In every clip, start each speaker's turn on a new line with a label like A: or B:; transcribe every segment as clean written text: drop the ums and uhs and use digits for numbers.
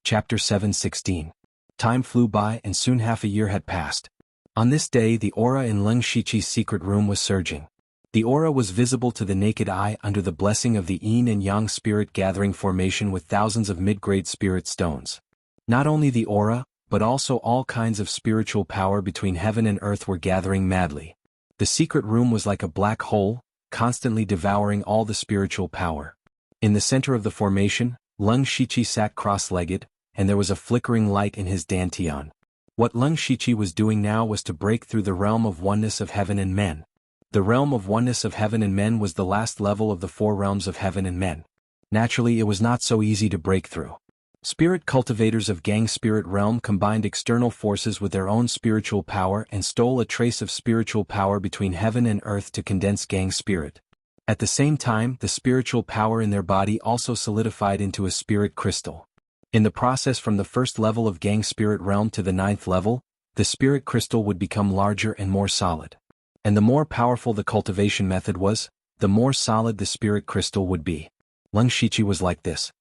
A: Chapter 7:16. Time flew by and soon half a year had passed. On this day the aura in Leng Shiqi's secret room was surging. The aura was visible to the naked eye under the blessing of the yin and yang spirit gathering formation with thousands of mid-grade spirit stones. Not only the aura, but also all kinds of spiritual power between heaven and earth were gathering madly. The secret room was like a black hole, constantly devouring all the spiritual power. In the center of the formation, Leng Shiqi sat cross-legged, and there was a flickering light in his dantian. What Leng Shiqi was doing now was to break through the realm of oneness of heaven and men. The realm of oneness of heaven and men was the last level of the four realms of heaven and men. Naturally, it was not so easy to break through. Spirit cultivators of Gang spirit realm combined external forces with their own spiritual power and stole a trace of spiritual power between heaven and earth to condense Gang spirit. At the same time, the spiritual power in their body also solidified into a spirit crystal. In the process from the first level of Gang spirit realm to the 9th level, the spirit crystal would become larger and more solid. And the more powerful the cultivation method was, the more solid the spirit crystal would be. Leng Shiqi was like this.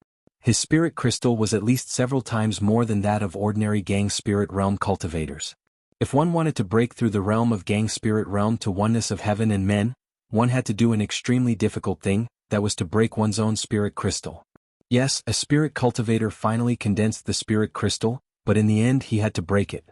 A: His spirit crystal was at least several times more than that of ordinary Gang spirit realm cultivators. If one wanted to break through the realm of Gang spirit realm to oneness of heaven and men, one had to do an extremely difficult thing, that was to break one's own spirit crystal. Yes, a spirit cultivator finally condensed the spirit crystal, but in the end he had to break it.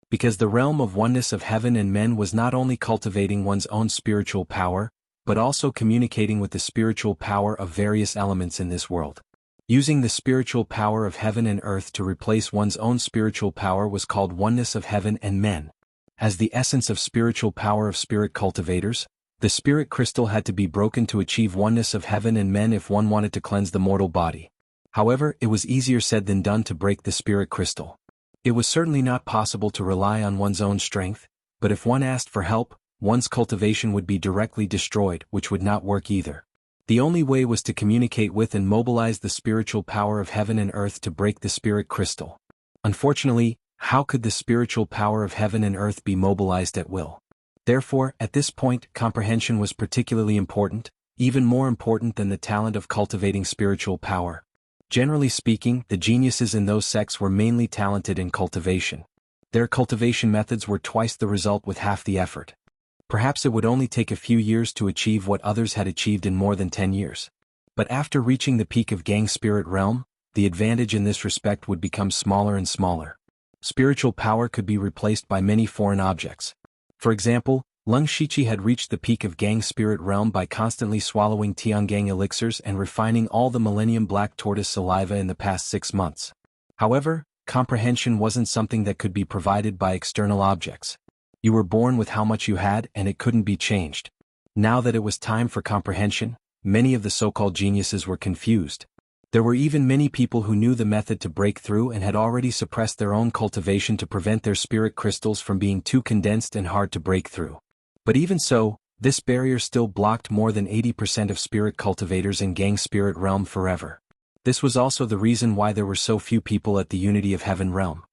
A: Because the realm of oneness of heaven and men was not only cultivating one's own spiritual power, but also communicating with the spiritual power of various elements in this world. Using the spiritual power of heaven and earth to replace one's own spiritual power was called oneness of heaven and men. As the essence of spiritual power of spirit cultivators, the spirit crystal had to be broken to achieve oneness of heaven and men if one wanted to cleanse the mortal body. However, it was easier said than done to break the spirit crystal. It was certainly not possible to rely on one's own strength, but if one asked for help, one's cultivation would be directly destroyed, which would not work either. The only way was to communicate with and mobilize the spiritual power of heaven and earth to break the spirit crystal. Unfortunately, how could the spiritual power of heaven and earth be mobilized at will? Therefore, at this point, comprehension was particularly important, even more important than the talent of cultivating spiritual power. Generally speaking, the geniuses in those sects were mainly talented in cultivation. Their cultivation methods were twice the result with half the effort. Perhaps it would only take a few years to achieve what others had achieved in more than 10 years. But after reaching the peak of Gang spirit realm, the advantage in this respect would become smaller and smaller. Spiritual power could be replaced by many foreign objects. For example, Leng Shiqi had reached the peak of Gang spirit realm by constantly swallowing Tiangang elixirs and refining all the Millennium Black Tortoise saliva in the past 6 months. However, comprehension wasn't something that could be provided by external objects. You were born with how much you had and it couldn't be changed. Now that it was time for comprehension, many of the so-called geniuses were confused. There were even many people who knew the method to break through and had already suppressed their own cultivation to prevent their spirit crystals from being too condensed and hard to break through. But even so, this barrier still blocked more than 80% of spirit cultivators in Gang spirit realm forever. This was also the reason why there were so few people at the Unity of Heaven realm.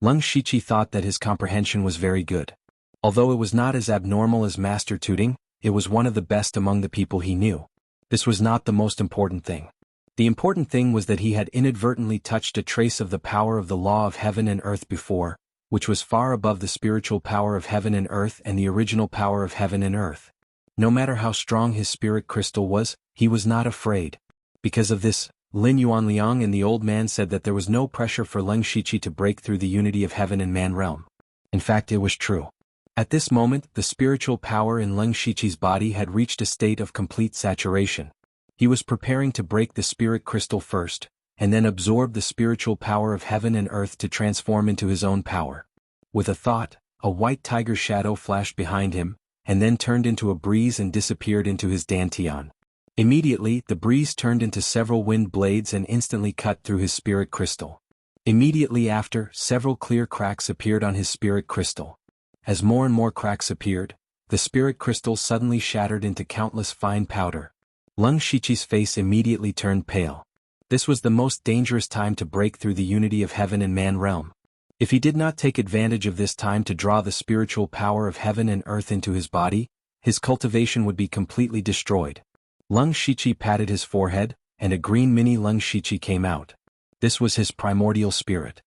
A: Leng Shiqi thought that his comprehension was very good. Although it was not as abnormal as Master Tuting, it was one of the best among the people he knew. This was not the most important thing. The important thing was that he had inadvertently touched a trace of the power of the law of heaven and earth before, which was far above the spiritual power of heaven and earth and the original power of heaven and earth. No matter how strong his spirit crystal was, he was not afraid. Because of this, Lin Yuanliang and the old man said that there was no pressure for Leng Shiqi to break through the unity of heaven and man realm. In fact, it was true. At this moment, the spiritual power in Leng Shiqi's body had reached a state of complete saturation. He was preparing to break the spirit crystal first, and then absorb the spiritual power of heaven and earth to transform into his own power. With a thought, a white tiger shadow flashed behind him, and then turned into a breeze and disappeared into his dantian. Immediately, the breeze turned into several wind blades and instantly cut through his spirit crystal. Immediately after, several clear cracks appeared on his spirit crystal. As more and more cracks appeared, the spirit crystal suddenly shattered into countless fine powder. Leng Shiqi's face immediately turned pale. This was the most dangerous time to break through the unity of heaven and man realm. If he did not take advantage of this time to draw the spiritual power of heaven and earth into his body, his cultivation would be completely destroyed. Leng Shiqi patted his forehead, and a green mini Leng Shiqi came out. This was his primordial spirit.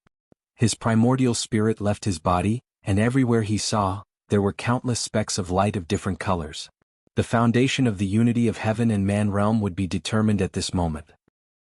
A: His primordial spirit left his body, and everywhere he saw, there were countless specks of light of different colors. The foundation of the unity of heaven and man realm would be determined at this moment.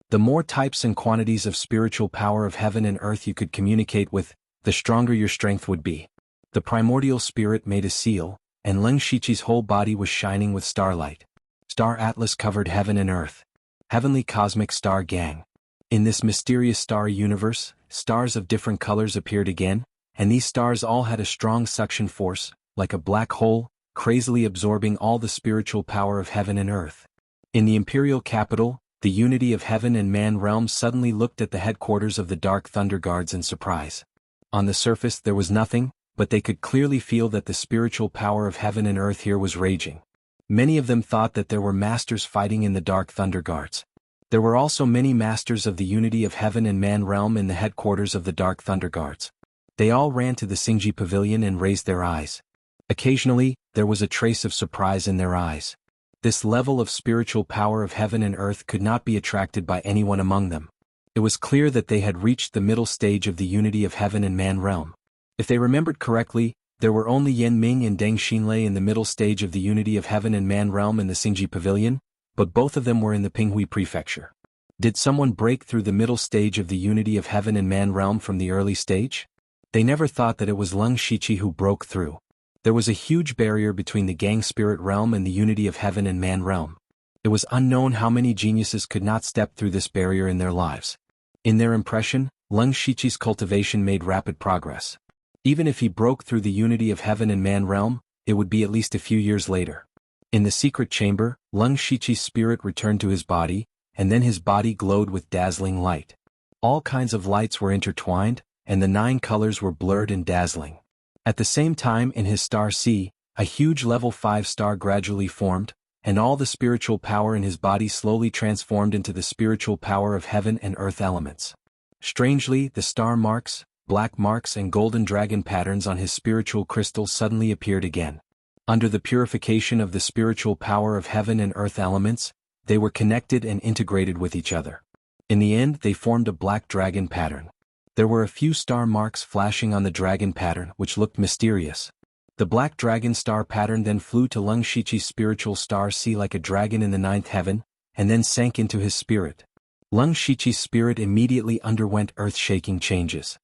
A: The more types and quantities of spiritual power of heaven and earth you could communicate with, the stronger your strength would be. The primordial spirit made a seal, and Leng Shiqi's whole body was shining with starlight. Star Atlas covered heaven and earth. Heavenly cosmic star gang. In this mysterious star universe, stars of different colors appeared again, and these stars all had a strong suction force, like a black hole, crazily absorbing all the spiritual power of heaven and earth. In the imperial capital, the unity of heaven and man realms suddenly looked at the headquarters of the Dark Thunder Guards in surprise. On the surface there was nothing, but they could clearly feel that the spiritual power of heaven and earth here was raging. Many of them thought that there were masters fighting in the Dark Thunder Guards. There were also many masters of the unity of heaven and man realm in the headquarters of the Dark Thunder Guards. They all ran to the Xingji Pavilion and raised their eyes. Occasionally, there was a trace of surprise in their eyes. This level of spiritual power of heaven and earth could not be attracted by anyone among them. It was clear that they had reached the middle stage of the unity of heaven and man realm. If they remembered correctly, there were only Yan Ming and Deng Xinlei in the middle stage of the unity of heaven and man realm in the Xingji Pavilion, but both of them were in the Pinghui Prefecture. Did someone break through the middle stage of the unity of heaven and man realm from the early stage? They never thought that it was Leng Shiqi who broke through. There was a huge barrier between the gang spirit realm and the unity of heaven and man realm. It was unknown how many geniuses could not step through this barrier in their lives. In their impression, Leng Shiqi's cultivation made rapid progress. Even if he broke through the unity of heaven and man realm, it would be at least a few years later. In the secret chamber, Leng Shiqi's spirit returned to his body, and then his body glowed with dazzling light. All kinds of lights were intertwined, and the 9 colors were blurred and dazzling. At the same time in his star sea, a huge level 5 star gradually formed, and all the spiritual power in his body slowly transformed into the spiritual power of heaven and earth elements. Strangely, the star marks, black marks and golden dragon patterns on his spiritual crystals suddenly appeared again. Under the purification of the spiritual power of heaven and earth elements, they were connected and integrated with each other. In the end they formed a black dragon pattern. There were a few star marks flashing on the dragon pattern which looked mysterious. The black dragon star pattern then flew to Leng Shiqi's spiritual star sea like a dragon in the 9th heaven, and then sank into his spirit. Leng Shiqi's spirit immediately underwent earth-shaking changes.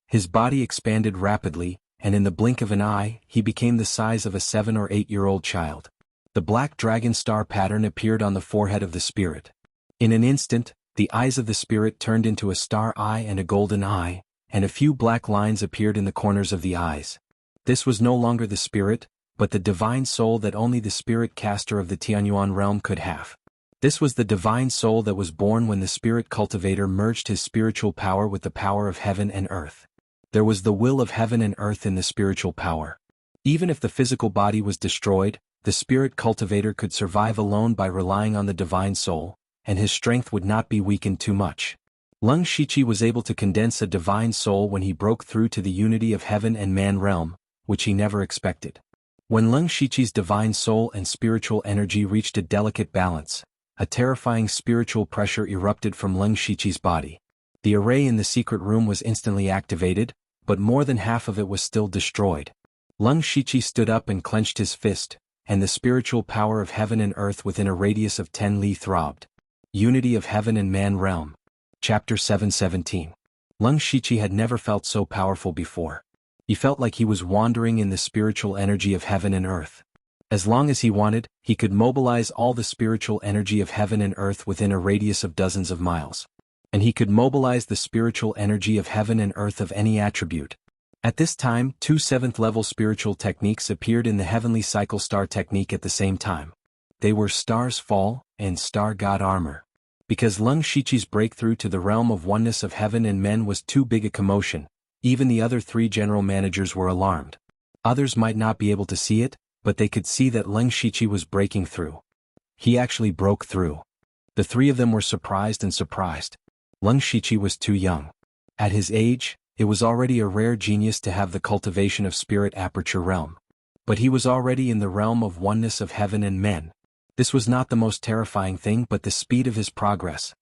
A: His body expanded rapidly, and in the blink of an eye, he became the size of a 7 or 8-year-old child. The black dragon star pattern appeared on the forehead of the spirit. In an instant, the eyes of the spirit turned into a star eye and a golden eye, and a few black lines appeared in the corners of the eyes. This was no longer the spirit, but the divine soul that only the spirit caster of the Tianyuan realm could have. This was the divine soul that was born when the spirit cultivator merged his spiritual power with the power of heaven and earth. There was the will of heaven and earth in the spiritual power. Even if the physical body was destroyed, the spirit cultivator could survive alone by relying on the divine soul, and his strength would not be weakened too much. Leng Shiqi was able to condense a divine soul when he broke through to the unity of heaven and man realm, which he never expected. When Leng Shiqi's divine soul and spiritual energy reached a delicate balance, a terrifying spiritual pressure erupted from Leng Shiqi's body. The array in the secret room was instantly activated, but more than half of it was still destroyed. Leng Shiqi stood up and clenched his fist, and the spiritual power of heaven and earth within a radius of 10 li throbbed. Unity of Heaven and Man Realm. Chapter 717. Leng Shiqi had never felt so powerful before. He felt like he was wandering in the spiritual energy of heaven and earth. As long as he wanted, he could mobilize all the spiritual energy of heaven and earth within a radius of dozens of miles. And he could mobilize the spiritual energy of heaven and earth of any attribute. At this time, 2 7th-level spiritual techniques appeared in the heavenly cycle star technique at the same time. They were Star's Fall and Star God Armor. Because Leng Shiqi's breakthrough to the realm of oneness of heaven and men was too big a commotion, even the other 3 general managers were alarmed. Others might not be able to see it, but they could see that Leng Shiqi was breaking through. He actually broke through. The 3 of them were surprised. Leng Shiqi was too young. At his age, it was already a rare genius to have the cultivation of spirit aperture realm. But he was already in the realm of oneness of heaven and men. This was not the most terrifying thing but the speed of his progress.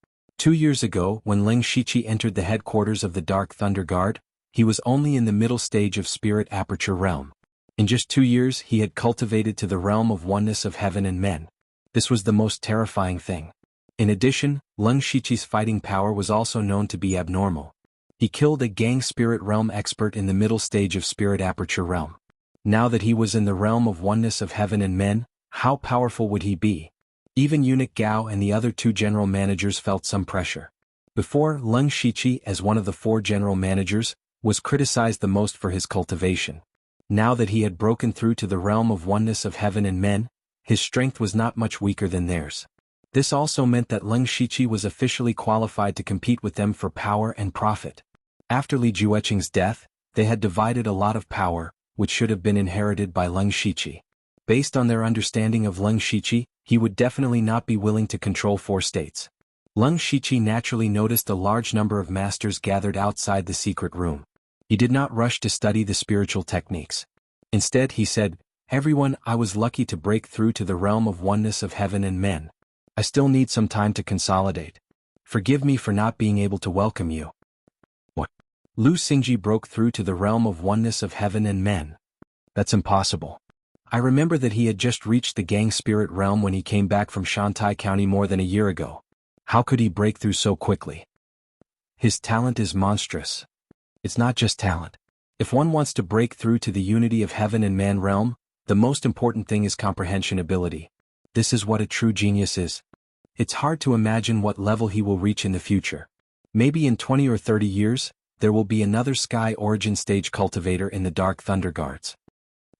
A: 2 years ago, when Leng Shiqi entered the headquarters of the Dark Thunder Guard, he was only in the middle stage of Spirit Aperture Realm. In just 2 years he had cultivated to the realm of oneness of heaven and men. This was the most terrifying thing. In addition, Leng Shiqi's fighting power was also known to be abnormal. He killed a gang spirit realm expert in the middle stage of Spirit Aperture Realm. Now that he was in the realm of oneness of heaven and men, how powerful would he be? Even Eunuch Gao and the other 2 general managers felt some pressure. Before, Leng Shiqi, as one of the 4 general managers, was criticized the most for his cultivation. Now that he had broken through to the realm of oneness of heaven and men, his strength was not much weaker than theirs. This also meant that Leng Shiqi was officially qualified to compete with them for power and profit. After Li Jueqing's death, they had divided a lot of power, which should have been inherited by Leng Shiqi. Based on their understanding of Leng Shiqi, he would definitely not be willing to control 4 states. Leng Shiqi naturally noticed a large number of masters gathered outside the secret room. He did not rush to study the spiritual techniques. Instead he said, "Everyone, I was lucky to break through to the realm of oneness of heaven and men. I still need some time to consolidate. Forgive me for not being able to welcome you." What? Lu Xingji broke through to the realm of oneness of heaven and men? That's impossible. I remember that he had just reached the gang spirit realm when he came back from Shantai County more than a year ago. How could he break through so quickly? His talent is monstrous. It's not just talent. If one wants to break through to the unity of heaven and man realm, the most important thing is comprehension ability. This is what a true genius is. It's hard to imagine what level he will reach in the future. Maybe in 20 or 30 years, there will be another Sky Origin Stage cultivator in the Dark Thunder Guards.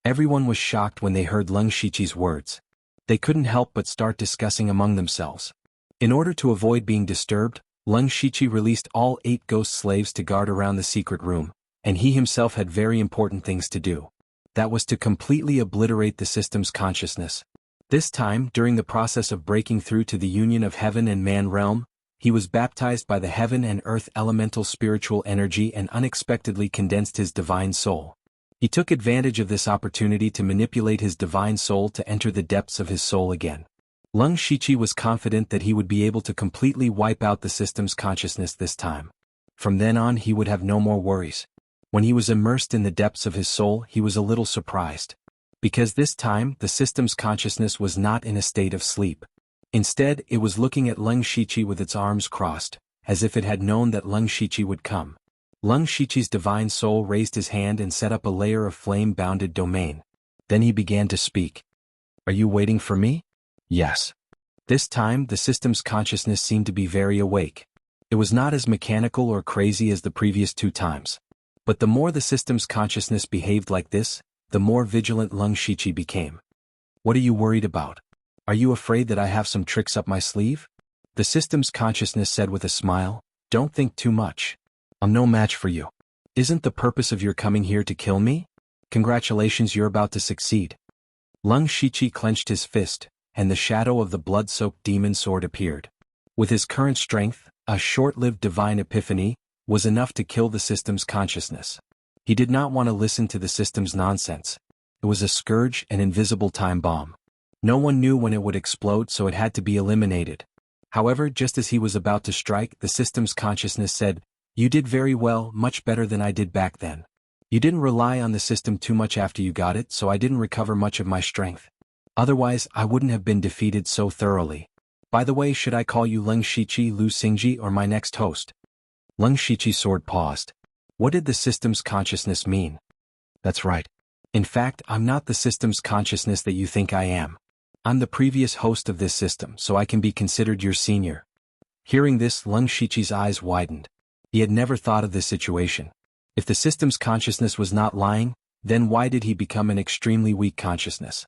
A: Everyone was shocked when they heard Leng Shiqi's words. They couldn't help but start discussing among themselves. In order to avoid being disturbed, Leng Shiqi released all 8 ghost slaves to guard around the secret room, and he himself had very important things to do. That was to completely obliterate the system's consciousness. This time, during the process of breaking through to the union of heaven and man realm, he was baptized by the heaven and earth elemental spiritual energy and unexpectedly condensed his divine soul. He took advantage of this opportunity to manipulate his divine soul to enter the depths of his soul again. Leng Shiqi was confident that he would be able to completely wipe out the system's consciousness this time. From then on he would have no more worries. When he was immersed in the depths of his soul, he was a little surprised. Because this time, the system's consciousness was not in a state of sleep. Instead, it was looking at Leng Shiqi with its arms crossed, as if it had known that Leng Shiqi would come. Leng Shiqi's divine soul raised his hand and set up a layer of flame-bounded domain. Then he began to speak. "Are you waiting for me?" "Yes." This time, the system's consciousness seemed to be very awake. It was not as mechanical or crazy as the previous 2 times. But the more the system's consciousness behaved like this, the more vigilant Leng Shiqi became. "What are you worried about? Are you afraid that I have some tricks up my sleeve?" The system's consciousness said with a smile, "Don't think too much. I'm no match for you. Isn't the purpose of your coming here to kill me? Congratulations, you're about to succeed." Leng Shiqi clenched his fist, and the shadow of the blood-soaked demon sword appeared. With his current strength, a short-lived divine epiphany was enough to kill the system's consciousness. He did not want to listen to the system's nonsense. It was a scourge, an invisible time bomb. No one knew when it would explode, so it had to be eliminated. However, just as he was about to strike, the system's consciousness said, "You did very well, much better than I did back then. You didn't rely on the system too much after you got it, so I didn't recover much of my strength. Otherwise, I wouldn't have been defeated so thoroughly. By the way, should I call you Leng Shiqi, Lu Xingji, or my next host?" Leng Shiqi's sword paused. What did the system's consciousness mean? "That's right. In fact, I'm not the system's consciousness that you think I am. I'm the previous host of this system, so I can be considered your senior." Hearing this, Leng Shiqi's eyes widened. He had never thought of this situation. If the system's consciousness was not lying, then why did he become an extremely weak consciousness?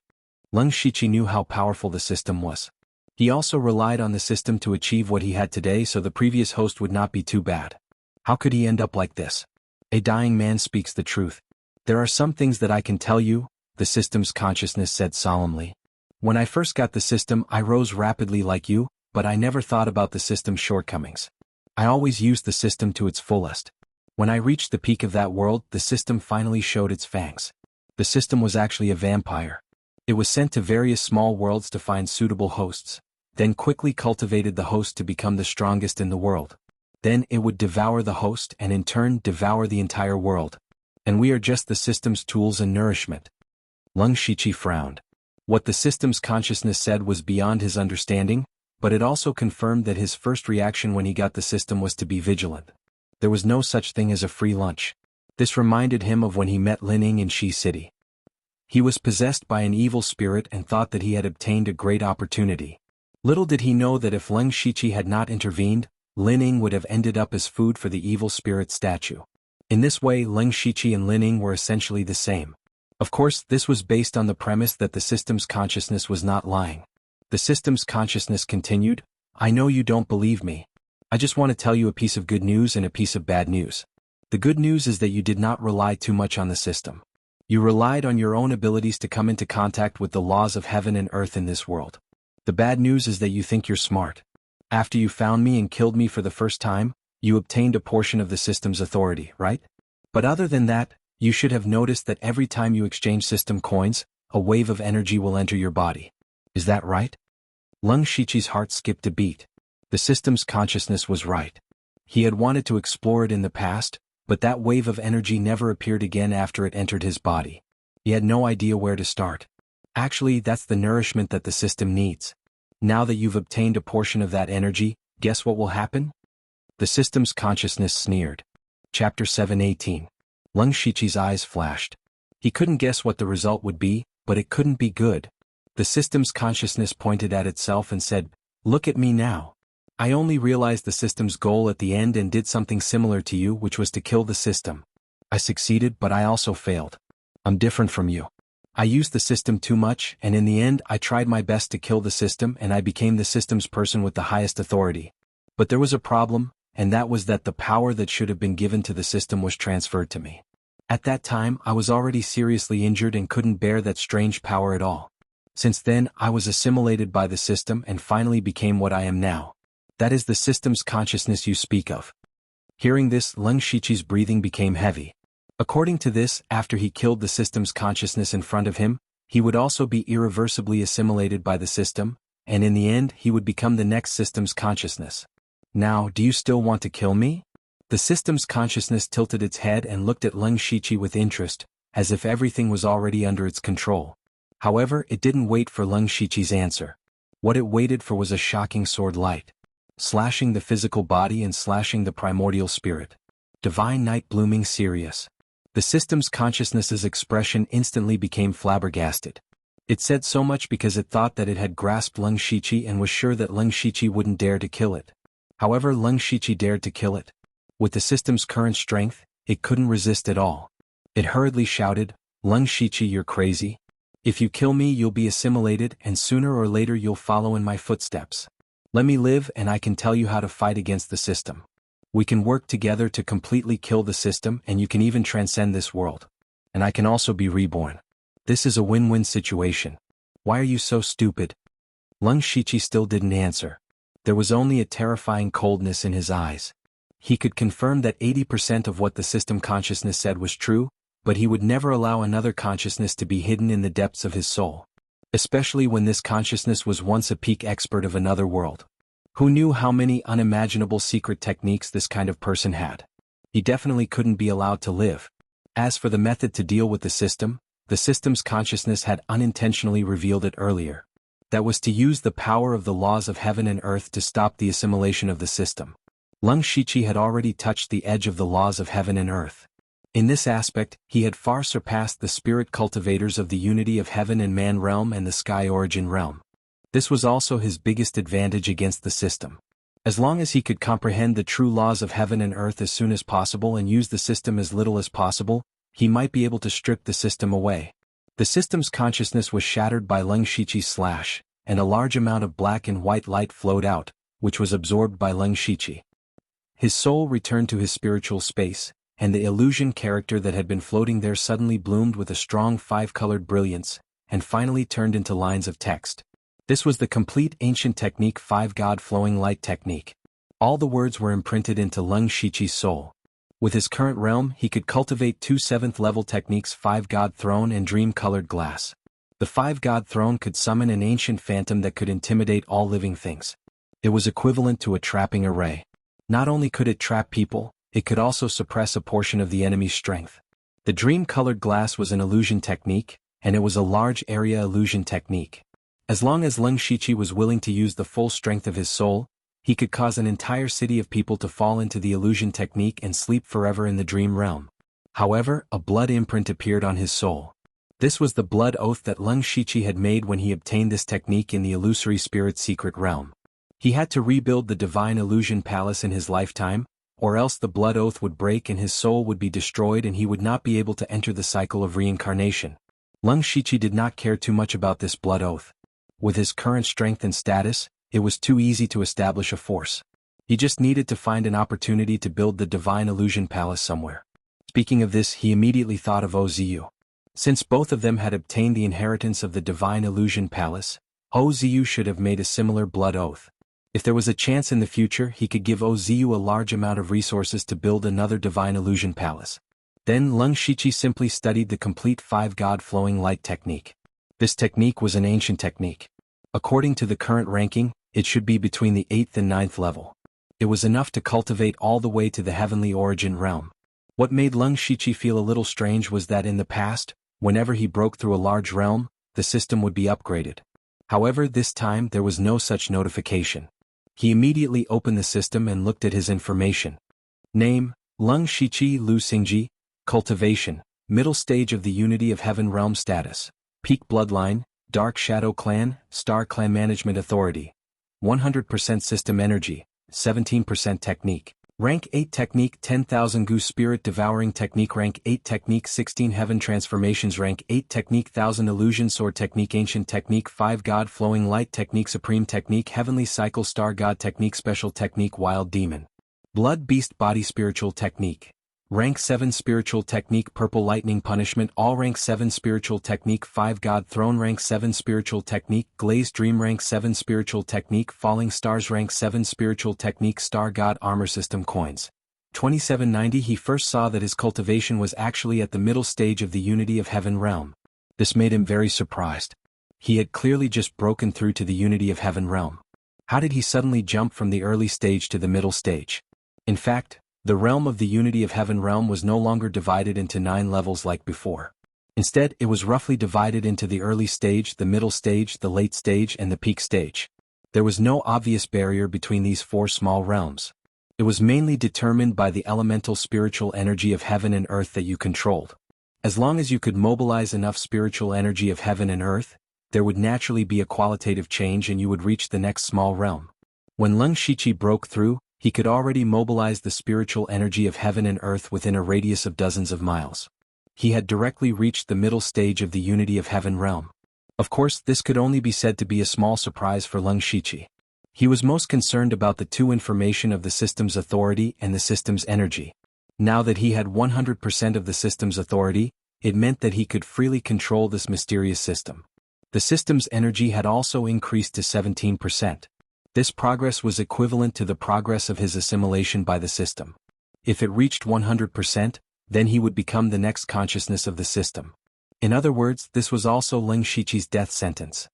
A: Leng Shiqi knew how powerful the system was. He also relied on the system to achieve what he had today, so the previous host would not be too bad. How could he end up like this? A dying man speaks the truth. "There are some things that I can tell you," the system's consciousness said solemnly. "When I first got the system, I rose rapidly like you, but I never thought about the system's shortcomings. I always used the system to its fullest. When I reached the peak of that world, the system finally showed its fangs. The system was actually a vampire. It was sent to various small worlds to find suitable hosts. then quickly cultivated the host to become the strongest in the world. Then it would devour the host and in turn devour the entire world. And we are just the system's tools and nourishment. Leng Shiqi frowned. What the system's consciousness said was beyond his understanding, but it also confirmed that his first reaction when he got the system was to be vigilant. There was no such thing as a free lunch. This reminded him of when he met Lining in Shi City. He was possessed by an evil spirit and thought that he had obtained a great opportunity. Little did he know that if Leng Shiqi had not intervened, Lining would have ended up as food for the evil spirit statue. In this way, Leng Shiqi and Lining were essentially the same. Of course, this was based on the premise that the system's consciousness was not lying. The system's consciousness continued, "I know you don't believe me. I just want to tell you a piece of good news and a piece of bad news. The good news is that you did not rely too much on the system. You relied on your own abilities to come into contact with the laws of heaven and earth in this world. The bad news is that you think you're smart. After you found me and killed me for the first time, you obtained a portion of the system's authority, right? But other than that, you should have noticed that every time you exchange system coins, a wave of energy will enter your body. Is that right?" Leng Shiqi's heart skipped a beat. The system's consciousness was right. He had wanted to explore it in the past, but that wave of energy never appeared again after it entered his body. He had no idea where to start. Actually, that's the nourishment that the system needs. Now that you've obtained a portion of that energy, guess what will happen? The system's consciousness sneered. Chapter 7:18. Leng Shiqi's eyes flashed. He couldn't guess what the result would be, but it couldn't be good. The system's consciousness pointed at itself and said, "Look at me now. I only realized the system's goal at the end and did something similar to you, which was to kill the system. I succeeded, but I also failed. I'm different from you. I used the system too much, and in the end I tried my best to kill the system and I became the system's person with the highest authority. But there was a problem, and that was that the power that should have been given to the system was transferred to me. At that time I was already seriously injured and couldn't bear that strange power at all. Since then I was assimilated by the system and finally became what I am now. That is the system's consciousness you speak of." Hearing this, Leng Shiqi's breathing became heavy. According to this, after he killed the system's consciousness in front of him, he would also be irreversibly assimilated by the system, and in the end he would become the next system's consciousness. "Now, do you still want to kill me?" The system's consciousness tilted its head and looked at Leng Shiqi with interest, as if everything was already under its control. However, it didn't wait for Leng Shiqi's answer. What it waited for was a shocking sword light, slashing the physical body and slashing the primordial spirit. Divine night blooming serious. The system's consciousness's expression instantly became flabbergasted. It said so much because it thought that it had grasped Leng Shiqi and was sure that Leng Shiqi wouldn't dare to kill it. However, Leng Shiqi dared to kill it. With the system's current strength, it couldn't resist at all. It hurriedly shouted, "Leng Shiqi, you're crazy. If you kill me you'll be assimilated and sooner or later you'll follow in my footsteps. Let me live and I can tell you how to fight against the system. We can work together to completely kill the system and you can even transcend this world. And I can also be reborn. This is a win-win situation. Why are you so stupid?" Leng Shiqi still didn't answer. There was only a terrifying coldness in his eyes. He could confirm that 80% of what the system consciousness said was true, but he would never allow another consciousness to be hidden in the depths of his soul. Especially when this consciousness was once a peak expert of another world. Who knew how many unimaginable secret techniques this kind of person had? He definitely couldn't be allowed to live. As for the method to deal with the system's consciousness had unintentionally revealed it earlier. That was to use the power of the laws of heaven and earth to stop the assimilation of the system. Leng Shiqi had already touched the edge of the laws of heaven and earth. In this aspect, he had far surpassed the spirit cultivators of the unity of heaven and man realm and the sky origin realm. This was also his biggest advantage against the system. As long as he could comprehend the true laws of heaven and earth as soon as possible and use the system as little as possible, he might be able to strip the system away. The system's consciousness was shattered by Leng Shiqi's slash, and a large amount of black and white light flowed out, which was absorbed by Leng Shiqi. His soul returned to his spiritual space, and the illusion character that had been floating there suddenly bloomed with a strong five-colored brilliance, and finally turned into lines of text. This was the complete ancient technique 5-God flowing light technique. All the words were imprinted into Leng Shiqi's soul. With his current realm he could cultivate two 7th level techniques 5-God throne and dream-colored glass. The The five-god throne could summon an ancient phantom that could intimidate all living things. It was equivalent to a trapping array. Not only could it trap people, it could also suppress a portion of the enemy's strength. The dream-colored glass was an illusion technique, and it was a large area illusion technique. As long as Leng Shiqi was willing to use the full strength of his soul, he could cause an entire city of people to fall into the illusion technique and sleep forever in the dream realm. However, a blood imprint appeared on his soul. This was the blood oath that Leng Shiqi had made when he obtained this technique in the illusory spirit secret realm. He had to rebuild the divine illusion palace in his lifetime, or else the blood oath would break and his soul would be destroyed and he would not be able to enter the cycle of reincarnation. Leng Shiqi did not care too much about this blood oath. With his current strength and status, it was too easy to establish a force. He just needed to find an opportunity to build the divine illusion palace somewhere. Speaking of this, he immediately thought of Oziu. Since both of them had obtained the inheritance of the divine illusion palace, Oziu should have made a similar blood oath. If there was a chance in the future, he could give Oziu a large amount of resources to build another divine illusion palace. Then Leng Shiqi simply studied the complete five-god flowing light technique. This technique was an ancient technique. According to the current ranking, it should be between the 8th and 9th level. It was enough to cultivate all the way to the heavenly origin realm. What made Leng Shiqi feel a little strange was that in the past, whenever he broke through a large realm, the system would be upgraded. However, this time there was no such notification. He immediately opened the system and looked at his information. Name, Leng Shiqi Lu Xingji, cultivation, middle stage of the Unity of Heaven realm status, peak bloodline, Dark Shadow Clan, Star Clan Management Authority, 100% system energy, 17% technique. Rank 8 Technique 10,000 Goose Spirit Devouring Technique Rank 8 Technique 16 Heaven Transformations Rank 8 Technique 1000 Illusion Sword Technique Ancient Technique 5 God Flowing Light Technique Supreme Technique Heavenly Cycle Star God Technique Special Technique Wild Demon Blood Beast Body Spiritual Technique Rank 7 Spiritual Technique Purple Lightning Punishment All Rank 7 Spiritual Technique 5 God Throne Rank 7 Spiritual Technique Glazed Dream Rank 7 Spiritual Technique Falling Stars Rank 7 Spiritual Technique Star God Armor System Coins 2790 He first saw that his cultivation was actually at the middle stage of the Unity of Heaven realm. This made him very surprised. He had clearly just broken through to the Unity of Heaven realm. How did he suddenly jump from the early stage to the middle stage? In fact, the realm of the Unity of Heaven realm was no longer divided into 9 levels like before. Instead, it was roughly divided into the early stage, the middle stage, the late stage, and the peak stage. There was no obvious barrier between these 4 small realms. It was mainly determined by the elemental spiritual energy of heaven and earth that you controlled. As long as you could mobilize enough spiritual energy of heaven and earth, there would naturally be a qualitative change and you would reach the next small realm. When Leng Shiqi broke through, he could already mobilize the spiritual energy of heaven and earth within a radius of dozens of miles. He had directly reached the middle stage of the Unity of Heaven realm. Of course, this could only be said to be a small surprise for Leng Shiqi. He was most concerned about the 2 information of the system's authority and the system's energy. Now that he had 100% of the system's authority, it meant that he could freely control this mysterious system. The system's energy had also increased to 17%. This progress was equivalent to the progress of his assimilation by the system. If it reached 100%, then he would become the next consciousness of the system. In other words, this was also Leng Shiqi's death sentence.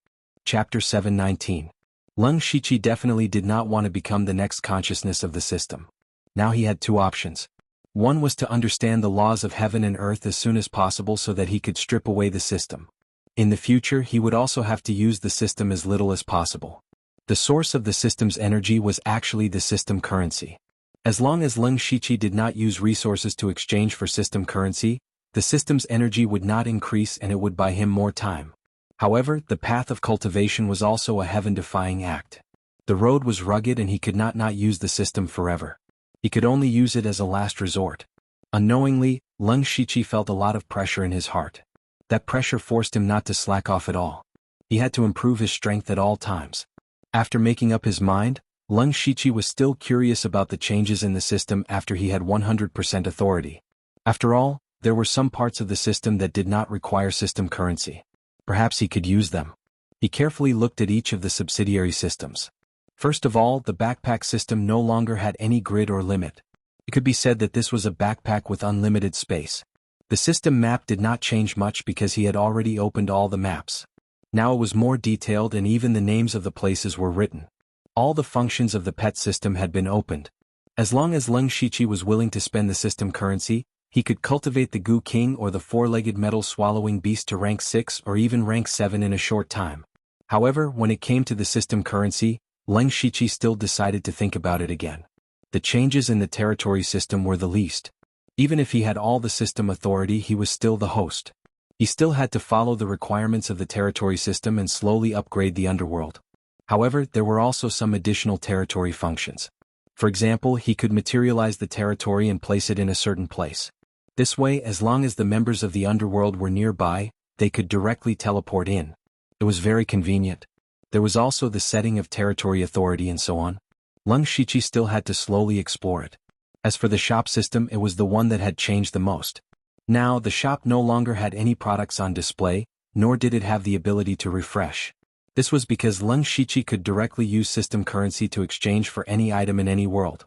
A: Chapter 719. Leng Shiqi definitely did not want to become the next consciousness of the system. Now he had 2 options. One was to understand the laws of heaven and earth as soon as possible so that he could strip away the system. In the future, he would also have to use the system as little as possible. The source of the system's energy was actually the system currency. As long as Leng Shiqi did not use resources to exchange for system currency, the system's energy would not increase and it would buy him more time. However, the path of cultivation was also a heaven-defying act. The road was rugged and he could not use the system forever. He could only use it as a last resort. Unknowingly, Leng Shiqi felt a lot of pressure in his heart. That pressure forced him not to slack off at all. He had to improve his strength at all times. After making up his mind, Leng Shiqi was still curious about the changes in the system after he had 100% authority. After all, there were some parts of the system that did not require system currency. Perhaps he could use them. He carefully looked at each of the subsidiary systems. First of all, the backpack system no longer had any grid or limit. It could be said that this was a backpack with unlimited space. The system map did not change much because he had already opened all the maps. Now it was more detailed and even the names of the places were written. All the functions of the pet system had been opened. As long as Leng Shiqi was willing to spend the system currency, he could cultivate the Gu King or the four-legged metal-swallowing beast to rank 6 or even rank 7 in a short time. However, when it came to the system currency, Leng Shiqi still decided to think about it again. The changes in the territory system were the least. Even if he had all the system authority, he was still the host. He still had to follow the requirements of the territory system and slowly upgrade the underworld. However, there were also some additional territory functions. For example, he could materialize the territory and place it in a certain place. This way, as long as the members of the underworld were nearby, they could directly teleport in. It was very convenient. There was also the setting of territory authority and so on. Leng Shiqi still had to slowly explore it. As for the shop system, it was the one that had changed the most. Now, the shop no longer had any products on display, nor did it have the ability to refresh. This was because Leng Shiqi could directly use system currency to exchange for any item in any world.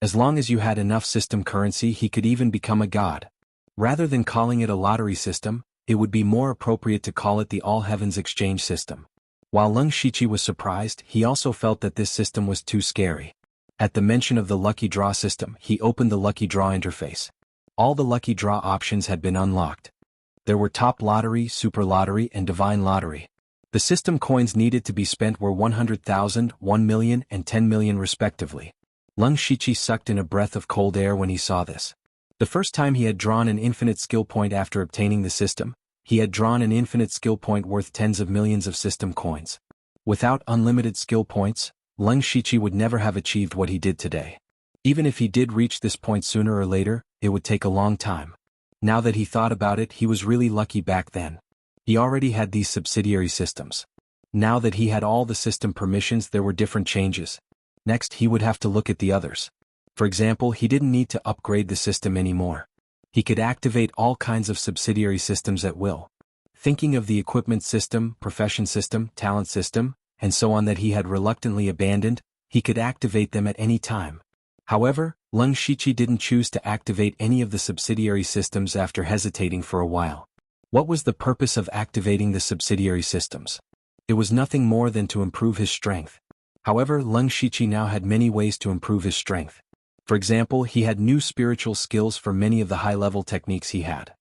A: As long as you had enough system currency, he could even become a god. Rather than calling it a lottery system, it would be more appropriate to call it the All Heavens Exchange System. While Leng Shiqi was surprised, he also felt that this system was too scary. At the mention of the Lucky Draw system, he opened the Lucky Draw interface. All the Lucky Draw options had been unlocked. There were Top Lottery, Super Lottery, and Divine Lottery. The system coins needed to be spent were 100,000, 1 million, and 10 million respectively. Leng Shiqi sucked in a breath of cold air when he saw this. The first time he had drawn an infinite skill point after obtaining the system, he had drawn an infinite skill point worth tens of millions of system coins. Without unlimited skill points, Leng Shiqi would never have achieved what he did today. Even if he did reach this point sooner or later, it would take a long time. Now that he thought about it, he was really lucky back then. He already had these subsidiary systems. Now that he had all the system permissions, there were different changes. Next, he would have to look at the others. For example, he didn't need to upgrade the system anymore. He could activate all kinds of subsidiary systems at will. Thinking of the equipment system, profession system, talent system, and so on that he had reluctantly abandoned, he could activate them at any time. However, Leng Shiqi didn't choose to activate any of the subsidiary systems after hesitating for a while. What was the purpose of activating the subsidiary systems? It was nothing more than to improve his strength. However, Leng Shiqi now had many ways to improve his strength. For example, he had new spiritual skills for many of the high-level techniques he had.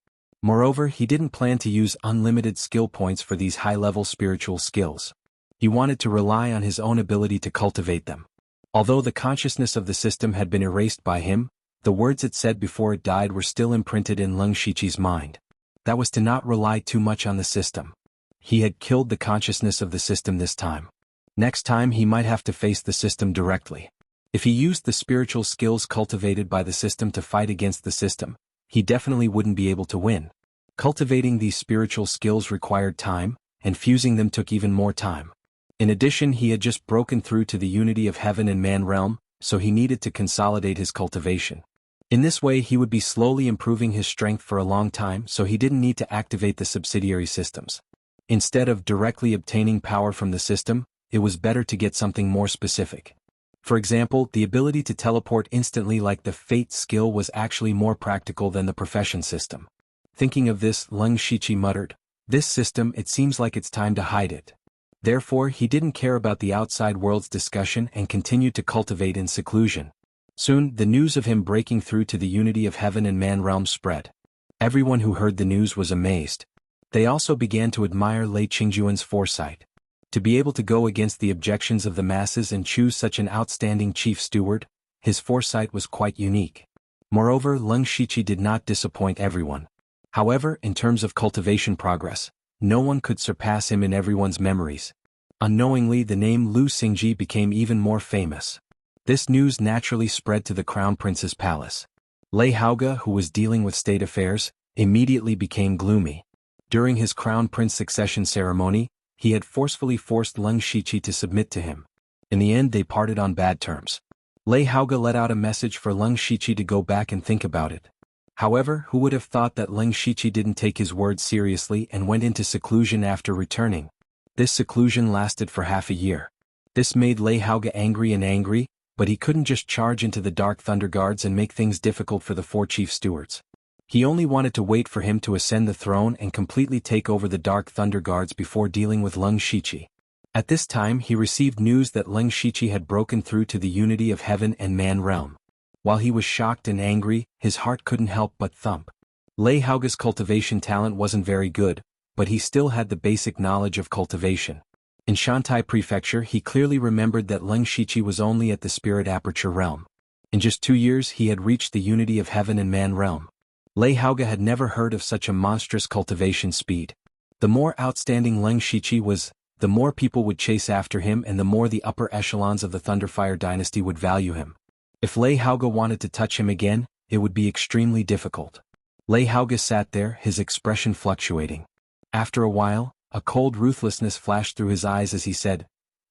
A: Moreover, he didn't plan to use unlimited skill points for these high-level spiritual skills. He wanted to rely on his own ability to cultivate them. Although the consciousness of the system had been erased by him, the words it said before it died were still imprinted in Leng Shiqi's mind. That was to not rely too much on the system. He had killed the consciousness of the system this time. Next time he might have to face the system directly. If he used the spiritual skills cultivated by the system to fight against the system, he definitely wouldn't be able to win. Cultivating these spiritual skills required time, and fusing them took even more time. In addition, he had just broken through to the unity of heaven and man realm, so he needed to consolidate his cultivation. In this way, he would be slowly improving his strength for a long time, so he didn't need to activate the subsidiary systems. Instead of directly obtaining power from the system, it was better to get something more specific. For example, the ability to teleport instantly like the Fate skill was actually more practical than the profession system. Thinking of this, Leng Shiqi muttered, "This system, it seems like it's time to hide it." Therefore, he didn't care about the outside world's discussion and continued to cultivate in seclusion. Soon, the news of him breaking through to the unity of heaven and man realm spread. Everyone who heard the news was amazed. They also began to admire Lei Qingjuan's foresight. To be able to go against the objections of the masses and choose such an outstanding chief steward, his foresight was quite unique. Moreover, Leng Shiqi did not disappoint everyone. However, in terms of cultivation progress, no one could surpass him in everyone's memories. Unknowingly, the name Lu Xingji became even more famous. This news naturally spread to the crown prince's palace. Lei Haoge, who was dealing with state affairs, immediately became gloomy. During his crown prince succession ceremony, he had forcefully forced Leng Shiqi to submit to him. In the end, they parted on bad terms. Lei Haoge let out a message for Leng Shiqi to go back and think about it. However, who would have thought that Leng Shiqi didn't take his words seriously and went into seclusion after returning? This seclusion lasted for half a year. This made Lei Haoge angry, but he couldn't just charge into the Dark Thunder Guards and make things difficult for the 4 chief stewards. He only wanted to wait for him to ascend the throne and completely take over the Dark Thunder Guards before dealing with Leng Shiqi. At this time he received news that Leng Shiqi had broken through to the unity of heaven and man realm. While he was shocked and angry, his heart couldn't help but thump. Lei Haoge's cultivation talent wasn't very good, but he still had the basic knowledge of cultivation. In Shantai Prefecture he clearly remembered that Leng Shiqi was only at the Spirit Aperture realm. In just 2 years he had reached the unity of heaven and man realm. Lei Haoge had never heard of such a monstrous cultivation speed. The more outstanding Leng Shiqi was, the more people would chase after him and the more the upper echelons of the Thunderfire dynasty would value him. If Lei Haoge wanted to touch him again, it would be extremely difficult. Lei Haoge sat there, his expression fluctuating. After a while, a cold ruthlessness flashed through his eyes as he said,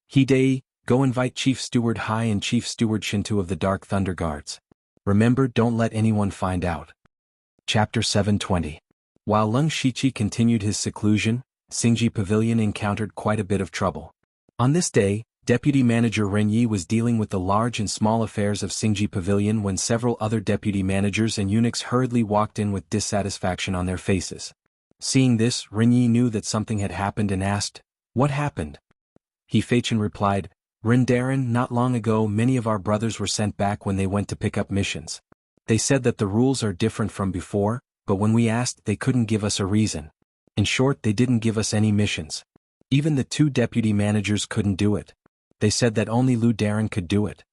A: "Hidei, go invite Chief Steward Hai and Chief Steward Shinto of the Dark Thunder Guards. Remember, don't let anyone find out." Chapter 720. While Leng Shiqi continued his seclusion, Xingji Pavilion encountered quite a bit of trouble. On this day, Deputy Manager Ren Yi was dealing with the large and small affairs of Xingji Pavilion when several other deputy managers and eunuchs hurriedly walked in with dissatisfaction on their faces. Seeing this, Ren Yi knew that something had happened and asked, "What happened?" He Feichen replied, "Rendarin, not long ago many of our brothers were sent back when they went to pick up missions. They said that the rules are different from before, but when we asked they couldn't give us a reason. In short, they didn't give us any missions. Even the 2 deputy managers couldn't do it. They said that only Lu Darin could do it."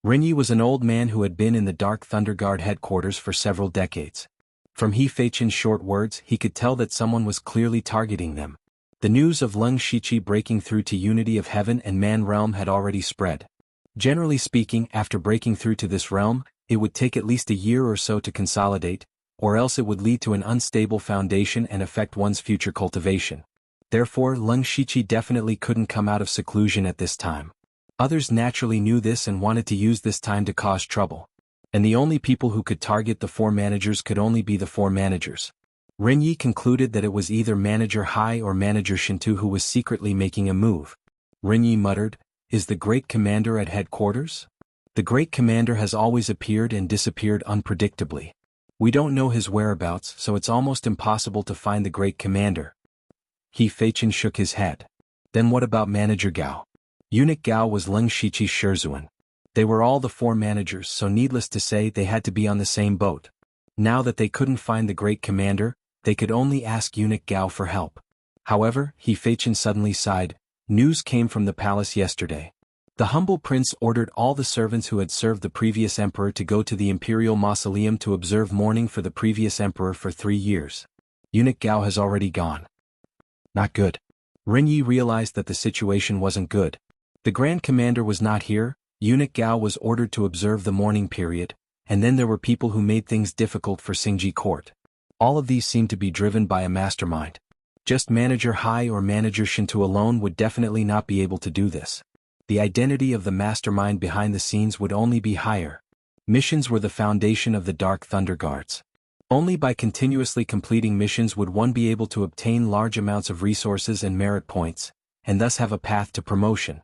A: Ren Yi was an old man who had been in the Dark Thunder Guard headquarters for several decades. From He Feichen's short words he could tell that someone was clearly targeting them. The news of Leng Shiqi breaking through to unity of heaven and man realm had already spread. Generally speaking, after breaking through to this realm, it would take at least a year or so to consolidate, or else it would lead to an unstable foundation and affect one's future cultivation. Therefore, Leng Shiqi definitely couldn't come out of seclusion at this time. Others naturally knew this and wanted to use this time to cause trouble. And the only people who could target the 4 managers could only be the 4 managers. Ren Yi concluded that it was either Manager Hai or Manager Shinto who was secretly making a move. Ren Yi muttered, "Is the Great Commander at headquarters? The Great Commander has always appeared and disappeared unpredictably. We don't know his whereabouts, so it's almost impossible to find the Great Commander." He Feichen shook his head. "Then what about Manager Gao?" Eunuch Gao was Leng Shiqi's Shizhuan. They were all the 4 managers, so needless to say they had to be on the same boat. Now that they couldn't find the Great Commander, they could only ask Eunuch Gao for help. However, He Feichen suddenly sighed. News came from the palace yesterday. The humble prince ordered all the servants who had served the previous emperor to go to the imperial mausoleum to observe mourning for the previous emperor for 3 years. Eunuch Gao has already gone. Not good. Ren Yi realized that the situation wasn't good. The Grand Commander was not here, Eunuch Gao was ordered to observe the mourning period, and then there were people who made things difficult for Xingji court. All of these seemed to be driven by a mastermind. Just Manager Hai or Manager Shinto alone would definitely not be able to do this. The identity of the mastermind behind the scenes would only be higher. Missions were the foundation of the Dark Thunder Guards. Only by continuously completing missions would one be able to obtain large amounts of resources and merit points, and thus have a path to promotion.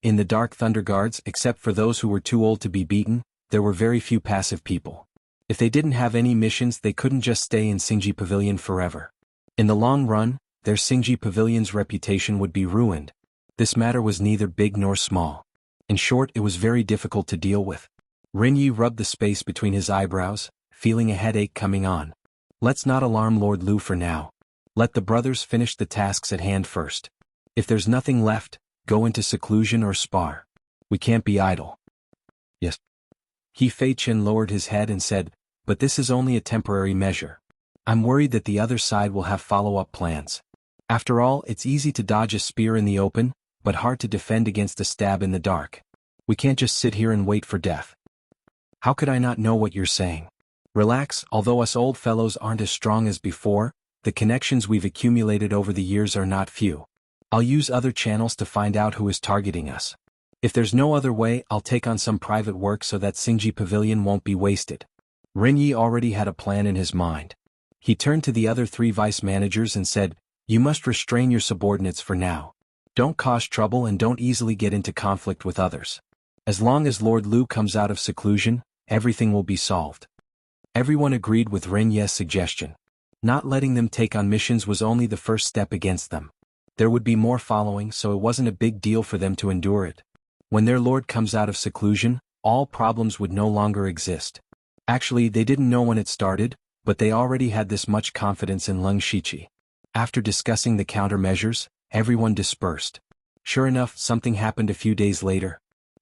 A: In the Dark Thunder Guards, except for those who were too old to be beaten, there were very few passive people. If they didn't have any missions, they couldn't just stay in Xingji Pavilion forever. In the long run, their Xingji Pavilion's reputation would be ruined. This matter was neither big nor small. In short, it was very difficult to deal with. Ren Yi rubbed the space between his eyebrows, feeling a headache coming on. Let's not alarm Lord Lu for now. Let the brothers finish the tasks at hand first. If there's nothing left, go into seclusion or spar. We can't be idle. Yes. He Feichen lowered his head and said, "But this is only a temporary measure. I'm worried that the other side will have follow-up plans. After all, it's easy to dodge a spear in the open, but hard to defend against a stab in the dark. We can't just sit here and wait for death." "How could I not know what you're saying? Relax, although us old fellows aren't as strong as before, the connections we've accumulated over the years are not few. I'll use other channels to find out who is targeting us. If there's no other way, I'll take on some private work so that Xingji Pavilion won't be wasted." Ren Yi already had a plan in his mind. He turned to the other 3 vice managers and said, "You must restrain your subordinates for now. Don't cause trouble and don't easily get into conflict with others. As long as Lord Lu comes out of seclusion, everything will be solved." Everyone agreed with Ren Ye's suggestion. Not letting them take on missions was only the first step against them. There would be more following, so it wasn't a big deal for them to endure it. When their lord comes out of seclusion, all problems would no longer exist. Actually, they didn't know when it started, but they already had this much confidence in Leng Shiqi. After discussing the countermeasures, everyone dispersed. Sure enough, something happened a few days later.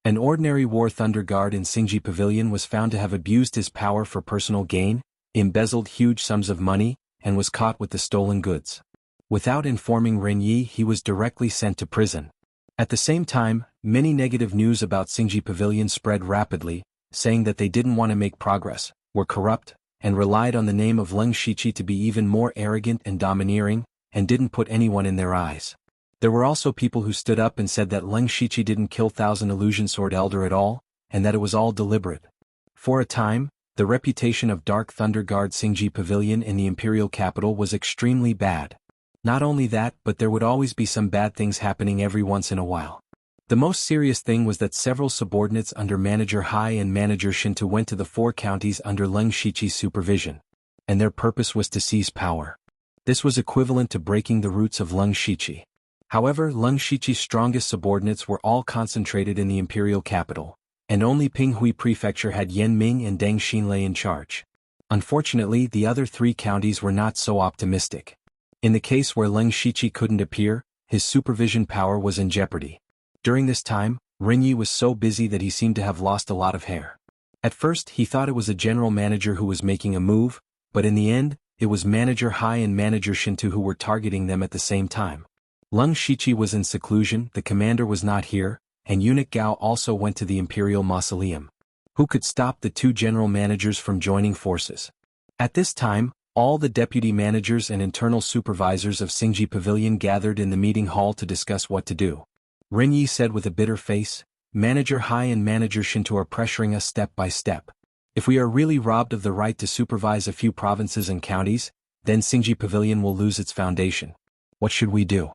A: An ordinary war thunder guard in Xingji Pavilion was found to have abused his power for personal gain, embezzled huge sums of money, and was caught with the stolen goods. Without informing Ren Yi, he was directly sent to prison. At the same time, many negative news about Xingji Pavilion spread rapidly, saying that they didn't want to make progress, were corrupt, and relied on the name of Leng Shiqi to be even more arrogant and domineering, and didn't put anyone in their eyes. There were also people who stood up and said that Leng Shiqi didn't kill Thousand Illusion Sword Elder at all, and that it was all deliberate. For a time, the reputation of Dark Thunder Guard Xingji Pavilion in the imperial capital was extremely bad. Not only that, but there would always be some bad things happening every once in a while. The most serious thing was that several subordinates under Manager Hai and Manager Shinto went to the 4 counties under Leng Shiqi's supervision. And their purpose was to seize power. This was equivalent to breaking the roots of Leng Shiqi. However, Leng Shiqi's strongest subordinates were all concentrated in the imperial capital, and only Pinghui Prefecture had Yan Ming and Deng Xinlei in charge. Unfortunately, the other 3 counties were not so optimistic. In the case where Leng Shiqi couldn't appear, his supervision power was in jeopardy. During this time, Ren Yi was so busy that he seemed to have lost a lot of hair. At first, he thought it was a general manager who was making a move, but in the end, it was Manager Hai and Manager Shinto who were targeting them at the same time. Leng Shiqi was in seclusion, the commander was not here, and Eunuch Gao also went to the Imperial Mausoleum. Who could stop the 2 general managers from joining forces? At this time, all the deputy managers and internal supervisors of Xingji Pavilion gathered in the meeting hall to discuss what to do. Ren Yi said with a bitter face, "Manager Hai and Manager Shinto are pressuring us step by step. If we are really robbed of the right to supervise a few provinces and counties, then Xingji Pavilion will lose its foundation. What should we do?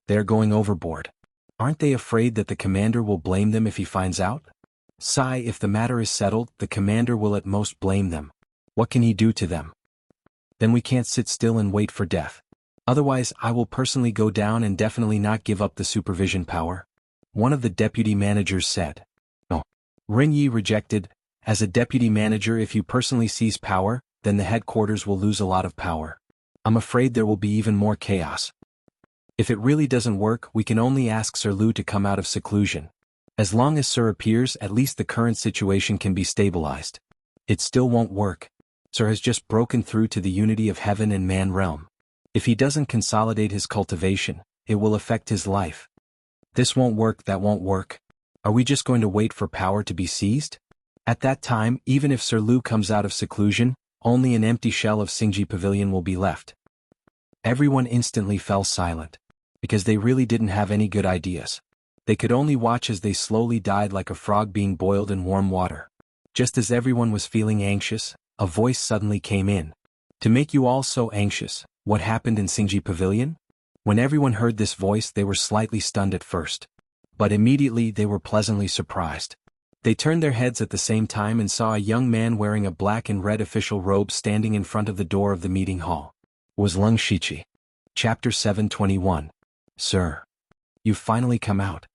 A: They are going overboard. Aren't they afraid that the commander will blame them if he finds out? Sai, if the matter is settled, the commander will at most blame them. What can he do to them? Then we can't sit still and wait for death. Otherwise, I will personally go down and definitely not give up the supervision power," one of the deputy managers said. "No." Ren Yi rejected. "As a deputy manager, if you personally seize power, then the headquarters will lose a lot of power. I'm afraid there will be even more chaos. If it really doesn't work, we can only ask Sir Lu to come out of seclusion. As long as Sir appears, at least the current situation can be stabilized. It still won't work. Sir has just broken through to the unity of heaven and man realm. If he doesn't consolidate his cultivation, it will affect his life. This won't work, that won't work. Are we just going to wait for power to be seized? At that time, even if Sir Lu comes out of seclusion, only an empty shell of Xingji Pavilion will be left." Everyone instantly fell silent, because they really didn't have any good ideas. They could only watch as they slowly died like a frog being boiled in warm water. Just as everyone was feeling anxious, a voice suddenly came in. "To make you all so anxious, what happened in Xingji Pavilion?" When everyone heard this voice, they were slightly stunned at first. But immediately they were pleasantly surprised. They turned their heads at the same time and saw a young man wearing a black and red official robe standing in front of the door of the meeting hall. It was Leng Shiqi. Chapter 721. "Sir. You've finally come out.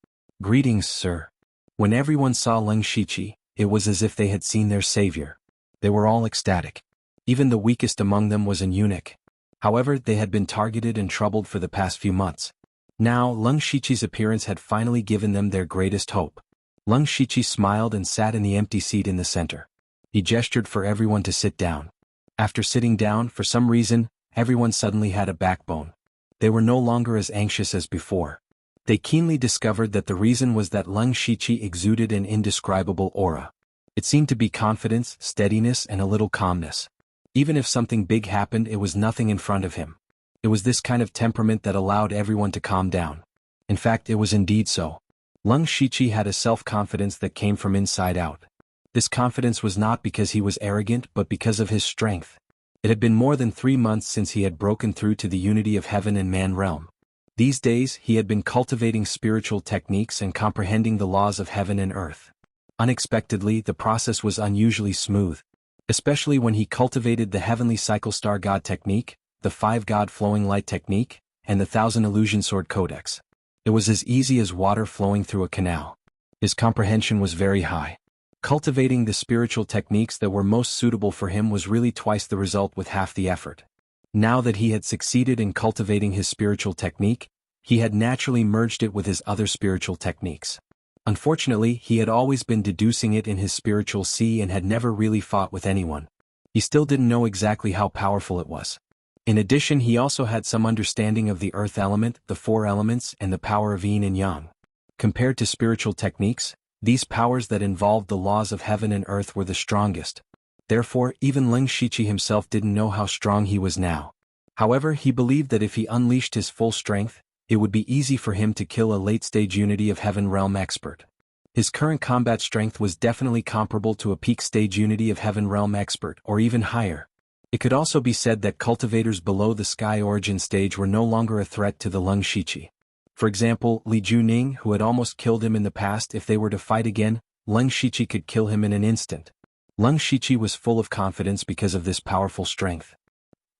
A: Greetings, sir." When everyone saw Leng Shiqi, it was as if they had seen their savior. They were all ecstatic. Even the weakest among them was an eunuch. However, they had been targeted and troubled for the past few months. Now, Leng Shiqi's appearance had finally given them their greatest hope. Leng Shiqi smiled and sat in the empty seat in the center. He gestured for everyone to sit down. After sitting down, for some reason, everyone suddenly had a backbone. They were no longer as anxious as before. They keenly discovered that the reason was that Leng Shiqi exuded an indescribable aura. It seemed to be confidence, steadiness, and a little calmness. Even if something big happened, it was nothing in front of him. It was this kind of temperament that allowed everyone to calm down. In fact, it was indeed so. Leng Shiqi had a self-confidence that came from inside out. This confidence was not because he was arrogant but because of his strength. It had been more than 3 months since he had broken through to the unity of heaven and man realm. These days, he had been cultivating spiritual techniques and comprehending the laws of heaven and earth. Unexpectedly, the process was unusually smooth. especially when he cultivated the heavenly cycle star god technique, the 5 god flowing light technique, and the 1,000 illusion sword codex. It was as easy as water flowing through a canal. His comprehension was very high. Cultivating the spiritual techniques that were most suitable for him was really twice the result with half the effort. Now that he had succeeded in cultivating his spiritual technique, he had naturally merged it with his other spiritual techniques. Unfortunately, he had always been deducing it in his spiritual sea and had never really fought with anyone. He still didn't know exactly how powerful it was. In addition, he also had some understanding of the earth element, the 4 elements, and the power of yin and yang. Compared to spiritual techniques, these powers that involved the laws of heaven and earth were the strongest. Therefore, even Leng Shiqi himself didn't know how strong he was now. However, he believed that if he unleashed his full strength, it would be easy for him to kill a late-stage Unity of Heaven realm expert. His current combat strength was definitely comparable to a peak-stage Unity of Heaven realm expert, or even higher. It could also be said that cultivators below the Sky Origin stage were no longer a threat to the Leng Shiqi. For example, Li Juning, who had almost killed him in the past, if they were to fight again, Leng Shiqi could kill him in an instant. Leng Shiqi was full of confidence because of this powerful strength.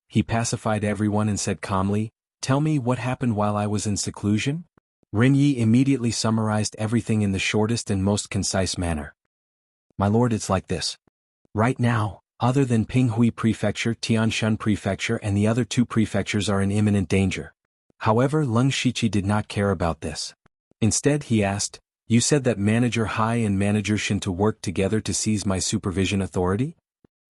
A: He pacified everyone and said calmly, "Tell me what happened while I was in seclusion?" Ren Yi immediately summarized everything in the shortest and most concise manner. "My lord, it's like this. Right now, other than Pinghui Prefecture, Tianshan Prefecture and the other 2 prefectures are in imminent danger." However, Leng Shiqi did not care about this. Instead, he asked, "You said that Manager Hai and Manager Shin to work together to seize my supervision authority?"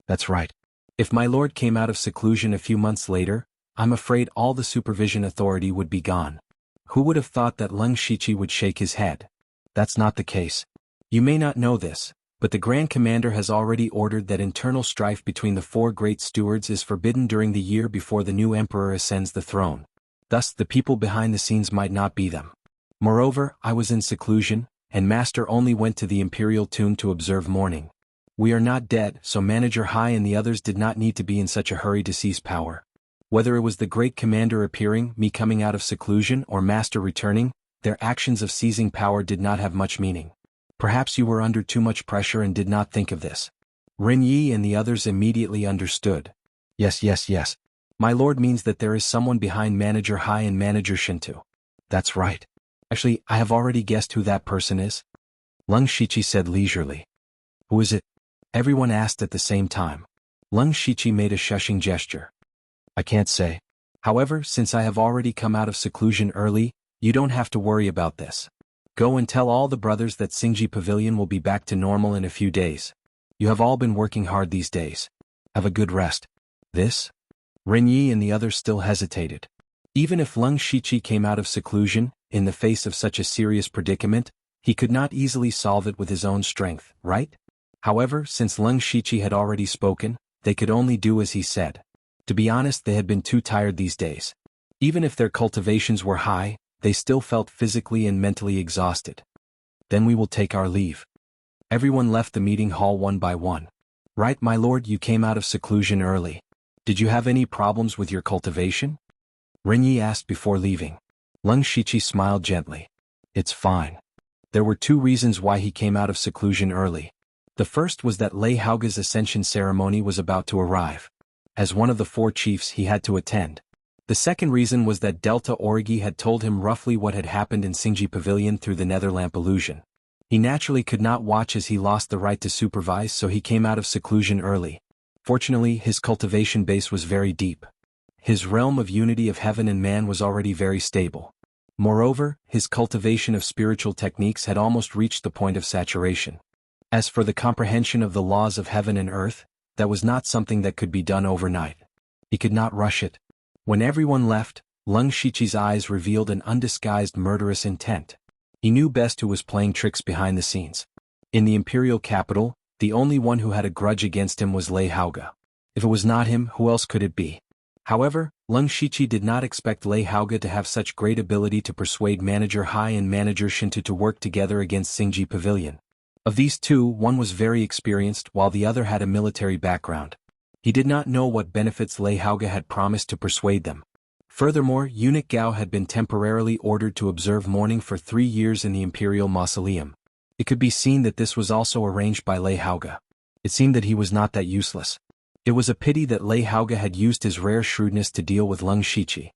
A: "That's right. If my lord came out of seclusion a few months later, I'm afraid all the supervision authority would be gone." Who would have thought that Leng Shiqi would shake his head? That's not the case. You may not know this, but the Grand Commander has already ordered that internal strife between the 4 great stewards is forbidden during the year before the new emperor ascends the throne. Thus, the people behind the scenes might not be them. Moreover, I was in seclusion, and Master only went to the Imperial tomb to observe mourning. We are not dead, so Manager Hai and the others did not need to be in such a hurry to seize power. Whether it was the Great Commander appearing, me coming out of seclusion, or Master returning, their actions of seizing power did not have much meaning. Perhaps you were under too much pressure and did not think of this. Ren Yi and the others immediately understood. Yes. My lord means that there is someone behind Manager Hai and Manager Shin too. That's right. Actually, I have already guessed who that person is. Leng Shiqi said leisurely. Who is it? Everyone asked at the same time. Leng Shiqi made a shushing gesture. I can't say. However, since I have already come out of seclusion early, you don't have to worry about this. Go and tell all the brothers that Xingji Pavilion will be back to normal in a few days. You have all been working hard these days. Have a good rest. This? Ren Yi and the others still hesitated. Even if Leng Shiqi came out of seclusion, in the face of such a serious predicament, he could not easily solve it with his own strength, right? However, since Leng Shiqi had already spoken, they could only do as he said. To be honest, they had been too tired these days. Even if their cultivations were high, they still felt physically and mentally exhausted. Then we will take our leave. Everyone left the meeting hall one by one. Right, my lord, you came out of seclusion early. Did you have any problems with your cultivation? Ren Yi asked before leaving. Leng Shiqi smiled gently. It's fine. There were 2 reasons why he came out of seclusion early. The first was that Lei Haoge's ascension ceremony was about to arrive. As one of the 4 chiefs, he had to attend. The second reason was that Delta Origi had told him roughly what had happened in Xingji Pavilion through the Netherlamp illusion. He naturally could not watch as he lost the right to supervise, so he came out of seclusion early. Fortunately, his cultivation base was very deep. His realm of unity of heaven and man was already very stable. Moreover, his cultivation of spiritual techniques had almost reached the point of saturation. As for the comprehension of the laws of heaven and earth, that was not something that could be done overnight. He could not rush it. When everyone left, Leng Shiqi's eyes revealed an undisguised murderous intent. He knew best who was playing tricks behind the scenes. In the imperial capital, the only one who had a grudge against him was Lei Haoge. If it was not him, who else could it be? However, Leng Shiqi did not expect Lei Haoge to have such great ability to persuade Manager Hai and Manager Shin to work together against Xingji Pavilion. Of these 2, one was very experienced while the other had a military background. He did not know what benefits Lei Haoge had promised to persuade them. Furthermore, Eunuch Gao had been temporarily ordered to observe mourning for 3 years in the Imperial Mausoleum. It could be seen that this was also arranged by Lei Haoge. It seemed that he was not that useless. It was a pity that Lei Haoge had used his rare shrewdness to deal with Leng Shiqi.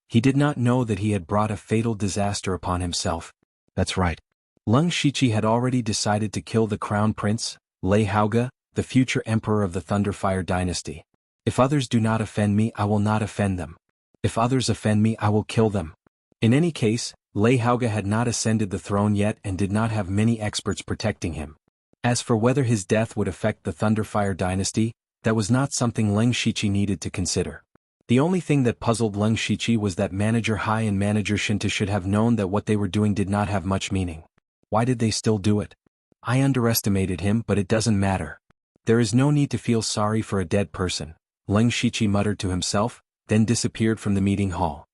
A: He did not know that he had brought a fatal disaster upon himself. That's right. Leng Shiqi had already decided to kill the crown prince, Lei Haoge, the future emperor of the Thunderfire dynasty. If others do not offend me, I will not offend them. If others offend me, I will kill them. In any case, Lei Haoge had not ascended the throne yet and did not have many experts protecting him. As for whether his death would affect the Thunderfire dynasty, that was not something Leng Shiqi needed to consider. The only thing that puzzled Leng Shiqi was that Manager Hai and Manager Shinta should have known that what they were doing did not have much meaning. Why did they still do it? I underestimated him, but it doesn't matter. There is no need to feel sorry for a dead person, Leng Shiqi muttered to himself, then disappeared from the meeting hall.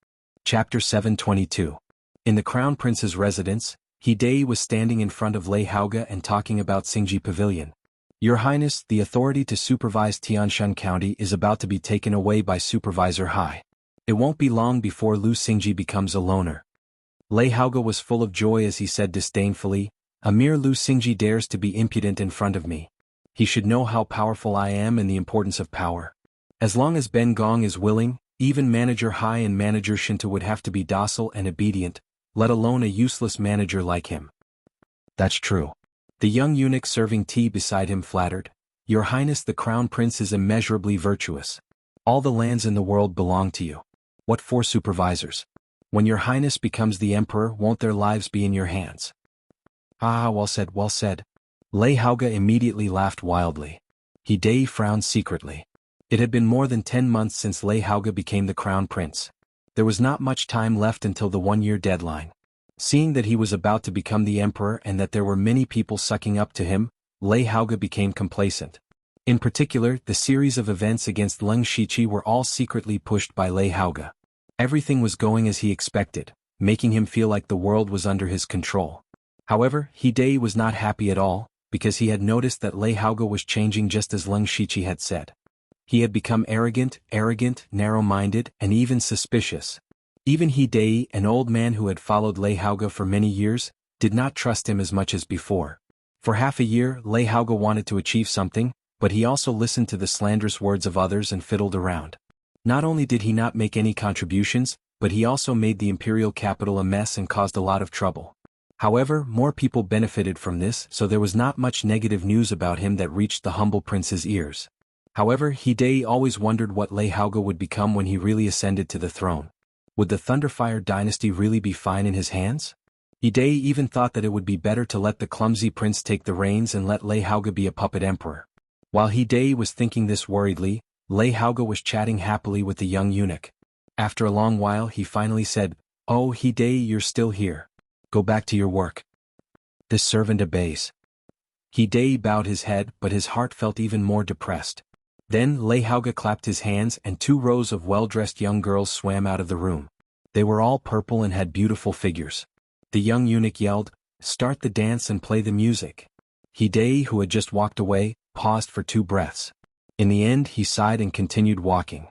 A: Chapter 722. In the Crown Prince's residence, Hidei was standing in front of Lei Haoge and talking about Xingji Pavilion. Your Highness, the authority to supervise Tianshan County is about to be taken away by Supervisor Hai. It won't be long before Lu Xingji becomes a loner. Lei Haoge was full of joy as he said disdainfully, a mere Lu Xingji dares to be impudent in front of me. He should know how powerful I am and the importance of power. As long as Ben Gong is willing, even Manager Hai and Manager Shinta would have to be docile and obedient, let alone a useless manager like him. That's true. The young eunuch serving tea beside him flattered, Your Highness the Crown Prince is immeasurably virtuous. All the lands in the world belong to you. What for supervisors? When Your Highness becomes the Emperor, won't their lives be in your hands? Ah, well said, well said. Lei Haoge immediately laughed wildly. Hidei frowned secretly. It had been more than 10 months since Lei Haoge became the Crown Prince. There was not much time left until the 1-year deadline. Seeing that he was about to become the emperor and that there were many people sucking up to him, Lei Haoge became complacent. In particular, the series of events against Leng Shiqi were all secretly pushed by Lei Haoge. Everything was going as he expected, making him feel like the world was under his control. However, Hidei was not happy at all, because he had noticed that Lei Haoge was changing just as Leng Shiqi had said. He had become arrogant, narrow-minded, and even suspicious. Even Hidei, an old man who had followed Lei Haoge for many years, did not trust him as much as before. For half a year, Lei Haoge wanted to achieve something, but he also listened to the slanderous words of others and fiddled around. Not only did he not make any contributions, but he also made the imperial capital a mess and caused a lot of trouble. However, more people benefited from this, so there was not much negative news about him that reached the humble prince's ears. However, Hidei always wondered what Lei Haoge would become when he really ascended to the throne. Would the Thunderfire dynasty really be fine in his hands? Hidei even thought that it would be better to let the clumsy prince take the reins and let Lei Haoge be a puppet emperor. While Hidei was thinking this worriedly, Lei Haoge was chatting happily with the young eunuch. After a long while he finally said, "Oh Hidei, you're still here. Go back to your work." This servant obeys. Hidei bowed his head, but his heart felt even more depressed. Then Lei Haoge clapped his hands and 2 rows of well-dressed young girls swam out of the room. They were all purple and had beautiful figures. The young eunuch yelled, "Start the dance and play the music." Hidei, who had just walked away, paused for 2 breaths. In the end he sighed and continued walking.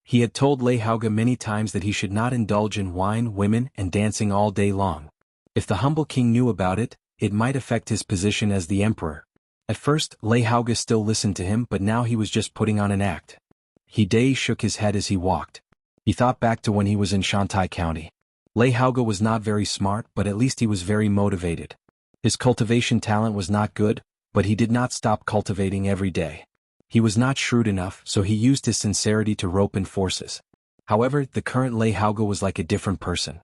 A: He had told Lei Haoge many times that he should not indulge in wine, women, and dancing all day long. If the humble king knew about it, it might affect his position as the emperor. At first, Lei Haoge still listened to him, but now he was just putting on an act. Hidei shook his head as he walked. He thought back to when he was in Shantai County. Lei Haoge was not very smart, but at least he was very motivated. His cultivation talent was not good, but he did not stop cultivating every day. He was not shrewd enough, so he used his sincerity to rope in forces. However, the current Lei Haoge was like a different person.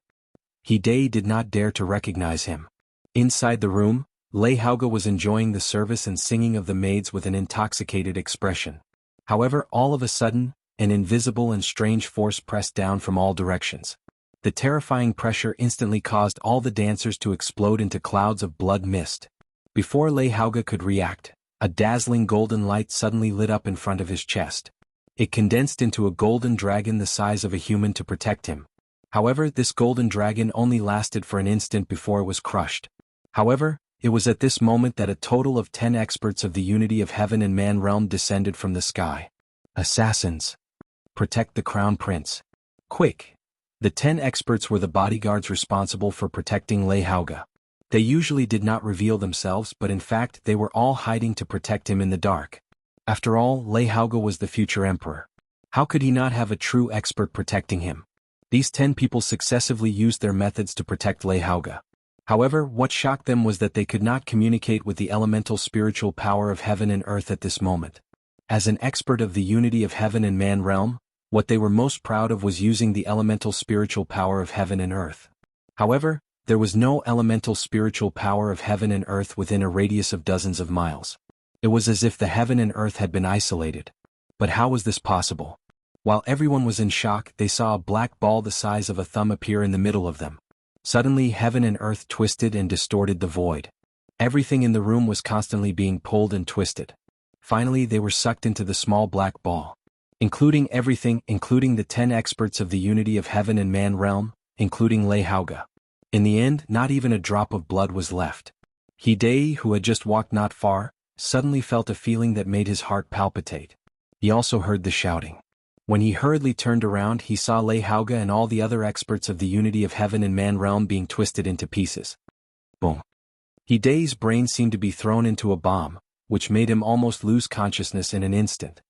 A: Hidei did not dare to recognize him. Inside the room, Lei Haoge was enjoying the service and singing of the maids with an intoxicated expression. However, all of a sudden, an invisible and strange force pressed down from all directions. The terrifying pressure instantly caused all the dancers to explode into clouds of blood mist. Before Lei Haoge could react, a dazzling golden light suddenly lit up in front of his chest. It condensed into a golden dragon the size of a human to protect him. However, this golden dragon only lasted for an instant before it was crushed. However, it was at this moment that a total of 10 experts of the unity of heaven and man realm descended from the sky. Assassins! Protect the crown prince. Quick! The 10 experts were the bodyguards responsible for protecting Lei Haoge. They usually did not reveal themselves, but in fact they were all hiding to protect him in the dark. After all, Lei Haoge was the future emperor. How could he not have a true expert protecting him? These 10 people successively used their methods to protect Lei Haoge. However, what shocked them was that they could not communicate with the elemental spiritual power of heaven and earth at this moment. As an expert of the unity of heaven and man realm, what they were most proud of was using the elemental spiritual power of heaven and earth. However, there was no elemental spiritual power of heaven and earth within a radius of dozens of miles. It was as if the heaven and earth had been isolated. But how was this possible? While everyone was in shock, they saw a black ball the size of a thumb appear in the middle of them. Suddenly, heaven and earth twisted and distorted the void. Everything in the room was constantly being pulled and twisted. Finally, they were sucked into the small black ball. Including everything, including the 10 experts of the unity of heaven and man realm, including Lei Haoge. In the end, not even a drop of blood was left. Hidei, who had just walked not far, suddenly felt a feeling that made his heart palpitate. He also heard the shouting. When he hurriedly turned around, he saw Lei Haoge and all the other experts of the unity of heaven and man realm being twisted into pieces. Boom. Hidei's brain seemed to be thrown into a bomb, which made him almost lose consciousness in an instant.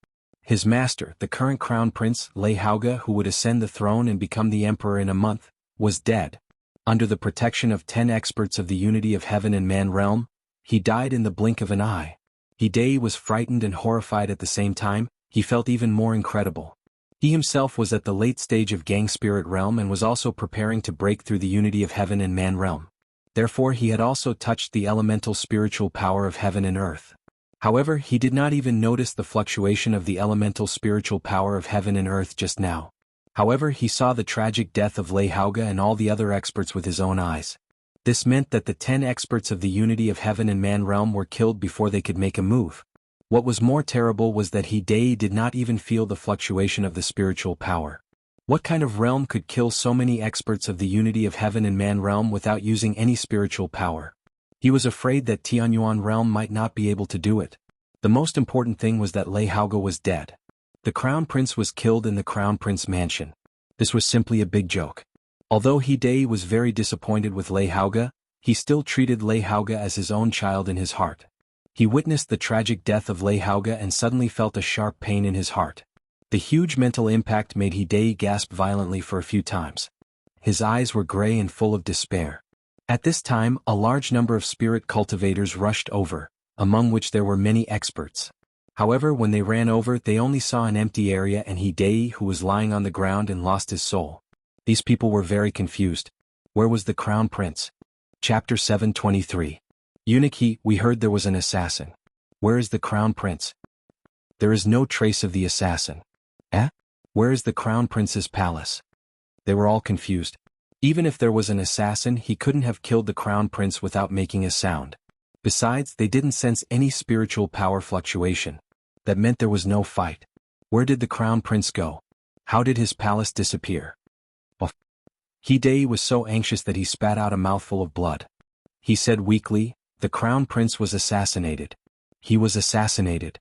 A: His master, the current crown prince, Lei Haoge, who would ascend the throne and become the emperor in a month, was dead. Under the protection of 10 experts of the unity of heaven and man realm, he died in the blink of an eye. Hidei was frightened and horrified at the same time. He felt even more incredible. He himself was at the late stage of Gang spirit realm and was also preparing to break through the unity of heaven and man realm. Therefore he had also touched the elemental spiritual power of heaven and earth. However, he did not even notice the fluctuation of the elemental spiritual power of heaven and earth just now. However, he saw the tragic death of Lei Haoge and all the other experts with his own eyes. This meant that the 10 experts of the unity of heaven and man realm were killed before they could make a move. What was more terrible was that Hidei did not even feel the fluctuation of the spiritual power. What kind of realm could kill so many experts of the unity of heaven and man realm without using any spiritual power? He was afraid that Xuanhuan realm might not be able to do it. The most important thing was that Lei Haoge was dead. The crown prince was killed in the crown prince mansion. This was simply a big joke. Although Hidei was very disappointed with Lei Haoge, he still treated Lei Haoge as his own child in his heart. He witnessed the tragic death of Lei Haoge and suddenly felt a sharp pain in his heart. The huge mental impact made Hidei gasp violently for a few times. His eyes were gray and full of despair. At this time, a large number of spirit cultivators rushed over, among which there were many experts. However, when they ran over, they only saw an empty area and Hidei, who was lying on the ground and lost his soul. These people were very confused. Where was the crown prince? Chapter 723. Eunuch, we heard there was an assassin. Where is the crown prince? There is no trace of the assassin. Where is the crown prince's palace? They were all confused. Even if there was an assassin, he couldn't have killed the crown prince without making a sound. Besides, they didn't sense any spiritual power fluctuation. That meant there was no fight. Where did the crown prince go? How did his palace disappear? Hidei was so anxious that he spat out a mouthful of blood. He said weakly, "The crown prince was assassinated. He was assassinated."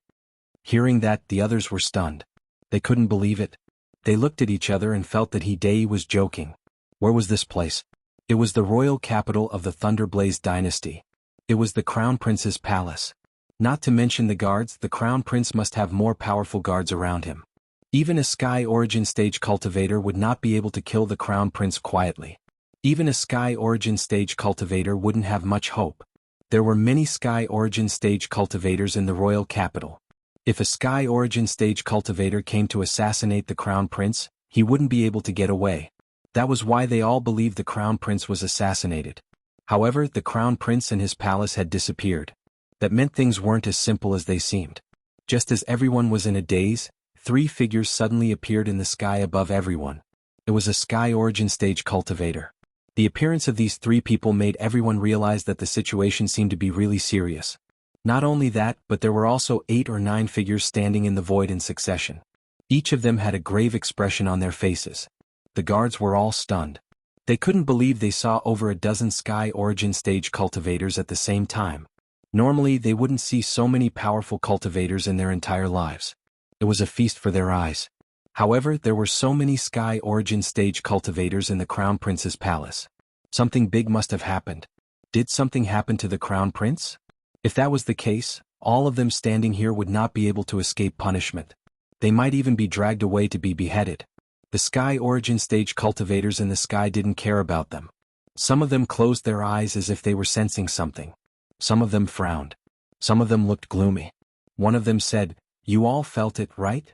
A: Hearing that, the others were stunned. They couldn't believe it. They looked at each other and felt that Hidei was joking. Where was this place? It was the royal capital of the Thunderblaze dynasty. It was the crown prince's palace. Not to mention the guards, the crown prince must have more powerful guards around him. Even a Sky Origin Stage cultivator would not be able to kill the crown prince quietly. Even a Sky Origin Stage cultivator wouldn't have much hope. There were many Sky Origin Stage cultivators in the royal capital. If a Sky Origin Stage cultivator came to assassinate the crown prince, he wouldn't be able to get away. That was why they all believed the crown prince was assassinated. However, the crown prince and his palace had disappeared. That meant things weren't as simple as they seemed. Just as everyone was in a daze, 3 figures suddenly appeared in the sky above everyone. It was a Sky Origin Stage cultivator. The appearance of these 3 people made everyone realize that the situation seemed to be really serious. Not only that, but there were also 8 or 9 figures standing in the void in succession. Each of them had a grave expression on their faces. The guards were all stunned. They couldn't believe they saw over a dozen Sky Origin Stage cultivators at the same time. Normally, they wouldn't see so many powerful cultivators in their entire lives. It was a feast for their eyes. However, there were so many Sky Origin Stage cultivators in the Crown Prince's palace. Something big must have happened. Did something happen to the crown prince? If that was the case, all of them standing here would not be able to escape punishment. They might even be dragged away to be beheaded. The Sky Origin Stage cultivators in the sky didn't care about them. Some of them closed their eyes as if they were sensing something. Some of them frowned. Some of them looked gloomy. One of them said, "You all felt it, right?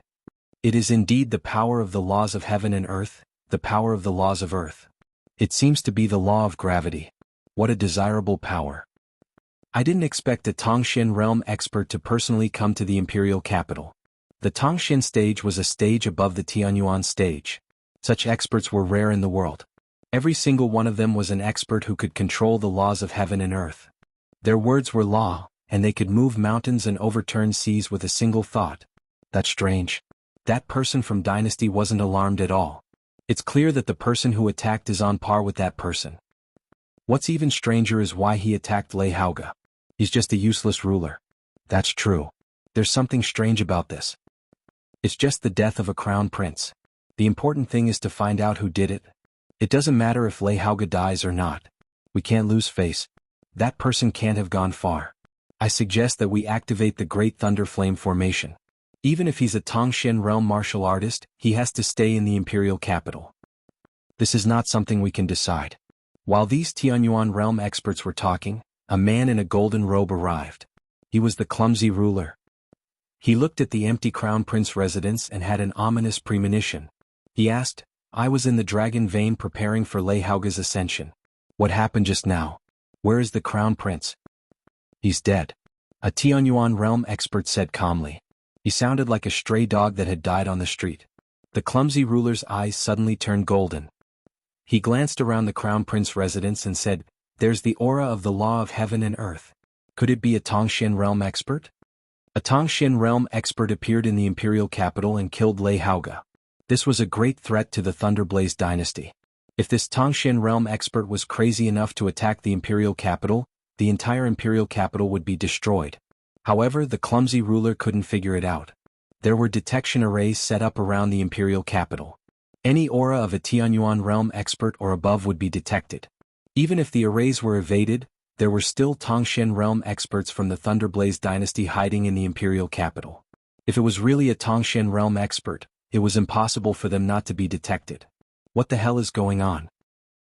A: It is indeed the power of the laws of heaven and earth, the power of the laws of earth. It seems to be the law of gravity. What a desirable power." I didn't expect a Tongxian realm expert to personally come to the imperial capital. The Tongxian stage was a stage above the Xuanhuan stage. Such experts were rare in the world. Every single one of them was an expert who could control the laws of heaven and earth. Their words were law, and they could move mountains and overturn seas with a single thought. That's strange. That person from Dynasty wasn't alarmed at all. It's clear that the person who attacked is on par with that person. What's even stranger is why he attacked Lei Haoge. He's just a useless ruler. That's true. There's something strange about this. It's just the death of a crown prince. The important thing is to find out who did it. It doesn't matter if Lei Haoge dies or not. We can't lose face. That person can't have gone far. I suggest that we activate the Great Thunder Flame formation. Even if he's a Tongxian realm martial artist, he has to stay in the imperial capital. This is not something we can decide. While these Tianyuan realm experts were talking, a man in a golden robe arrived. He was the clumsy ruler. He looked at the empty crown prince residence and had an ominous premonition. He asked, "I was in the dragon vein preparing for Lei Haoge's ascension. What happened just now? Where is the crown prince?" "He's dead," a Tianyuan realm expert said calmly. He sounded like a stray dog that had died on the street. The clumsy ruler's eyes suddenly turned golden. He glanced around the crown prince residence and said, "There's the aura of the law of heaven and earth. Could it be a Tongxian realm expert?" A Tongxian realm expert appeared in the imperial capital and killed Lei Haoge. This was a great threat to the Thunderblaze dynasty. If this Tongxian realm expert was crazy enough to attack the imperial capital, the entire imperial capital would be destroyed. However, the clumsy ruler couldn't figure it out. There were detection arrays set up around the imperial capital. Any aura of a Tianyuan realm expert or above would be detected. Even if the arrays were evaded, there were still Tongxian realm experts from the Thunderblaze dynasty hiding in the imperial capital. If it was really a Tongxian realm expert, it was impossible for them not to be detected. What the hell is going on?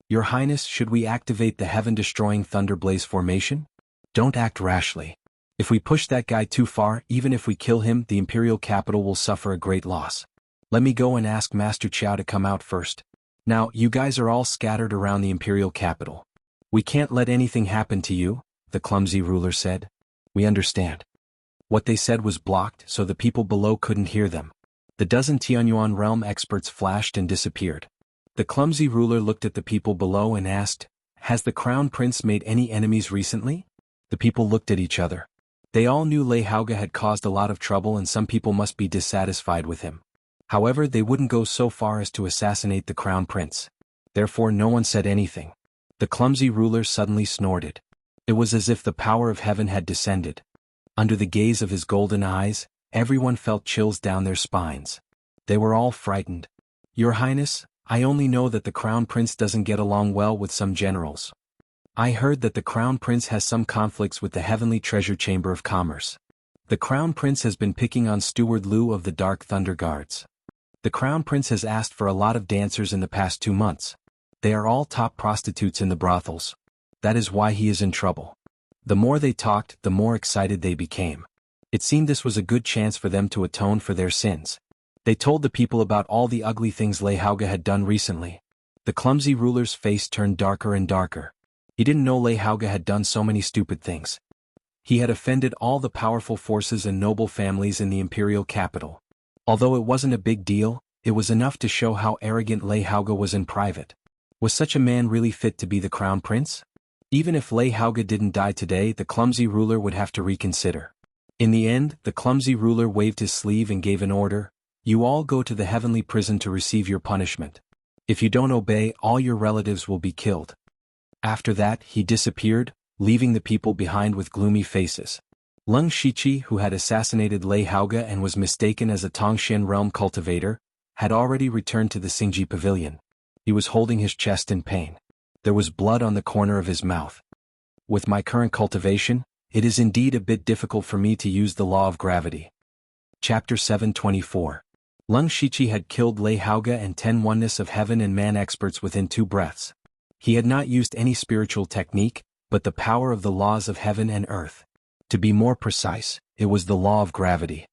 A: Your Highness, should we activate the heaven-destroying Thunderblaze formation? Don't act rashly. If we push that guy too far, even if we kill him, the imperial capital will suffer a great loss. Let me go and ask Master Qiao to come out first. Now, you guys are all scattered around the imperial capital. We can't let anything happen to you, the clumsy ruler said. We understand. What they said was blocked, so the people below couldn't hear them. The dozen Tianyuan realm experts flashed and disappeared. The clumsy ruler looked at the people below and asked, "Has the crown prince made any enemies recently?" The people looked at each other. They all knew Lei Haoge had caused a lot of trouble and some people must be dissatisfied with him. However, they wouldn't go so far as to assassinate the crown prince. Therefore no one said anything. The clumsy ruler suddenly snorted. It was as if the power of heaven had descended. Under the gaze of his golden eyes, everyone felt chills down their spines. They were all frightened. Your Highness, I only know that the crown prince doesn't get along well with some generals. I heard that the crown prince has some conflicts with the heavenly treasure chamber of commerce. The crown prince has been picking on Steward Liu of the Dark Thunder Guards. The crown prince has asked for a lot of dancers in the past 2 months. They are all top prostitutes in the brothels. That is why he is in trouble. The more they talked, the more excited they became. It seemed this was a good chance for them to atone for their sins. They told the people about all the ugly things Lei Haoge had done recently. The clumsy ruler's face turned darker and darker. He didn't know Lei Haoge had done so many stupid things. He had offended all the powerful forces and noble families in the imperial capital. Although it wasn't a big deal, it was enough to show how arrogant Lei Haoge was in private. Was such a man really fit to be the crown prince? Even if Lei Haoge didn't die today, the clumsy ruler would have to reconsider. In the end, the clumsy ruler waved his sleeve and gave an order. You all go to the heavenly prison to receive your punishment. If you don't obey, all your relatives will be killed. After that, he disappeared, leaving the people behind with gloomy faces. Leng Shiqi, who had assassinated Lei Haoge and was mistaken as a Tongxian realm cultivator, had already returned to the Xingji pavilion. He was holding his chest in pain. There was blood on the corner of his mouth. With my current cultivation, it is indeed a bit difficult for me to use the law of gravity. Chapter 724. Leng Shiqi had killed Lei Haoge and 10 oneness of heaven and man experts within 2 breaths. He had not used any spiritual technique, but the power of the laws of heaven and earth. To be more precise, it was the law of gravity.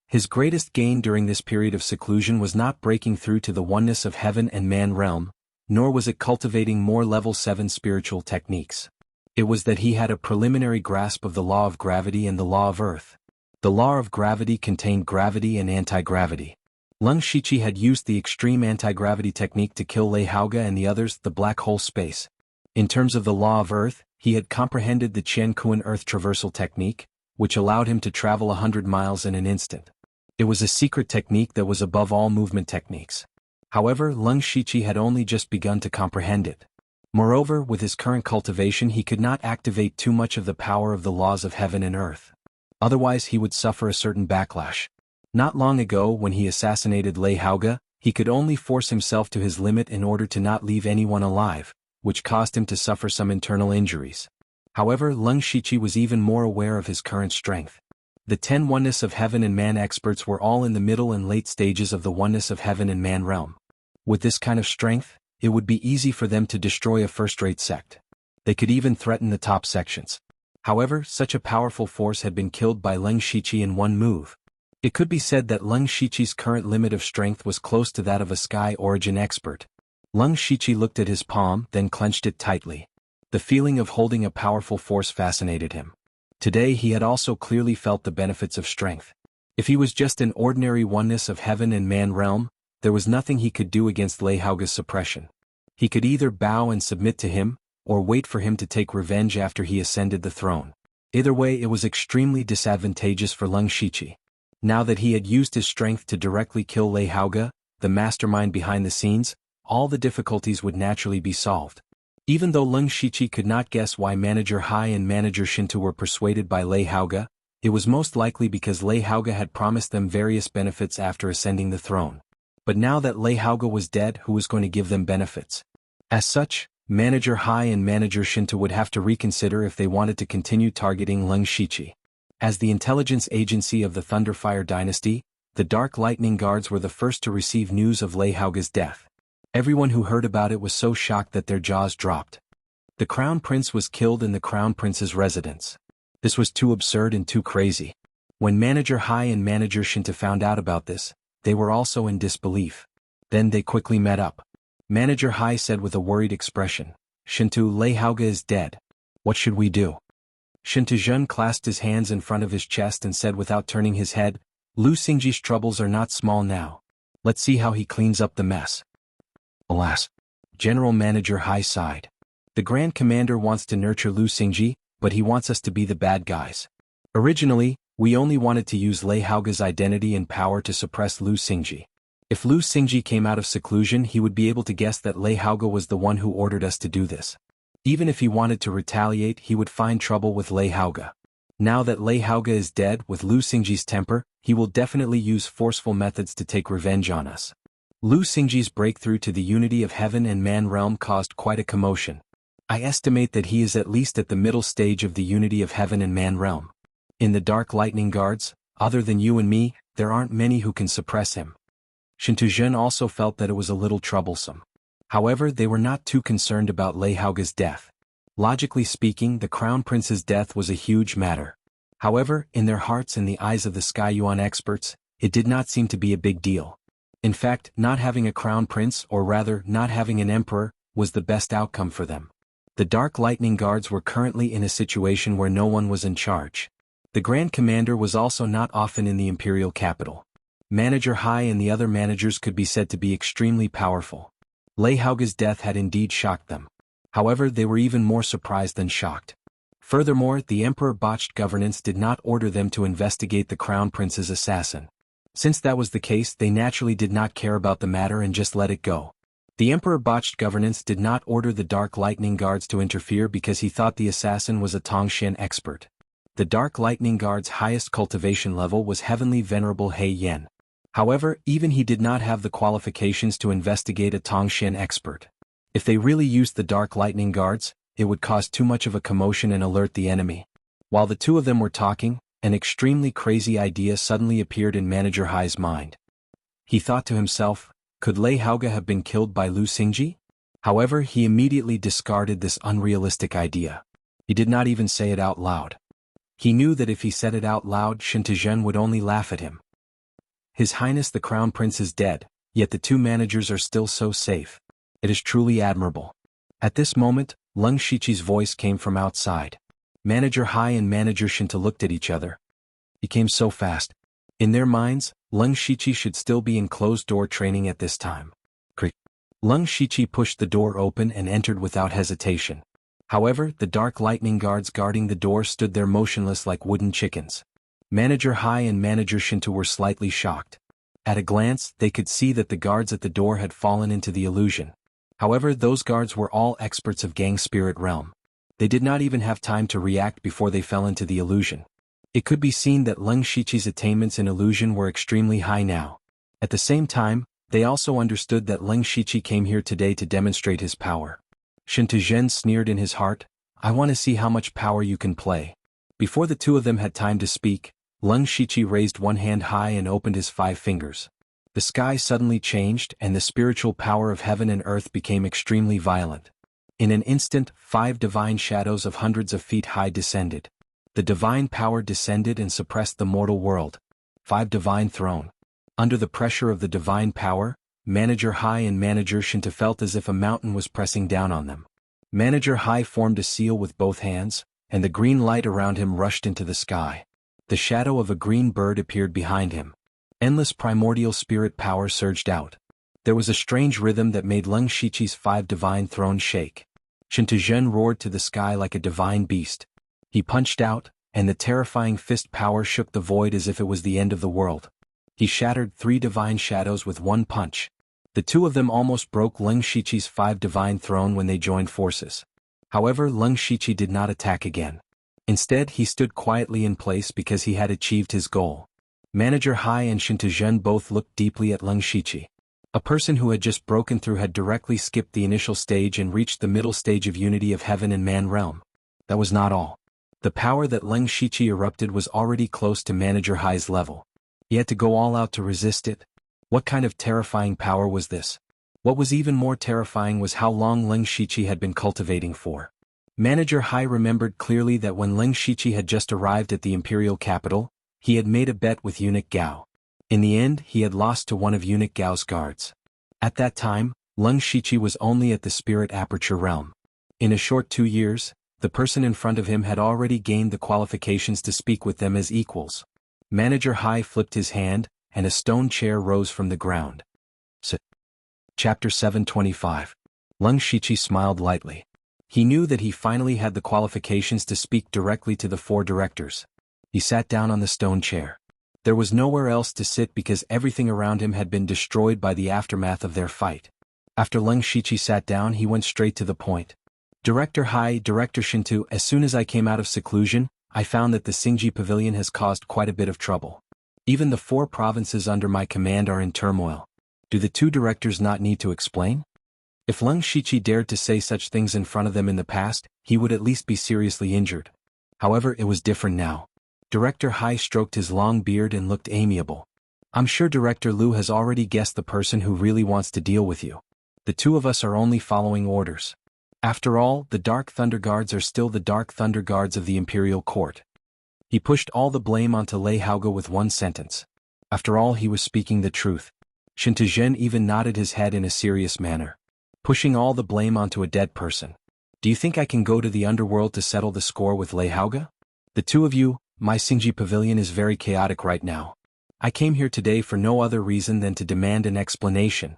A: His greatest gain during this period of seclusion was not breaking through to the oneness of heaven and man realm, nor was it cultivating more level 7 spiritual techniques. It was that he had a preliminary grasp of the law of gravity and the law of earth. The law of gravity contained gravity and anti-gravity. Leng Shiqi had used the extreme anti-gravity technique to kill Lei Haoge and the others, the black hole space. In terms of the law of earth, he had comprehended the xianhuan earth traversal technique, which allowed him to travel 100 miles in an instant. It was a secret technique that was above all movement techniques. However, Leng Shiqi had only just begun to comprehend it. Moreover, with his current cultivation he could not activate too much of the power of the laws of heaven and earth. Otherwise he would suffer a certain backlash. Not long ago, when he assassinated Lei Haoge, he could only force himself to his limit in order to not leave anyone alive, which caused him to suffer some internal injuries. However, Leng Shiqi was even more aware of his current strength. The 10 oneness of heaven and man experts were all in the middle and late stages of the oneness of heaven and man realm. With this kind of strength, it would be easy for them to destroy a first-rate sect. They could even threaten the top sections. However, such a powerful force had been killed by Leng Shiqi in one move. It could be said that Leng Shiqi's current limit of strength was close to that of a sky origin expert. Leng Shiqi looked at his palm, then clenched it tightly. The feeling of holding a powerful force fascinated him. Today he had also clearly felt the benefits of strength. If he was just an ordinary oneness of heaven and man realm, there was nothing he could do against Lei Haoge's suppression. He could either bow and submit to him, or wait for him to take revenge after he ascended the throne. Either way, it was extremely disadvantageous for Leng Shiqi. Now that he had used his strength to directly kill Lei Haoge, the mastermind behind the scenes, all the difficulties would naturally be solved. Even though Leng Shiqi could not guess why Manager Hai and Manager Shinto were persuaded by Lei Haoge, it was most likely because Lei Haoge had promised them various benefits after ascending the throne. But now that Lei Haoge was dead, who was going to give them benefits? As such, Manager Hai and Manager Shinto would have to reconsider if they wanted to continue targeting Leng Shiqi. As the intelligence agency of the Thunderfire dynasty, the Dark Lightning Guards were the first to receive news of Lei Haoge's death. Everyone who heard about it was so shocked that their jaws dropped. The Crown Prince was killed in the Crown Prince's residence. This was too absurd and too crazy. When Manager Hai and Manager Shinto found out about this, they were also in disbelief. Then they quickly met up. Manager Hai said with a worried expression, "Shinto, Lei Haoge is dead. What should we do?" Shinto Zhen clasped his hands in front of his chest and said without turning his head, "Lu Xingji's troubles are not small now. Let's see how he cleans up the mess." Alas. General Manager Hai sighed. The Grand Commander wants to nurture Lu Xingji, but he wants us to be the bad guys. Originally, we only wanted to use Lei Haoge's identity and power to suppress Lu Xingji. If Lu Xingji came out of seclusion, he would be able to guess that Lei Haoge was the one who ordered us to do this. Even if he wanted to retaliate, he would find trouble with Lei Haoge. Now that Lei Haoge is dead, with Lu Xingji's temper, he will definitely use forceful methods to take revenge on us. Lu Xingji's breakthrough to the unity of heaven and man realm caused quite a commotion. I estimate that he is at least at the middle stage of the unity of heaven and man realm. In the Dark Lightning Guards, other than you and me, there aren't many who can suppress him. Shinto Zhen also felt that it was a little troublesome. However, they were not too concerned about Lei Haoge's death. Logically speaking, the Crown Prince's death was a huge matter. However, in their hearts and the eyes of the Xuanhuan experts, it did not seem to be a big deal. In fact, not having a Crown Prince, or rather, not having an Emperor, was the best outcome for them. The Dark Lightning Guards were currently in a situation where no one was in charge. The Grand Commander was also not often in the Imperial capital. Manager Hai and the other managers could be said to be extremely powerful. Lei Haoge's death had indeed shocked them. However, they were even more surprised than shocked. Furthermore, the Emperor botched governance did not order them to investigate the Crown Prince's assassin. Since that was the case, they naturally did not care about the matter and just let it go. The Emperor botched governance did not order the Dark Lightning Guards to interfere because he thought the assassin was a Tongxian expert. The Dark Lightning Guard's highest cultivation level was Heavenly Venerable He Yen. However, even he did not have the qualifications to investigate a Tongxian expert. If they really used the Dark Lightning Guards, it would cause too much of a commotion and alert the enemy. While the two of them were talking, an extremely crazy idea suddenly appeared in Manager Hai's mind. He thought to himself, could Lei Haoge have been killed by Lu Xingji? However, he immediately discarded this unrealistic idea. He did not even say it out loud. He knew that if he said it out loud, Shintazhen would only laugh at him. His Highness the Crown Prince is dead, yet the two managers are still so safe. It is truly admirable. At this moment, Leng Shiqi's voice came from outside. Manager Hai and Manager Shinta looked at each other. He came so fast. In their minds, Leng Shiqi should still be in closed-door training at this time. Leng Shiqi pushed the door open and entered without hesitation. However, the dark lightning guards guarding the door stood there motionless like wooden chickens. Manager Hai and Manager Shinta were slightly shocked. At a glance, they could see that the guards at the door had fallen into the illusion. However, those guards were all experts of Gang Spirit Realm. They did not even have time to react before they fell into the illusion. It could be seen that Leng Shiqi's attainments in illusion were extremely high now. At the same time, they also understood that Leng Shiqi came here today to demonstrate his power. Shintazhen sneered in his heart, I want to see how much power you can play. Before the two of them had time to speak, Leng Shiqi raised one hand high and opened his 5 fingers. The sky suddenly changed and the spiritual power of heaven and earth became extremely violent. In an instant, 5 divine shadows of hundreds of feet high descended. The divine power descended and suppressed the mortal world. 5 divine throne. Under the pressure of the divine power, Manager Hai and Manager Shinta felt as if a mountain was pressing down on them. Manager Hai formed a seal with both hands, and the green light around him rushed into the sky. The shadow of a green bird appeared behind him. Endless primordial spirit power surged out. There was a strange rhythm that made Leng Shiqi's 5 divine thrones shake. Shintazhen roared to the sky like a divine beast. He punched out, and the terrifying fist power shook the void as if it was the end of the world. He shattered 3 divine shadows with one punch. The two of them almost broke Leng Shiqi's 5 divine throne when they joined forces. However, Leng Shiqi did not attack again. Instead, he stood quietly in place because he had achieved his goal. Manager Hai and Shintazhen both looked deeply at Leng Shiqi. A person who had just broken through had directly skipped the initial stage and reached the middle stage of unity of heaven and man realm. That was not all. The power that Leng Shiqi erupted was already close to Manager Hai's level. He had to go all out to resist it. What kind of terrifying power was this? What was even more terrifying was how long Leng Shiqi had been cultivating for. Manager Hai remembered clearly that when Leng Shiqi had just arrived at the imperial capital, he had made a bet with Eunuch Gao. In the end, he had lost to one of Eunuch Gao's guards. At that time, Leng Shiqi was only at the spirit aperture realm. In a short 2 years, the person in front of him had already gained the qualifications to speak with them as equals. Manager Hai flipped his hand, and a stone chair rose from the ground. Chapter 725. Leng Shiqi smiled lightly. He knew that he finally had the qualifications to speak directly to the 4 directors. He sat down on the stone chair. There was nowhere else to sit because everything around him had been destroyed by the aftermath of their fight. After Leng Shiqi sat down, he went straight to the point. Director Hai, Director Shintu, as soon as I came out of seclusion, I found that the Xingji Pavilion has caused quite a bit of trouble. Even the 4 provinces under my command are in turmoil. Do the 2 directors not need to explain? If Leng Shiqi dared to say such things in front of them in the past, he would at least be seriously injured. However, it was different now. Director Hai stroked his long beard and looked amiable. I'm sure Director Lu has already guessed the person who really wants to deal with you. The 2 of us are only following orders. After all, the Dark Thunder Guards are still the Dark Thunder Guards of the Imperial Court. He pushed all the blame onto Lei Haoge with one sentence. After all, he was speaking the truth. Shintazhen even nodded his head in a serious manner. Pushing all the blame onto a dead person. Do you think I can go to the underworld to settle the score with Lei Haoge? The 2 of you, my Xingji Pavilion is very chaotic right now. I came here today for no other reason than to demand an explanation.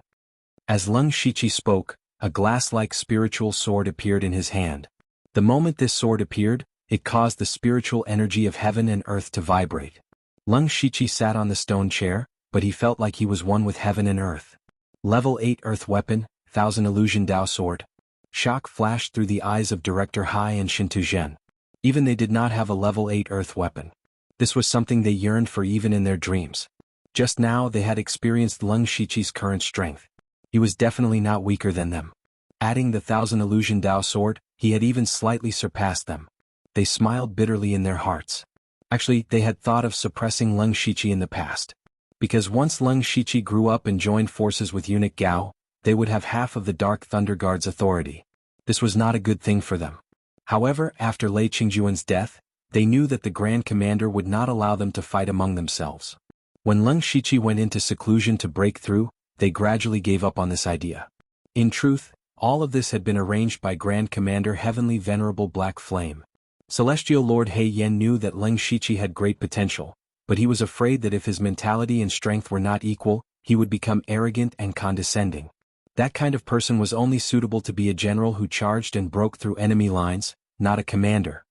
A: As Leng Shiqi spoke, a glass-like spiritual sword appeared in his hand. The moment this sword appeared, it caused the spiritual energy of heaven and earth to vibrate. Leng Shiqi sat on the stone chair, but he felt like he was one with heaven and earth. Level 8 Earth Weapon, 1000 Illusion Dao Sword. Shock flashed through the eyes of Director Hai and Shintazhen. Even they did not have a level 8 earth weapon. This was something they yearned for even in their dreams. Just now they had experienced Leng Shiqi's current strength. He was definitely not weaker than them. Adding the 1000 Illusion Dao Sword, he had even slightly surpassed them. They smiled bitterly in their hearts. Actually, they had thought of suppressing Leng Shiqi in the past. Because once Leng Shiqi grew up and joined forces with eunuch Gao, they would have half of the Dark Thunder Guard's authority. This was not a good thing for them. However, after Lei Qingjuan's death, they knew that the Grand Commander would not allow them to fight among themselves. When Leng Shiqi went into seclusion to break through, they gradually gave up on this idea. In truth, all of this had been arranged by Grand Commander Heavenly Venerable Black Flame. Celestial Lord He Yen knew that Leng Shiqi had great potential, but he was afraid that if his mentality and strength were not equal, he would become arrogant and condescending. That kind of person was only suitable to be a general who charged and broke through enemy lines, not a commander.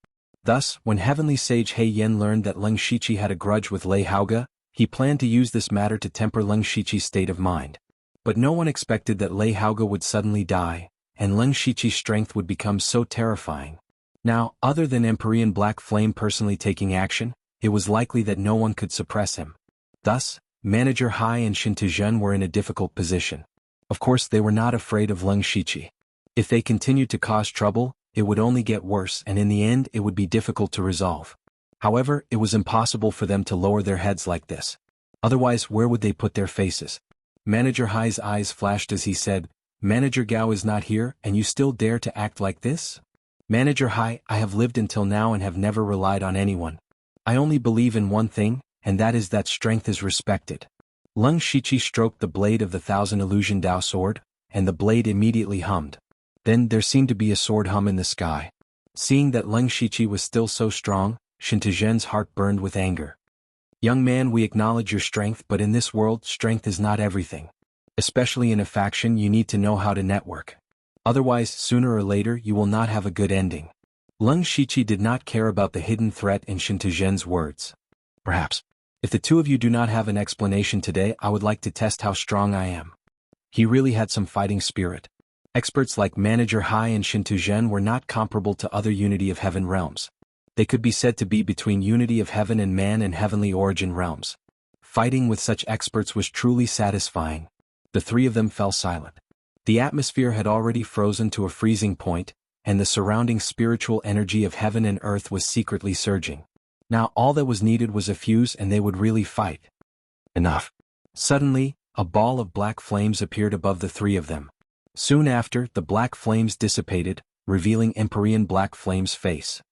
A: Thus, when Heavenly Sage He Yen learned that Leng Shiqi had a grudge with Lei Haoge, he planned to use this matter to temper Leng Shiqi's state of mind. But no one expected that Lei Haoge would suddenly die, and Leng Shiqi's strength would become so terrifying. Now, other than Empyrean Black Flame personally taking action, it was likely that no one could suppress him. Thus, Manager Hai and Xintuzhen were in a difficult position. Of course, they were not afraid of Leng Shiqi. If they continued to cause trouble, it would only get worse, and in the end it would be difficult to resolve. However, it was impossible for them to lower their heads like this. Otherwise, where would they put their faces? Manager Hai's eyes flashed as he said, "Manager Gao is not here, and you still dare to act like this?" "Manager Hai, I have lived until now and have never relied on anyone. I only believe in one thing, and that is that strength is respected." Leng Shiqi stroked the blade of the Thousand Illusion Dao sword, and the blade immediately hummed. Then there seemed to be a sword hum in the sky. Seeing that Leng Shiqi was still so strong, Xintuzhen's heart burned with anger. "Young man, we acknowledge your strength, but in this world, strength is not everything. Especially in a faction, you need to know how to network. Otherwise, sooner or later, you will not have a good ending." Leng Shiqi did not care about the hidden threat in Xintuzhen's words. "Perhaps, if the two of you do not have an explanation today, I would like to test how strong I am." He really had some fighting spirit. Experts like Manager Hai and Xintuzhen were not comparable to other Unity of Heaven realms. They could be said to be between Unity of Heaven and Man and Heavenly Origin realms. Fighting with such experts was truly satisfying. The three of them fell silent. The atmosphere had already frozen to a freezing point, and the surrounding spiritual energy of heaven and earth was secretly surging. Now all that was needed was a fuse and they would really fight. Enough. Suddenly, a ball of black flames appeared above the three of them. Soon after, the black flames dissipated, revealing Empyrean Black Flame's face.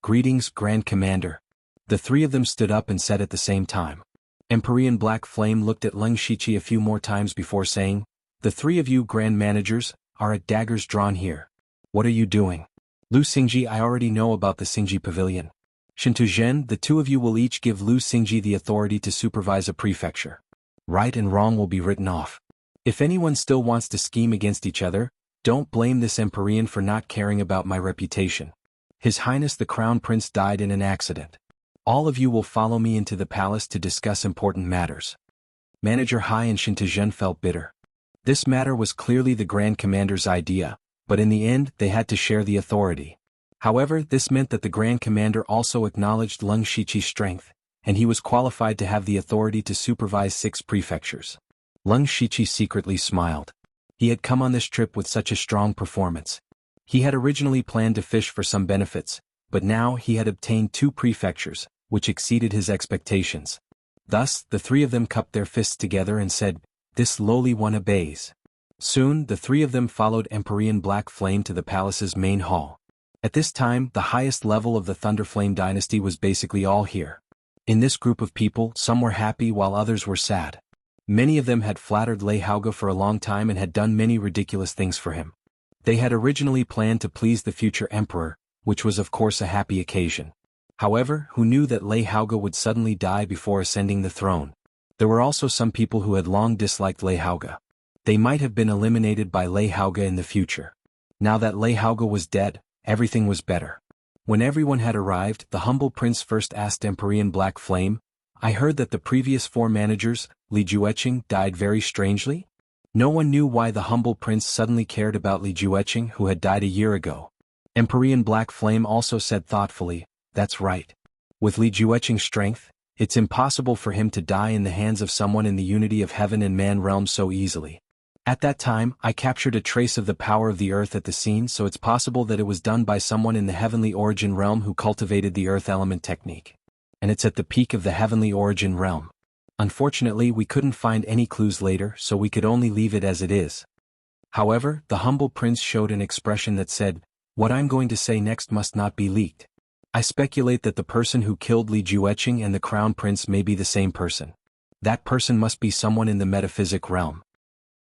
A: "Greetings, Grand Commander." The three of them stood up and said at the same time. Empyrean Black Flame looked at Leng Shiqi a few more times before saying, "The three of you Grand Managers are at daggers drawn here. What are you doing?" "Lu Xingji, I already know about the Xingji Pavilion." "Xintuzhen, the two of you will each give Lu Xingji the authority to supervise a prefecture. Right and wrong will be written off. If anyone still wants to scheme against each other, don't blame this Empyrean for not caring about my reputation. His Highness the Crown Prince died in an accident. All of you will follow me into the palace to discuss important matters." Manager Hai and Xintuzhen felt bitter. This matter was clearly the Grand Commander's idea, but in the end they had to share the authority. However, this meant that the Grand Commander also acknowledged Leng Shiqi's strength, and he was qualified to have the authority to supervise 6 prefectures. Leng Shiqi secretly smiled. He had come on this trip with such a strong performance. He had originally planned to fish for some benefits, but now he had obtained 2 prefectures, which exceeded his expectations. Thus, the three of them cupped their fists together and said, "This lowly one obeys." Soon, the three of them followed Empyrean Black Flame to the palace's main hall. At this time, the highest level of the Thunderflame dynasty was basically all here. In this group of people, some were happy while others were sad. Many of them had flattered Lei Haoge for a long time and had done many ridiculous things for him. They had originally planned to please the future emperor, which was of course a happy occasion. However, who knew that Lei Haoge would suddenly die before ascending the throne? There were also some people who had long disliked Lei Haoge. They might have been eliminated by Lei Haoge in the future. Now that Lei Haoge was dead, everything was better. When everyone had arrived, the humble prince first asked Empyrean Black Flame, "I heard that the previous 4 managers, Li Jueqing, died very strangely?" No one knew why the humble prince suddenly cared about Li Jueqing, who had died a year ago. Empyrean Black Flame also said thoughtfully, "That's right. With Li Jueqing's strength, it's impossible for him to die in the hands of someone in the unity of heaven and man realm so easily. At that time, I captured a trace of the power of the earth at the scene, so it's possible that it was done by someone in the heavenly origin realm who cultivated the earth element technique. And it's at the peak of the heavenly origin realm. Unfortunately, we couldn't find any clues later, so we could only leave it as it is. However, the humble prince showed an expression that said, "What I'm going to say next must not be leaked." I speculate that the person who killed Li Jueqing and the crown prince may be the same person. That person must be someone in the metaphysic realm.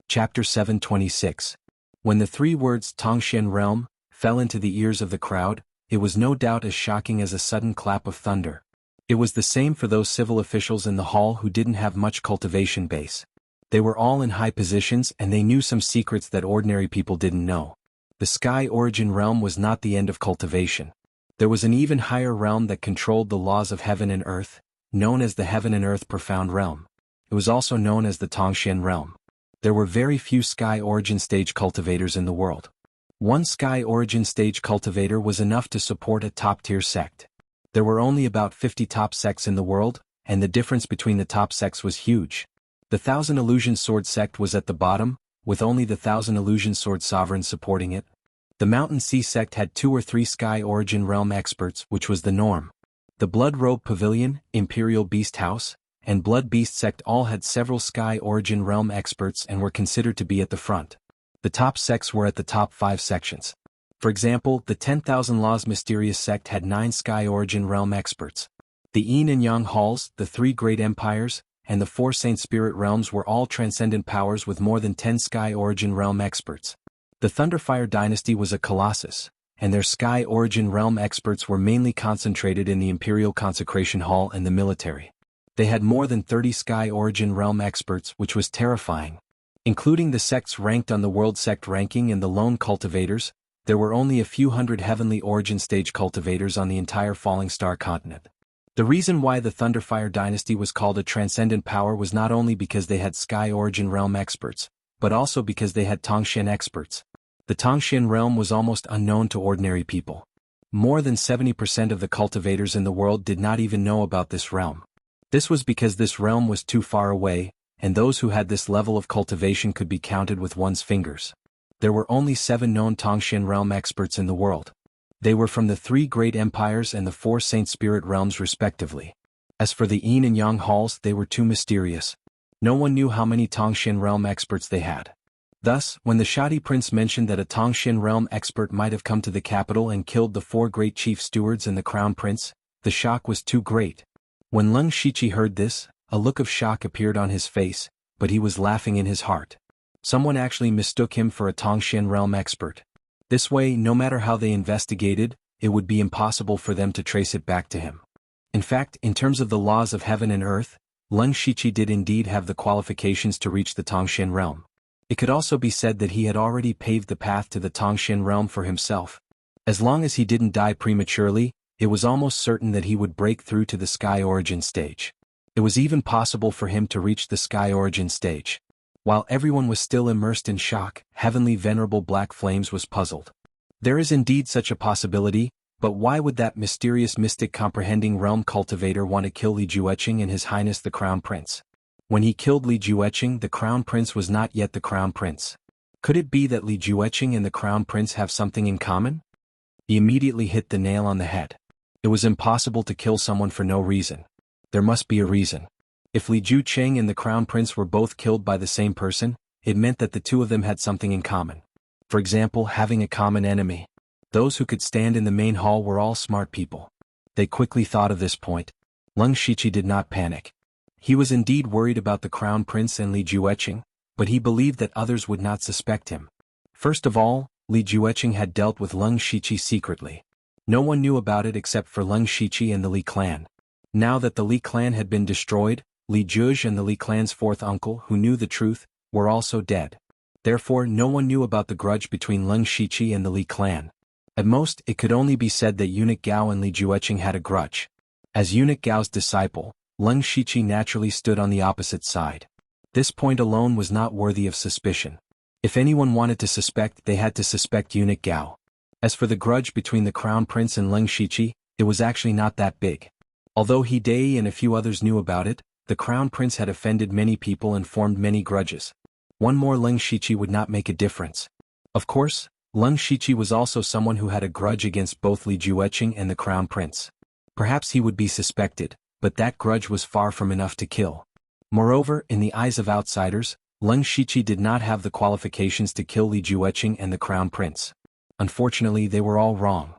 A: Chapter 726. When the three words Tongxian realm fell into the ears of the crowd, it was no doubt as shocking as a sudden clap of thunder. It was the same for those civil officials in the hall who didn't have much cultivation base. They were all in high positions and they knew some secrets that ordinary people didn't know. The sky origin realm was not the end of cultivation. There was an even higher realm that controlled the laws of heaven and earth, known as the heaven and earth profound realm. It was also known as the Tongxian realm. There were very few sky origin stage cultivators in the world. One sky origin stage cultivator was enough to support a top-tier sect. There were only about 50 top sects in the world, and the difference between the top sects was huge. The Thousand Illusion Sword sect was at the bottom, with only the Thousand Illusion Sword sovereigns supporting it. The Mountain Sea sect had 2 or 3 sky origin realm experts, which was the norm. The Blood Robe Pavilion, Imperial Beast House, and Blood Beast sect all had several sky origin realm experts and were considered to be at the front. The top sects were at the top 5 sections. For example, the 10,000 Laws Mysterious sect had 9 sky origin realm experts. The Yin and Yang halls, the 3 great empires, and the 4 Saint Spirit realms were all transcendent powers with more than 10 sky origin realm experts. The Thunderfire dynasty was a colossus, and their sky origin realm experts were mainly concentrated in the Imperial Consecration Hall and the military. They had more than 30 sky origin realm experts, which was terrifying. Including the sects ranked on the world sect ranking and the lone cultivators, there were only a few hundred heavenly origin stage cultivators on the entire Falling Star continent. The reason why the Thunderfire dynasty was called a transcendent power was not only because they had sky origin realm experts, but also because they had Tongxian experts. The Tongxian realm was almost unknown to ordinary people. More than 70% of the cultivators in the world did not even know about this realm. This was because this realm was too far away, and those who had this level of cultivation could be counted with one's fingers. There were only 7 known Tongxian realm experts in the world. They were from the 3 great empires and the 4 Saint Spirit realms respectively. As for the Yin and Yang halls, they were too mysterious. No one knew how many Tongxian realm experts they had. Thus, when the Shoddy Prince mentioned that a Tongxian realm expert might have come to the capital and killed the 4 great chief stewards and the crown prince, the shock was too great. When Leng Shiqi heard this, a look of shock appeared on his face, but he was laughing in his heart. Someone actually mistook him for a Tongxian realm expert. This way, no matter how they investigated, it would be impossible for them to trace it back to him. In fact, in terms of the laws of heaven and earth, Leng Shiqi did indeed have the qualifications to reach the Tongxian realm. It could also be said that he had already paved the path to the Tongxian realm for himself. As long as he didn't die prematurely, it was almost certain that he would break through to the sky origin stage. It was even possible for him to reach the sky origin stage. While everyone was still immersed in shock, Heavenly Venerable Black Flames was puzzled. There is indeed such a possibility, but why would that mysterious mystic comprehending realm cultivator want to kill Li Jueqing and His Highness the Crown Prince? When he killed Li Jueqing, the Crown Prince was not yet the Crown Prince. Could it be that Li Jueqing and the Crown Prince have something in common? He immediately hit the nail on the head. It was impossible to kill someone for no reason. There must be a reason. If Li Jueqing and the Crown Prince were both killed by the same person, it meant that the two of them had something in common. For example, having a common enemy. Those who could stand in the main hall were all smart people. They quickly thought of this point. Leng Shiqi did not panic. He was indeed worried about the Crown Prince and Li Jueqing, but he believed that others would not suspect him. First of all, Li Jueqing had dealt with Leng Shiqi secretly. No one knew about it except for Leng Shiqi and the Li clan. Now that the Li clan had been destroyed, Li Juge and the Li clan's 4th uncle, who knew the truth, were also dead. Therefore, no one knew about the grudge between Leng Shiqi and the Li clan. At most, it could only be said that Eunuch Gao and Li Jueqing had a grudge. As Eunuch Gao's disciple, Leng Shiqi naturally stood on the opposite side. This point alone was not worthy of suspicion. If anyone wanted to suspect, they had to suspect Eunuch Gao. As for the grudge between the Crown Prince and Leng Shiqi, it was actually not that big. Although He Dai and a few others knew about it, the Crown Prince had offended many people and formed many grudges. One more Leng Shiqi would not make a difference. Of course, Leng Shiqi was also someone who had a grudge against both Li Jueqing and the Crown Prince. Perhaps he would be suspected, but that grudge was far from enough to kill. Moreover, in the eyes of outsiders, Leng Shiqi did not have the qualifications to kill Li Jueqing and the Crown Prince. Unfortunately, they were all wrong.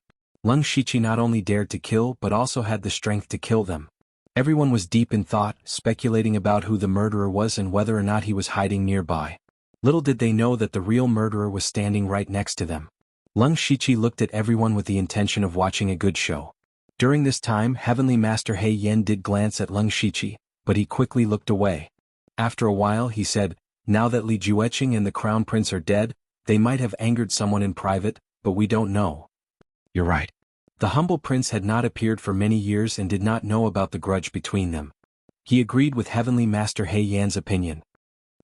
A: Leng Shiqi not only dared to kill but also had the strength to kill them. Everyone was deep in thought, speculating about who the murderer was and whether or not he was hiding nearby. Little did they know that the real murderer was standing right next to them. Leng Shiqi looked at everyone with the intention of watching a good show. During this time, Heavenly Master He Yen did glance at Leng Shiqi, but he quickly looked away. After a while he said, "Now that Li Jueqing and the Crown Prince are dead, they might have angered someone in private, but we don't know." "You're right." The humble prince had not appeared for many years and did not know about the grudge between them. He agreed with Heavenly Master He Yan's opinion.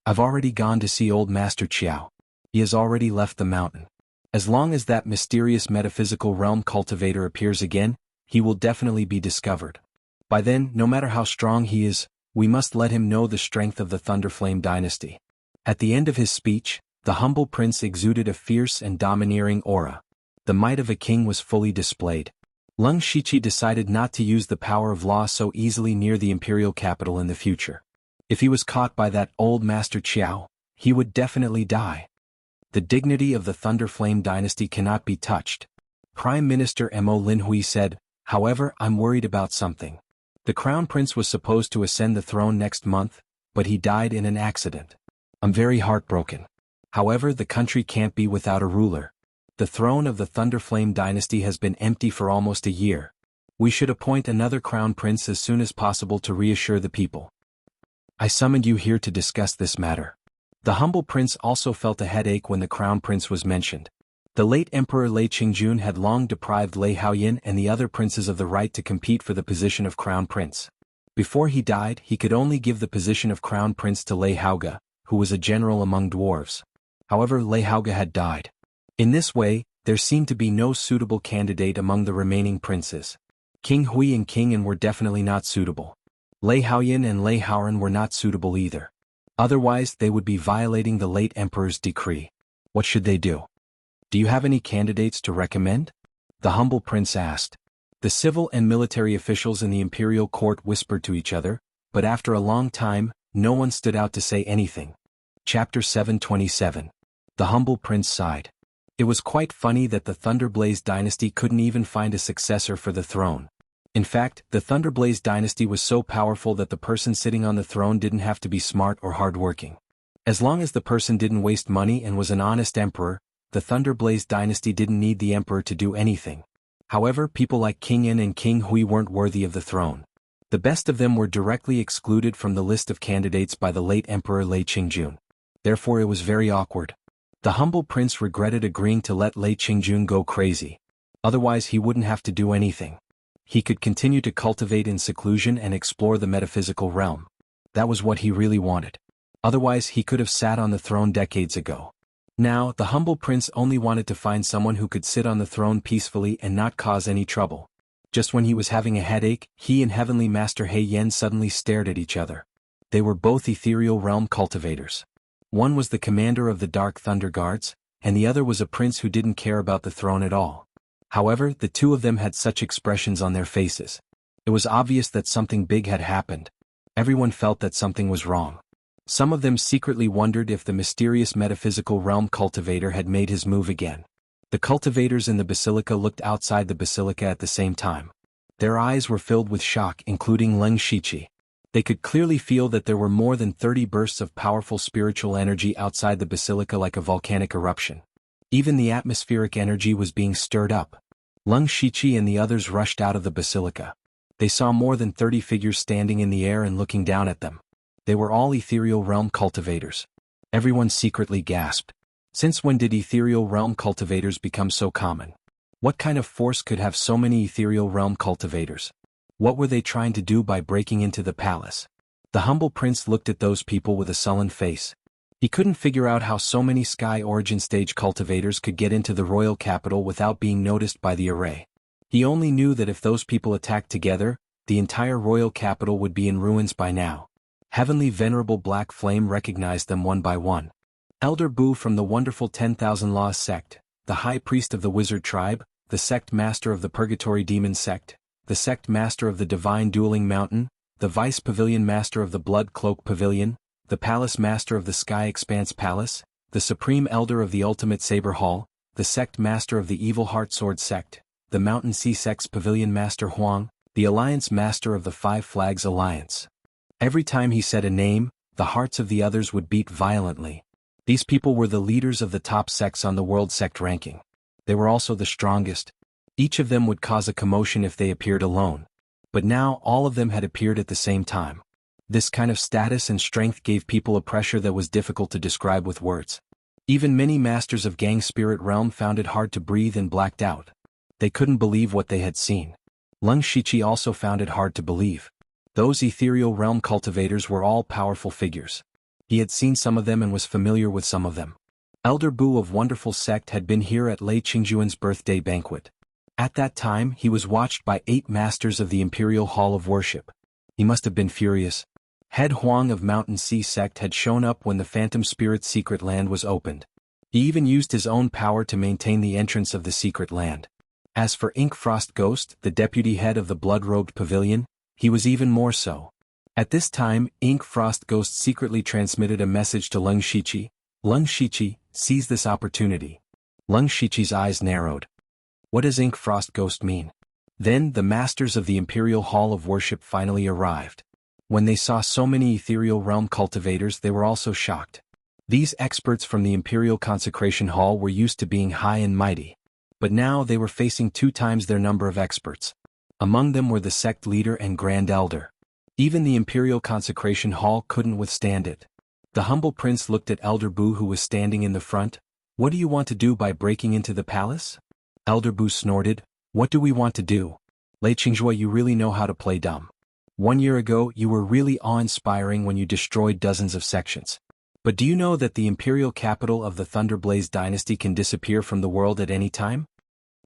A: "I've already gone to see old Master Qiao. He has already left the mountain. As long as that mysterious metaphysical realm cultivator appears again, he will definitely be discovered. By then, no matter how strong he is, we must let him know the strength of the Thunderflame dynasty." At the end of his speech, the humble prince exuded a fierce and domineering aura. The might of a king was fully displayed. Leng Shiqi decided not to use the power of law so easily near the imperial capital in the future. If he was caught by that old Master Qiao, he would definitely die. The dignity of the Thunderflame dynasty cannot be touched. Prime Minister Mo Linhui said, "However, I'm worried about something. The Crown Prince was supposed to ascend the throne next month, but he died in an accident. I'm very heartbroken. However, the country can't be without a ruler. The throne of the Thunderflame dynasty has been empty for almost a year. We should appoint another Crown Prince as soon as possible to reassure the people. I summoned you here to discuss this matter." The humble prince also felt a headache when the Crown Prince was mentioned. The late Emperor Lei Qingjun had long deprived Lei Haoyan and the other princes of the right to compete for the position of Crown Prince. Before he died, he could only give the position of Crown Prince to Lei Haoge, who was a general among dwarves. However, Lei Haoge had died. In this way, there seemed to be no suitable candidate among the remaining princes. King Hui and King An were definitely not suitable. Lei Haoyan and Lei Haoran were not suitable either. Otherwise, they would be violating the late emperor's decree. What should they do? "Do you have any candidates to recommend?" the humble prince asked. The civil and military officials in the imperial court whispered to each other, but after a long time, no one stood out to say anything. Chapter 727. The humble prince sighed. It was quite funny that the Thunderblaze dynasty couldn't even find a successor for the throne. In fact, the Thunderblaze dynasty was so powerful that the person sitting on the throne didn't have to be smart or hardworking. As long as the person didn't waste money and was an honest emperor, the Thunderblaze dynasty didn't need the emperor to do anything. However, people like King An and King Hui weren't worthy of the throne. The best of them were directly excluded from the list of candidates by the late Emperor Lei Qingjun. Therefore it was very awkward. The humble prince regretted agreeing to let Lei Qingjun go crazy. Otherwise he wouldn't have to do anything. He could continue to cultivate in seclusion and explore the metaphysical realm. That was what he really wanted. Otherwise he could have sat on the throne decades ago. Now, the humble prince only wanted to find someone who could sit on the throne peacefully and not cause any trouble. Just when he was having a headache, he and Heavenly Master He Yen suddenly stared at each other. They were both ethereal realm cultivators. One was the commander of the Dark Thunder Guards, and the other was a prince who didn't care about the throne at all. However, the two of them had such expressions on their faces. It was obvious that something big had happened. Everyone felt that something was wrong. Some of them secretly wondered if the mysterious metaphysical realm cultivator had made his move again. The cultivators in the basilica looked outside the basilica at the same time. Their eyes were filled with shock, including Leng Shiqi. They could clearly feel that there were more than 30 bursts of powerful spiritual energy outside the basilica like a volcanic eruption. Even the atmospheric energy was being stirred up. Leng Shiqi and the others rushed out of the basilica. They saw more than 30 figures standing in the air and looking down at them. They were all ethereal realm cultivators. Everyone secretly gasped. Since when did ethereal realm cultivators become so common? What kind of force could have so many ethereal realm cultivators? What were they trying to do by breaking into the palace? The humble prince looked at those people with a sullen face. He couldn't figure out how so many Sky Origin Stage cultivators could get into the royal capital without being noticed by the array. He only knew that if those people attacked together, the entire royal capital would be in ruins by now. Heavenly Venerable Black Flame recognized them one by one. Elder Bu from the wonderful 10,000 Laws sect, the high priest of the wizard tribe, the sect master of the purgatory demon sect, the sect master of the divine dueling mountain, the vice pavilion master of the blood cloak pavilion, the palace master of the sky expanse palace, the supreme elder of the ultimate saber hall, the sect master of the evil heart sword sect, the mountain sea sect's pavilion master Huang, the alliance master of the Five Flags Alliance. Every time he said a name, the hearts of the others would beat violently. These people were the leaders of the top sects on the world sect ranking. They were also the strongest. Each of them would cause a commotion if they appeared alone. But now all of them had appeared at the same time. This kind of status and strength gave people a pressure that was difficult to describe with words. Even many masters of Gang Spirit Realm found it hard to breathe and blacked out. They couldn't believe what they had seen. Lung Shichi also found it hard to believe. Those ethereal realm cultivators were all powerful figures. He had seen some of them and was familiar with some of them. Elder Bu of Wonderful Sect had been here at Lei Qingjuan's birthday banquet. At that time he was watched by 8 masters of the Imperial Hall of Worship. He must have been furious. Head Huang of Mountain Sea Sect had shown up when the Phantom Spirit's secret land was opened. He even used his own power to maintain the entrance of the secret land. As for Ink Frost Ghost, the deputy head of the blood-robed pavilion, he was even more so. At this time, Ink Frost Ghost secretly transmitted a message to Lung Shichi. Lung Shichi, seize this opportunity. Lung Shichi's eyes narrowed. What does Ink Frost Ghost mean? Then the masters of the Imperial Hall of Worship finally arrived. When they saw so many ethereal realm cultivators, they were also shocked. These experts from the Imperial Consecration Hall were used to being high and mighty. But now they were facing 2 times their number of experts. Among them were the sect leader and grand elder. Even the Imperial Consecration Hall couldn't withstand it. The humble prince looked at Elder Bu who was standing in the front. What do you want to do by breaking into the palace? Elder Bu snorted. What do we want to do? Lei Qingzhua, you really know how to play dumb. 1 year ago you were really awe-inspiring when you destroyed dozens of sections. But do you know that the imperial capital of the Thunderblaze dynasty can disappear from the world at any time?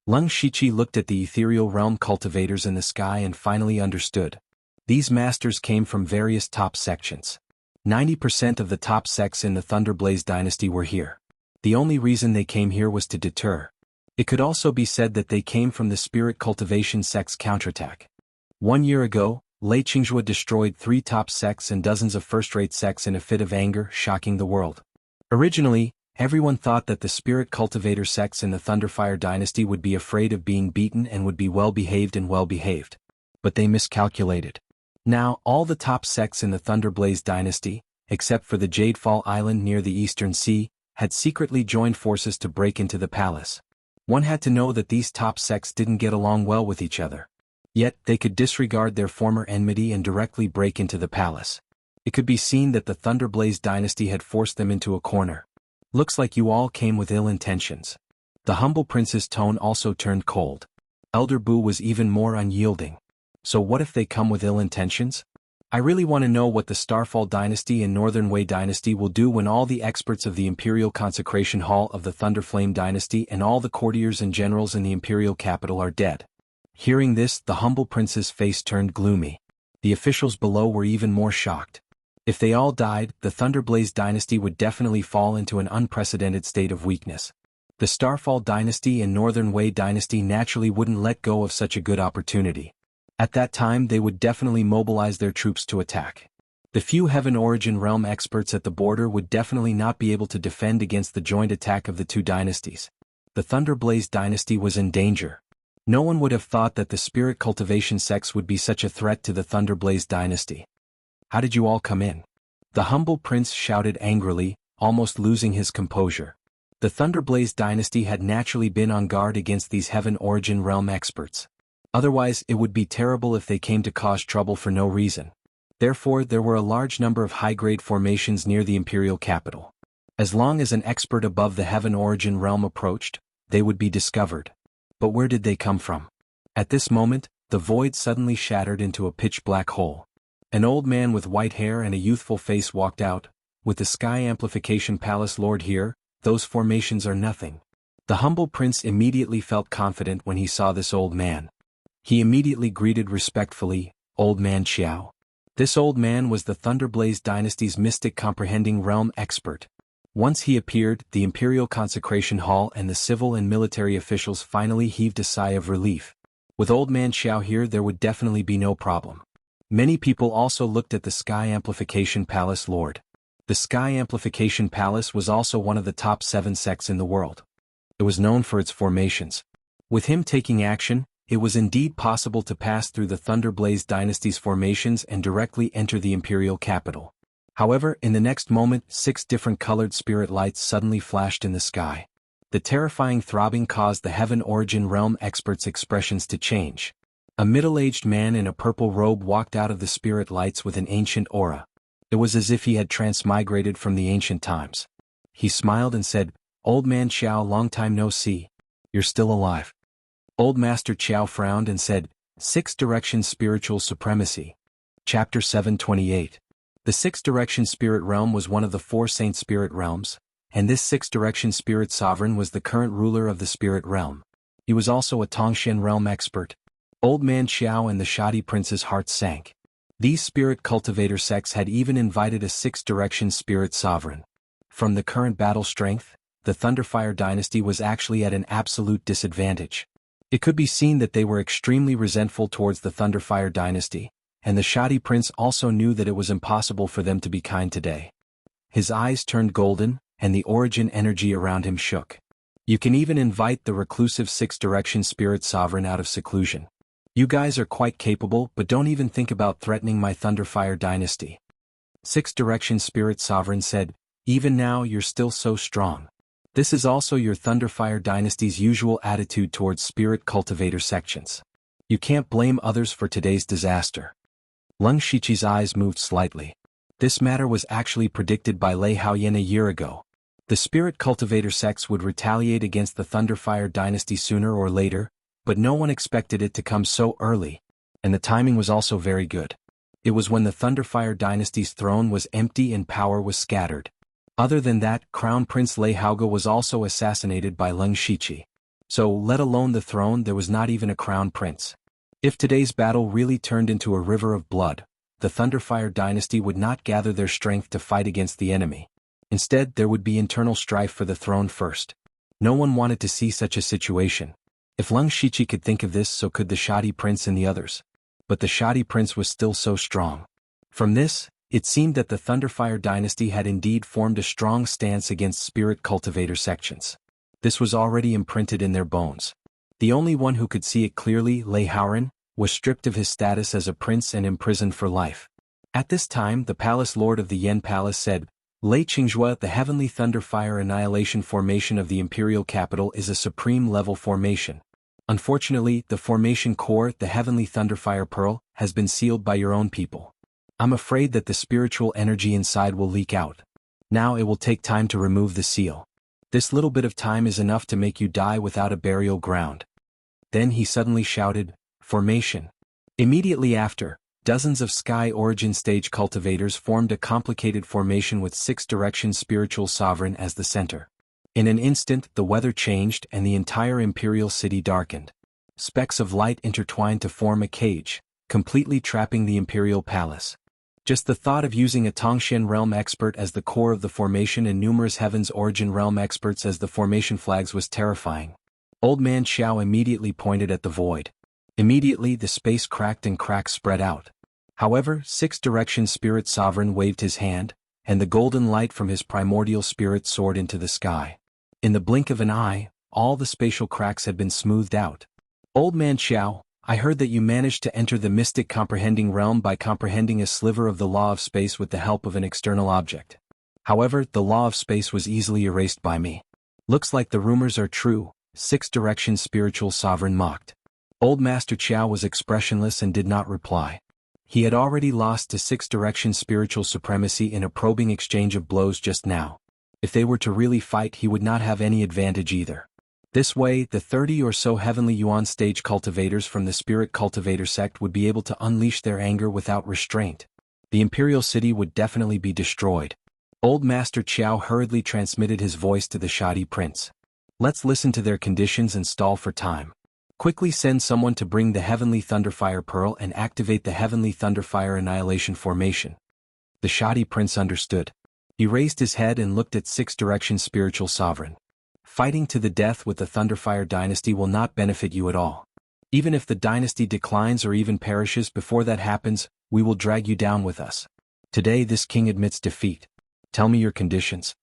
A: Lung Shichi looked at the ethereal realm cultivators in the sky and finally understood. These masters came from various top sections. 90% of the top sects in the Thunderblaze dynasty were here. The only reason they came here was to deter. It could also be said that they came from the spirit cultivation sect's counterattack. 1 year ago, Lei Qingzhua destroyed 3 top sects and dozens of first-rate sects in a fit of anger, shocking the world. Originally, everyone thought that the spirit cultivator sects in the Thunderfire dynasty would be afraid of being beaten and would be well-behaved and well-behaved. But they miscalculated. Now, all the top sects in the Thunderblaze dynasty, except for the Jadefall Island near the Eastern Sea, had secretly joined forces to break into the palace. One had to know that these top sects didn't get along well with each other. Yet, they could disregard their former enmity and directly break into the palace. It could be seen that the Thunderblaze dynasty had forced them into a corner. Looks like you all came with ill intentions. The humble prince's tone also turned cold. Elder Bu was even more unyielding. So what if they come with ill intentions? I really want to know what the Starfall dynasty and Northern Wei dynasty will do when all the experts of the Imperial Consecration Hall of the Thunderflame dynasty and all the courtiers and generals in the Imperial capital are dead. Hearing this, the humble prince's face turned gloomy. The officials below were even more shocked. If they all died, the Thunderblaze dynasty would definitely fall into an unprecedented state of weakness. The Starfall dynasty and Northern Wei dynasty naturally wouldn't let go of such a good opportunity. At that time they would definitely mobilize their troops to attack. The few Heaven Origin Realm experts at the border would definitely not be able to defend against the joint attack of the 2 dynasties. The Thunderblaze dynasty was in danger. No one would have thought that the spirit cultivation sects would be such a threat to the Thunderblaze dynasty. How did you all come in? The humble prince shouted angrily, almost losing his composure. The Thunderblaze dynasty had naturally been on guard against these Heaven Origin Realm experts. Otherwise, it would be terrible if they came to cause trouble for no reason. Therefore, there were a large number of high-grade formations near the imperial capital. As long as an expert above the Heaven Origin Realm approached, they would be discovered. But where did they come from? At this moment, the void suddenly shattered into a pitch-black hole. An old man with white hair and a youthful face walked out. With the Sky Amplification Palace Lord here, those formations are nothing. The humble prince immediately felt confident when he saw this old man. He immediately greeted respectfully, Old Man Xiao. This old man was the Thunderblaze dynasty's mystic comprehending realm expert. Once he appeared, the Imperial Consecration Hall and the civil and military officials finally heaved a sigh of relief. With Old Man Xiao here, there would definitely be no problem. Many people also looked at the Sky Amplification Palace Lord. The Sky Amplification Palace was also one of the top 7 sects in the world. It was known for its formations. With him taking action, it was indeed possible to pass through the Thunderblaze dynasty's formations and directly enter the imperial capital. However, in the next moment, 6 different colored spirit lights suddenly flashed in the sky. The terrifying throbbing caused the Heaven Origin Realm experts' expressions to change. A middle-aged man in a purple robe walked out of the spirit lights with an ancient aura. It was as if he had transmigrated from the ancient times. He smiled and said, "Old Man Xiao, long time no see. You're still alive." Old Master Qiao frowned and said, 6 Direction Spiritual Supremacy. Chapter 728. The 6 Direction Spirit Realm was one of the 4 Saint Spirit Realms, and this 6 Direction Spirit Sovereign was the current ruler of the Spirit Realm. He was also a Tongxian Realm expert. Old Man Xiao and the Shoddy Prince's hearts sank. These spirit cultivator sects had even invited a 6 Direction Spirit Sovereign. From the current battle strength, the Thunderfire dynasty was actually at an absolute disadvantage. It could be seen that they were extremely resentful towards the Thunderfire dynasty, and the Shoddy Prince also knew that it was impossible for them to be kind today. His eyes turned golden, and the origin energy around him shook. You can even invite the reclusive 6 Direction Spirit Sovereign out of seclusion. You guys are quite capable, but don't even think about threatening my Thunderfire dynasty. 6 Direction Spirit Sovereign said, "Even now you're still so strong. This is also your Thunderfire dynasty's usual attitude towards spirit cultivator sections. You can't blame others for today's disaster." Leng Shiqi's eyes moved slightly. This matter was actually predicted by Lei Haoyan a year ago. The spirit cultivator sects would retaliate against the Thunderfire dynasty sooner or later, but no one expected it to come so early, and the timing was also very good. It was when the Thunderfire dynasty's throne was empty and power was scattered. Other than that, Crown Prince Lei Haoge was also assassinated by Leng Shiqi. So, let alone the throne, there was not even a crown prince. If today's battle really turned into a river of blood, the Thunderfire dynasty would not gather their strength to fight against the enemy. Instead, there would be internal strife for the throne first. No one wanted to see such a situation. If Leng Shiqi could think of this, so could the Shoddy Prince and the others. But the Shoddy Prince was still so strong. From this, it seemed that the Thunderfire dynasty had indeed formed a strong stance against spirit cultivator sections. This was already imprinted in their bones. The only one who could see it clearly, Lei Haoran, was stripped of his status as a prince and imprisoned for life. At this time, the palace lord of the Yen Palace said, "Lei Qinghua, the heavenly Thunderfire annihilation formation of the imperial capital is a supreme level formation. Unfortunately, the formation core, the heavenly Thunderfire pearl, has been sealed by your own people. I'm afraid that the spiritual energy inside will leak out. Now it will take time to remove the seal. This little bit of time is enough to make you die without a burial ground." Then he suddenly shouted, "Formation." Immediately after, dozens of Sky Origin stage cultivators formed a complicated formation with 6 Direction Spiritual Sovereign as the center. In an instant, the weather changed and the entire imperial city darkened. Specks of light intertwined to form a cage, completely trapping the imperial palace. Just the thought of using a Tongxian realm expert as the core of the formation and numerous Heaven's Origin realm experts as the formation flags was terrifying. Old Man Xiao immediately pointed at the void. Immediately the space cracked and cracks spread out. However, 6 Direction Spirit Sovereign waved his hand, and the golden light from his primordial spirit soared into the sky. In the blink of an eye, all the spatial cracks had been smoothed out. "Old Man Xiao, I heard that you managed to enter the mystic comprehending realm by comprehending a sliver of the law of space with the help of an external object. However, the law of space was easily erased by me. Looks like the rumors are true," 6 Direction Spiritual Sovereign mocked. Old Master Qiao was expressionless and did not reply. He had already lost to 6 Direction Spiritual Supremacy in a probing exchange of blows just now. If they were to really fight, he would not have any advantage either. This way, the 30 or so Heavenly Yuan stage cultivators from the Spirit Cultivator sect would be able to unleash their anger without restraint. The Imperial City would definitely be destroyed. Old Master Qiao hurriedly transmitted his voice to the Shoddy Prince. "Let's listen to their conditions and stall for time. Quickly send someone to bring the Heavenly Thunderfire Pearl and activate the Heavenly Thunderfire Annihilation Formation." The Shoddy Prince understood. He raised his head and looked at Six Directions Spiritual Sovereign. Fighting to the death with the Thunderfire dynasty will not benefit you at all. Even if the dynasty declines or even perishes before that happens, we will drag you down with us. Today this king admits defeat. Tell me your conditions.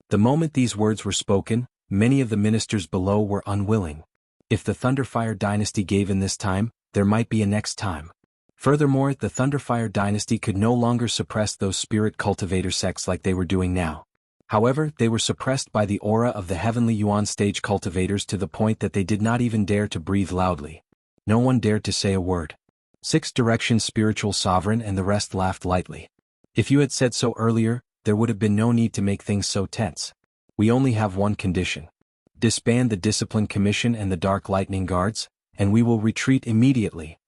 A: The moment these words were spoken, many of the ministers below were unwilling. If the Thunderfire dynasty gave in this time, there might be a next time. Furthermore, the Thunderfire dynasty could no longer suppress those spirit cultivator sects like they were doing now. However, they were suppressed by the aura of the heavenly yuan stage cultivators to the point that they did not even dare to breathe loudly. No one dared to say a word. Six Directions Spiritual Sovereign and the rest laughed lightly. If you had said so earlier, there would have been no need to make things so tense. We only have one condition. Disband the Discipline Commission and the Dark Lightning Guards, and we will retreat immediately.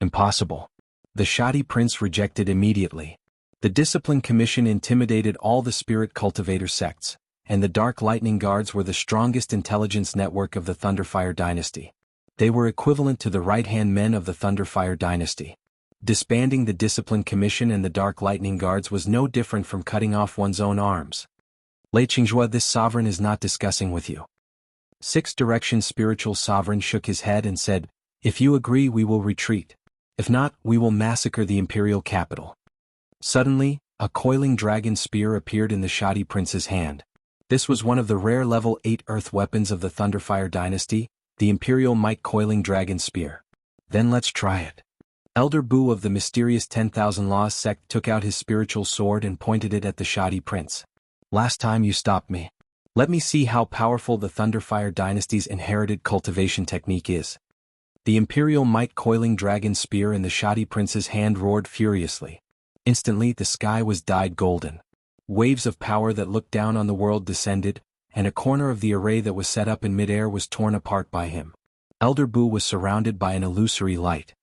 A: Impossible. The shoddy prince rejected immediately. The Discipline Commission intimidated all the spirit cultivator sects, and the Dark Lightning Guards were the strongest intelligence network of the Thunderfire dynasty. They were equivalent to the right-hand men of the Thunderfire dynasty. Disbanding the Discipline Commission and the Dark Lightning Guards was no different from cutting off one's own arms. Lei Qinghua, this sovereign is not discussing with you. Six Directions Spiritual Sovereign shook his head and said, if you agree we will retreat. If not, we will massacre the imperial capital. Suddenly, a coiling dragon spear appeared in the shoddy prince's hand. This was one of the rare level 8 earth weapons of the Thunderfire dynasty, the Imperial Might Coiling Dragon Spear. Then let's try it. Elder Bu of the mysterious 10,000 Laws sect took out his spiritual sword and pointed it at the shoddy prince. Last time you stopped me. Let me see how powerful the Thunderfire dynasty's inherited cultivation technique is. The Imperial Might Coiling Dragon Spear in the shoddy prince's hand roared furiously. Instantly the sky was dyed golden. Waves of power that looked down on the world descended, and a corner of the array that was set up in midair was torn apart by him. Elder Bu was surrounded by an illusory light.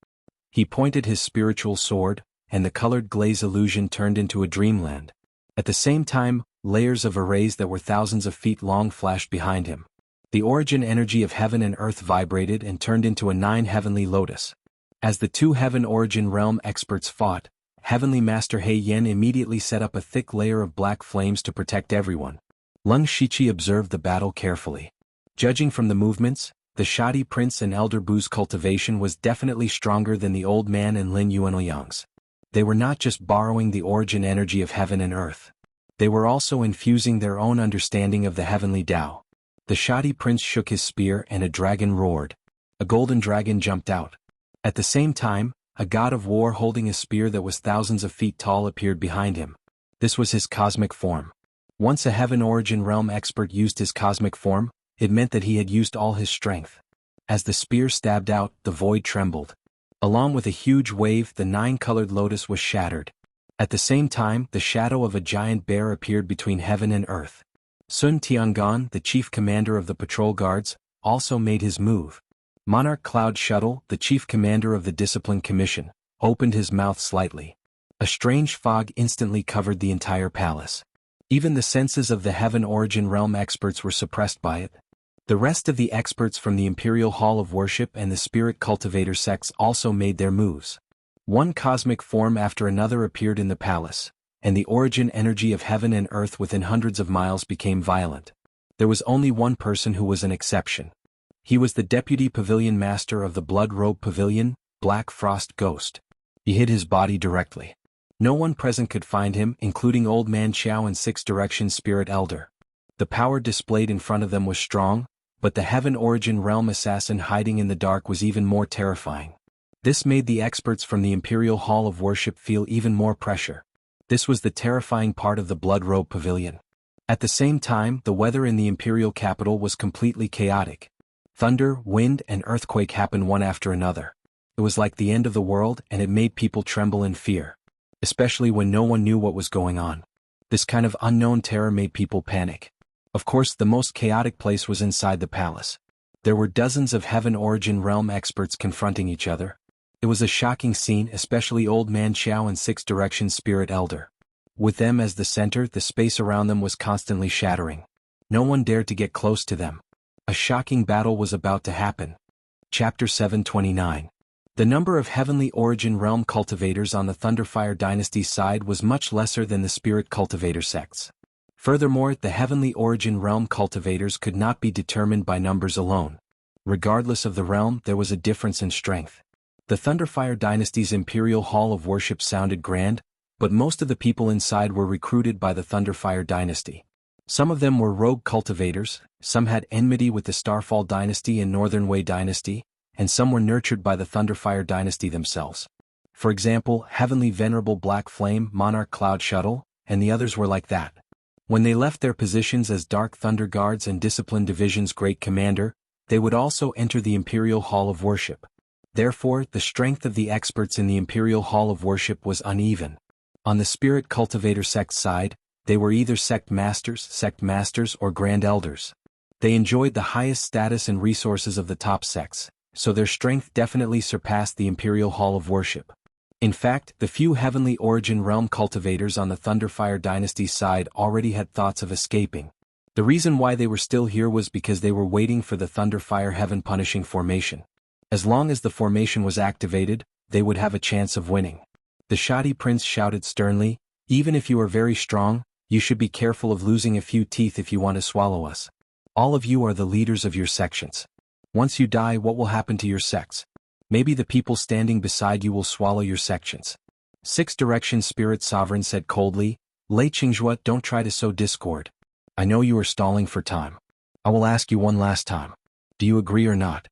A: He pointed his spiritual sword, and the colored glaze illusion turned into a dreamland. At the same time, layers of arrays that were thousands of feet long flashed behind him. The origin energy of heaven and earth vibrated and turned into a 9 heavenly lotus. As the two heaven origin realm experts fought, Heavenly Master He Yen immediately set up a thick layer of black flames to protect everyone. Lung Shiqi observed the battle carefully. Judging from the movements, the shoddy prince and Elder Bu's cultivation was definitely stronger than the old man and Lin Yuanliang's. They were not just borrowing the origin energy of heaven and earth. They were also infusing their own understanding of the heavenly Tao. The shoddy prince shook his spear and a dragon roared. A golden dragon jumped out. At the same time, a god of war holding a spear that was thousands of feet tall appeared behind him. This was his cosmic form. Once a heaven origin realm expert used his cosmic form, it meant that he had used all his strength. As the spear stabbed out, the void trembled. Along with a huge wave, the 9-colored lotus was shattered. At the same time, the shadow of a giant bear appeared between heaven and earth. Sun Tiangan, the chief commander of the patrol guards, also made his move. Monarch Cloud Shuttle, the chief commander of the Discipline Commission, opened his mouth slightly. A strange fog instantly covered the entire palace. Even the senses of the heaven origin realm experts were suppressed by it. The rest of the experts from the Imperial Hall of Worship and the Spirit Cultivator sects also made their moves. One cosmic form after another appeared in the palace, and the origin energy of heaven and earth within hundreds of miles became violent. There was only one person who was an exception. He was the Deputy Pavilion Master of the Blood Robe Pavilion, Black Frost Ghost. He hid his body directly. No one present could find him, including Old Man Xiao and Six Directions Spirit Elder. The power displayed in front of them was strong, but the heaven origin realm assassin hiding in the dark was even more terrifying. This made the experts from the Imperial Hall of Worship feel even more pressure. This was the terrifying part of the Blood Robe Pavilion. At the same time, the weather in the Imperial capital was completely chaotic. Thunder, wind, and earthquake happened one after another. It was like the end of the world, and it made people tremble in fear. Especially when no one knew what was going on. This kind of unknown terror made people panic. Of course, the most chaotic place was inside the palace. There were dozens of heaven origin realm experts confronting each other. It was a shocking scene, especially Old Man Xiao and Six Directions Spirit Elder. With them as the center, the space around them was constantly shattering. No one dared to get close to them. A shocking battle was about to happen. Chapter 729. The number of Heavenly Origin Realm cultivators on the Thunderfire Dynasty's side was much lesser than the Spirit cultivator sects. Furthermore, the Heavenly Origin Realm cultivators could not be determined by numbers alone. Regardless of the realm, there was a difference in strength. The Thunderfire Dynasty's Imperial Hall of Worship sounded grand, but most of the people inside were recruited by the Thunderfire Dynasty. Some of them were rogue cultivators, some had enmity with the Starfall Dynasty and Northern Wei Dynasty, and some were nurtured by the Thunderfire Dynasty themselves. For example, Heavenly Venerable Black Flame, Monarch Cloud Shuttle, and the others were like that. When they left their positions as Dark Thunder Guards and Discipline Division's Great Commander, they would also enter the Imperial Hall of Worship. Therefore, the strength of the experts in the Imperial Hall of Worship was uneven. On the Spirit Cultivator sect side, they were either sect masters, or grand elders. They enjoyed the highest status and resources of the top sects, so their strength definitely surpassed the Imperial Hall of Worship. In fact, the few Heavenly Origin Realm cultivators on the Thunderfire Dynasty's side already had thoughts of escaping. The reason why they were still here was because they were waiting for the Thunderfire Heaven Punishing formation. As long as the formation was activated, they would have a chance of winning. The Shoddy Prince shouted sternly, "Even if you are very strong, you should be careful of losing a few teeth if you want to swallow us. All of you are the leaders of your sections. Once you die, what will happen to your sects? Maybe the people standing beside you will swallow your sections." Six Direction Spirit Sovereign said coldly, "Lei Qinghua, don't try to sow discord. I know you are stalling for time. I will ask you one last time. Do you agree or not?"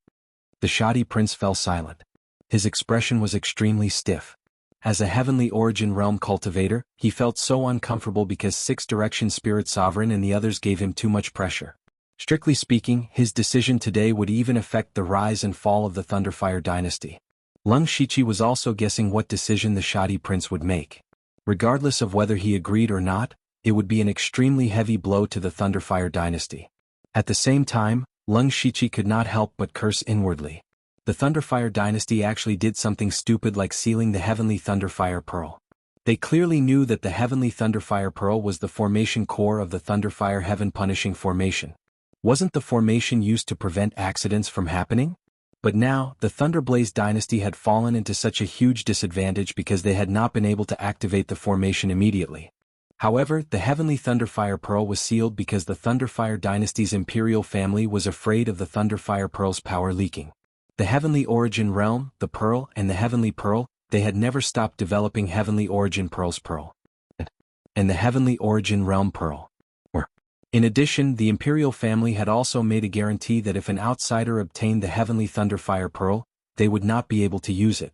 A: The Shoddy Prince fell silent. His expression was extremely stiff. As a Heavenly Origin Realm cultivator, he felt so uncomfortable because Six Direction Spirit Sovereign and the others gave him too much pressure. Strictly speaking, his decision today would even affect the rise and fall of the Thunderfire Dynasty. Lung Shichi was also guessing what decision the Shoddy Prince would make. Regardless of whether he agreed or not, it would be an extremely heavy blow to the Thunderfire Dynasty. At the same time, Lung Shichi could not help but curse inwardly. The Thunderfire Dynasty actually did something stupid like sealing the Heavenly Thunderfire Pearl. They clearly knew that the Heavenly Thunderfire Pearl was the formation core of the Thunderfire Heaven Punishing formation. Wasn't the formation used to prevent accidents from happening? But now, the Thunderblaze Dynasty had fallen into such a huge disadvantage because they had not been able to activate the formation immediately. However, the Heavenly Thunderfire Pearl was sealed because the Thunderfire Dynasty's Imperial family was afraid of the Thunderfire Pearl's power leaking. The Heavenly Origin Realm, the Pearl, and the Heavenly Pearl, they had never stopped developing Heavenly Origin Pearl's Pearl. And the Heavenly Origin Realm Pearl. In addition, the Imperial family had also made a guarantee that if an outsider obtained the Heavenly Thunderfire Pearl, they would not be able to use it.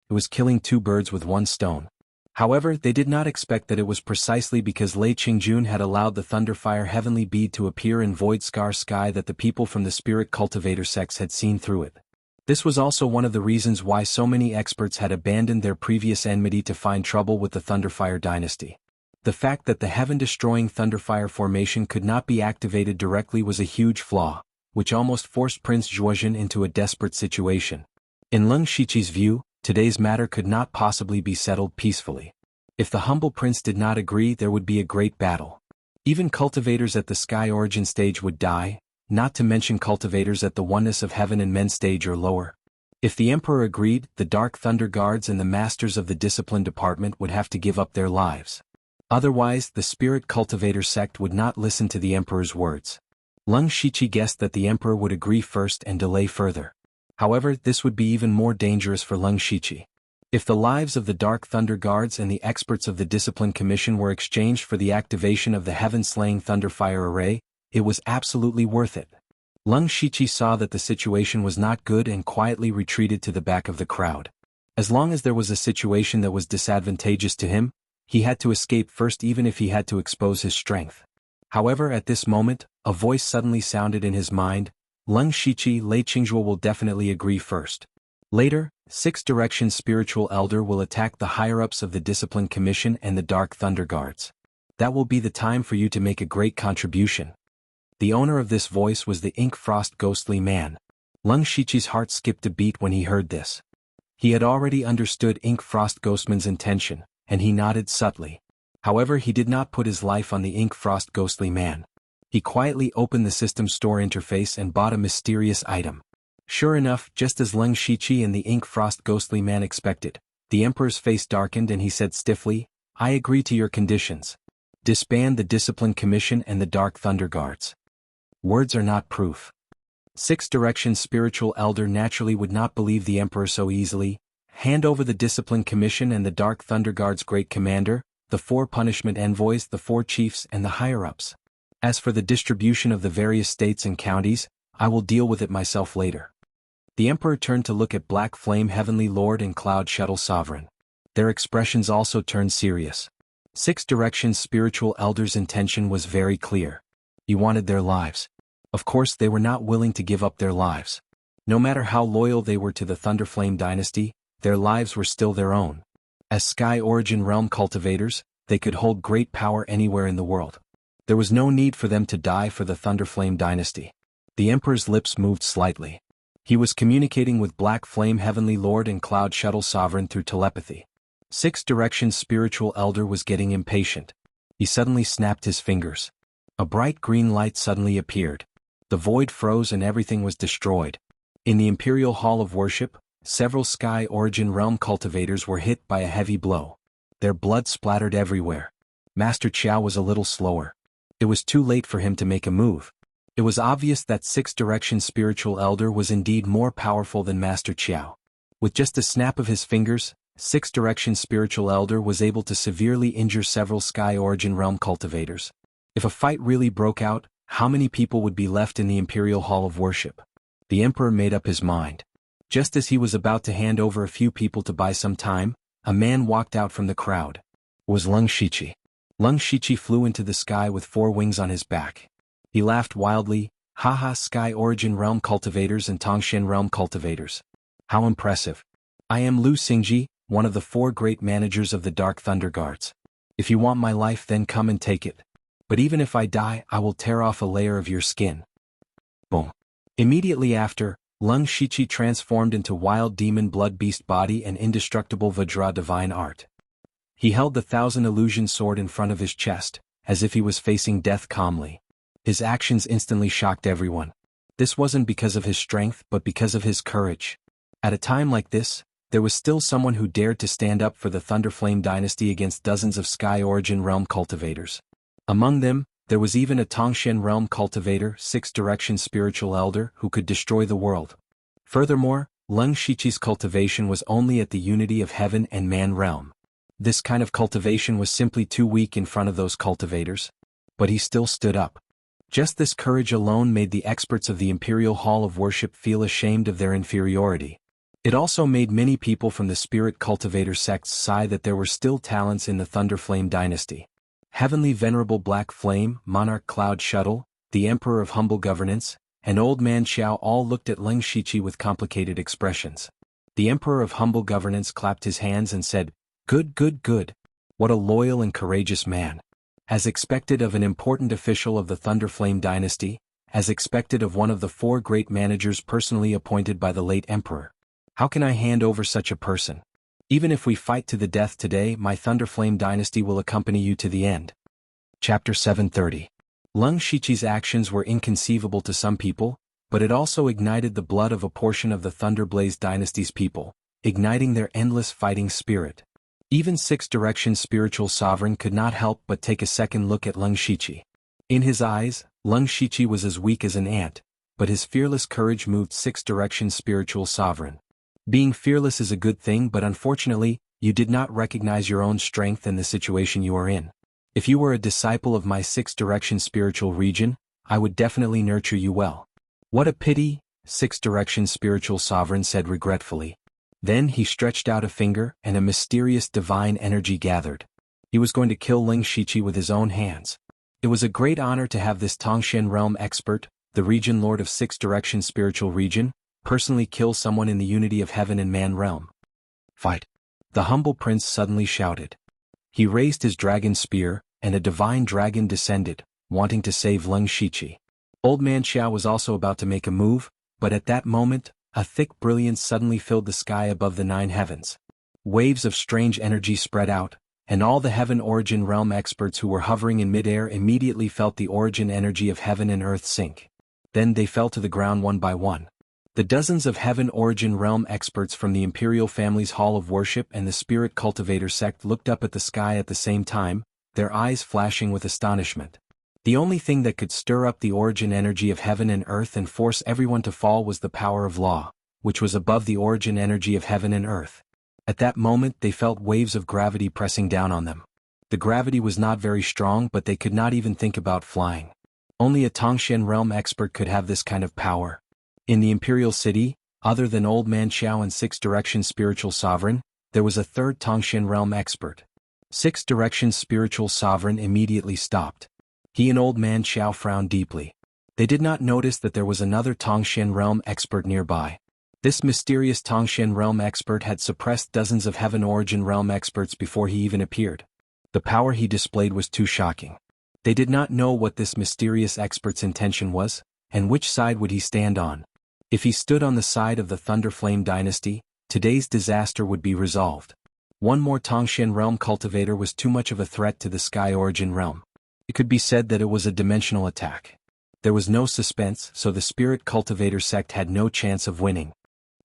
A: It was killing two birds with one stone. However, they did not expect that it was precisely because Lei Qingjun had allowed the Thunderfire Heavenly Bead to appear in Void Scar Sky that the people from the Spirit Cultivator sects had seen through it. This was also one of the reasons why so many experts had abandoned their previous enmity to find trouble with the Thunderfire Dynasty. The fact that the heaven-destroying Thunderfire formation could not be activated directly was a huge flaw, which almost forced Prince Zhuozhen into a desperate situation. In Lung Shichi's view, today's matter could not possibly be settled peacefully. If the humble prince did not agree, there would be a great battle. Even cultivators at the Sky Origin stage would die, not to mention cultivators at the Oneness of Heaven and Men stage or lower. If the Emperor agreed, the Dark Thunder Guards and the Masters of the Discipline Department would have to give up their lives. Otherwise, the Spirit Cultivator sect would not listen to the Emperor's words. Lung Shichi guessed that the Emperor would agree first and delay further. However, this would be even more dangerous for Lung Shichi. If the lives of the Dark Thunder Guards and the experts of the Discipline Commission were exchanged for the activation of the Heaven-Slaying Thunderfire Array, it was absolutely worth it. Lung Shichi saw that the situation was not good and quietly retreated to the back of the crowd. As long as there was a situation that was disadvantageous to him, he had to escape first even if he had to expose his strength. However, at this moment, a voice suddenly sounded in his mind, "Lung Shichi, Lei Qinghua will definitely agree first. Later, Six Direction Spiritual Elder will attack the higher-ups of the Discipline Commission and the Dark Thunder Guards. That will be the time for you to make a great contribution." The owner of this voice was the Ink Frost Ghostly Man. Lung Shichi's heart skipped a beat when he heard this. He had already understood Ink Frost Ghostman's intention, and he nodded subtly. However, he did not put his life on the Ink Frost Ghostly Man. He quietly opened the system store interface and bought a mysterious item. Sure enough, just as Leng Shiqi and the ink frost ghostly man expected, the emperor's face darkened and he said stiffly, "I agree to your conditions. Disband the Discipline Commission and the Dark Thunder Guards." Words are not proof. Six Directions spiritual elder naturally would not believe the emperor so easily. Hand over the Discipline Commission and the Dark Thunder Guards great commander, the 4 punishment envoys, the 4 chiefs and the higher-ups. As for the distribution of the various states and counties, I will deal with it myself later. The emperor turned to look at Black Flame Heavenly Lord and Cloud Shuttle Sovereign. Their expressions also turned serious. Six Directions spiritual elder's intention was very clear. He wanted their lives. Of course they were not willing to give up their lives. No matter how loyal they were to the Thunderflame dynasty, their lives were still their own. As Sky Origin Realm cultivators, they could hold great power anywhere in the world. There was no need for them to die for the Thunderflame dynasty. The Emperor's lips moved slightly. He was communicating with Black Flame Heavenly Lord and Cloud Shuttle Sovereign through telepathy. Six Directions spiritual elder was getting impatient. He suddenly snapped his fingers. A bright green light suddenly appeared. The void froze and everything was destroyed. In the Imperial Hall of Worship, several Sky Origin Realm cultivators were hit by a heavy blow. Their blood splattered everywhere. Master Qiao was a little slower. It was too late for him to make a move. It was obvious that Six Directions spiritual elder was indeed more powerful than Master Qiao. With just a snap of his fingers, Six Directions spiritual elder was able to severely injure several Sky Origin Realm cultivators. If a fight really broke out, how many people would be left in the Imperial Hall of Worship? The Emperor made up his mind. Just as he was about to hand over a few people to buy some time, a man walked out from the crowd. It was Leng Shiqi. Leng Shiqi flew into the sky with 4 wings on his back. He laughed wildly, "Haha, Sky Origin Realm cultivators and Tongshan Realm cultivators. How impressive. I am Lu Xingji, one of the 4 great managers of the Dark Thunder Guards. If you want my life, then come and take it. But even if I die, I will tear off a layer of your skin." Boom. Immediately after, Leng Shiqi transformed into Wild Demon Blood Beast body and Indestructible Vajra Divine Art. He held the 1000 Illusion sword in front of his chest, as if he was facing death calmly. His actions instantly shocked everyone. This wasn't because of his strength but because of his courage. At a time like this, there was still someone who dared to stand up for the Thunderflame dynasty against dozens of Sky Origin Realm cultivators. Among them, there was even a Tongshan Realm cultivator, Six Directions spiritual elder, who could destroy the world. Furthermore, Leng Shiqi's cultivation was only at the unity of heaven and man realm. This kind of cultivation was simply too weak in front of those cultivators. But he still stood up. Just this courage alone made the experts of the Imperial Hall of Worship feel ashamed of their inferiority. It also made many people from the spirit cultivator sects sigh that there were still talents in the Thunderflame dynasty. Heavenly Venerable Black Flame, Monarch Cloud Shuttle, the Emperor of Humble Governance, and Old Man Xiao all looked at Leng Shiqi with complicated expressions. The Emperor of Humble Governance clapped his hands and said, "Good, good, good. What a loyal and courageous man. As expected of an important official of the Thunderflame dynasty, as expected of one of the 4 great managers personally appointed by the late Emperor. How can I hand over such a person? Even if we fight to the death today, my Thunderflame dynasty will accompany you to the end." Chapter 730. Leng Shiqi's actions were inconceivable to some people, but it also ignited the blood of a portion of the Thunderblaze dynasty's people, igniting their endless fighting spirit. Even Six Directions spiritual sovereign could not help but take a second look at Leng Shiqi. In his eyes, Leng Shiqi was as weak as an ant, but his fearless courage moved Six Directions spiritual sovereign. Being fearless is a good thing, but unfortunately, you did not recognize your own strength and the situation you are in. If you were a disciple of my Six Directions spiritual region, I would definitely nurture you well. What a pity, Six Directions spiritual sovereign said regretfully. Then he stretched out a finger and a mysterious divine energy gathered. He was going to kill Leng Shiqi with his own hands. It was a great honor to have this Tongshan realm expert, the region lord of Six Directions spiritual region, personally kill someone in the unity of heaven and man realm. Fight! The humble prince suddenly shouted. He raised his dragon spear, and a divine dragon descended, wanting to save Leng Shiqi. Old Man Xiao was also about to make a move, but at that moment, a thick brilliance suddenly filled the sky above the 9 heavens. Waves of strange energy spread out, and all the Heaven Origin Realm experts who were hovering in midair immediately felt the origin energy of heaven and earth sink. Then they fell to the ground one by one. The dozens of Heaven Origin Realm experts from the Imperial Family's Hall of Worship and the Spirit Cultivator sect looked up at the sky at the same time, their eyes flashing with astonishment. The only thing that could stir up the origin energy of heaven and earth and force everyone to fall was the power of law, which was above the origin energy of heaven and earth. At that moment they felt waves of gravity pressing down on them. The gravity was not very strong, but they could not even think about flying. Only a Tongxian realm expert could have this kind of power. In the Imperial City, other than Old Man Xiao and Six Directions Spiritual Sovereign, there was a third Tongxian realm expert. Six Directions Spiritual Sovereign immediately stopped. He and Old Man Xiao frowned deeply. They did not notice that there was another Tongxian realm expert nearby. This mysterious Tongxian realm expert had suppressed dozens of Heaven Origin realm experts before he even appeared. The power he displayed was too shocking. They did not know what this mysterious expert's intention was, and which side would he stand on. If he stood on the side of the Thunderflame dynasty, today's disaster would be resolved. One more Tongxian realm cultivator was too much of a threat to the Sky Origin realm. It could be said that it was a dimensional attack. There was no suspense, so the Spirit Cultivator sect had no chance of winning.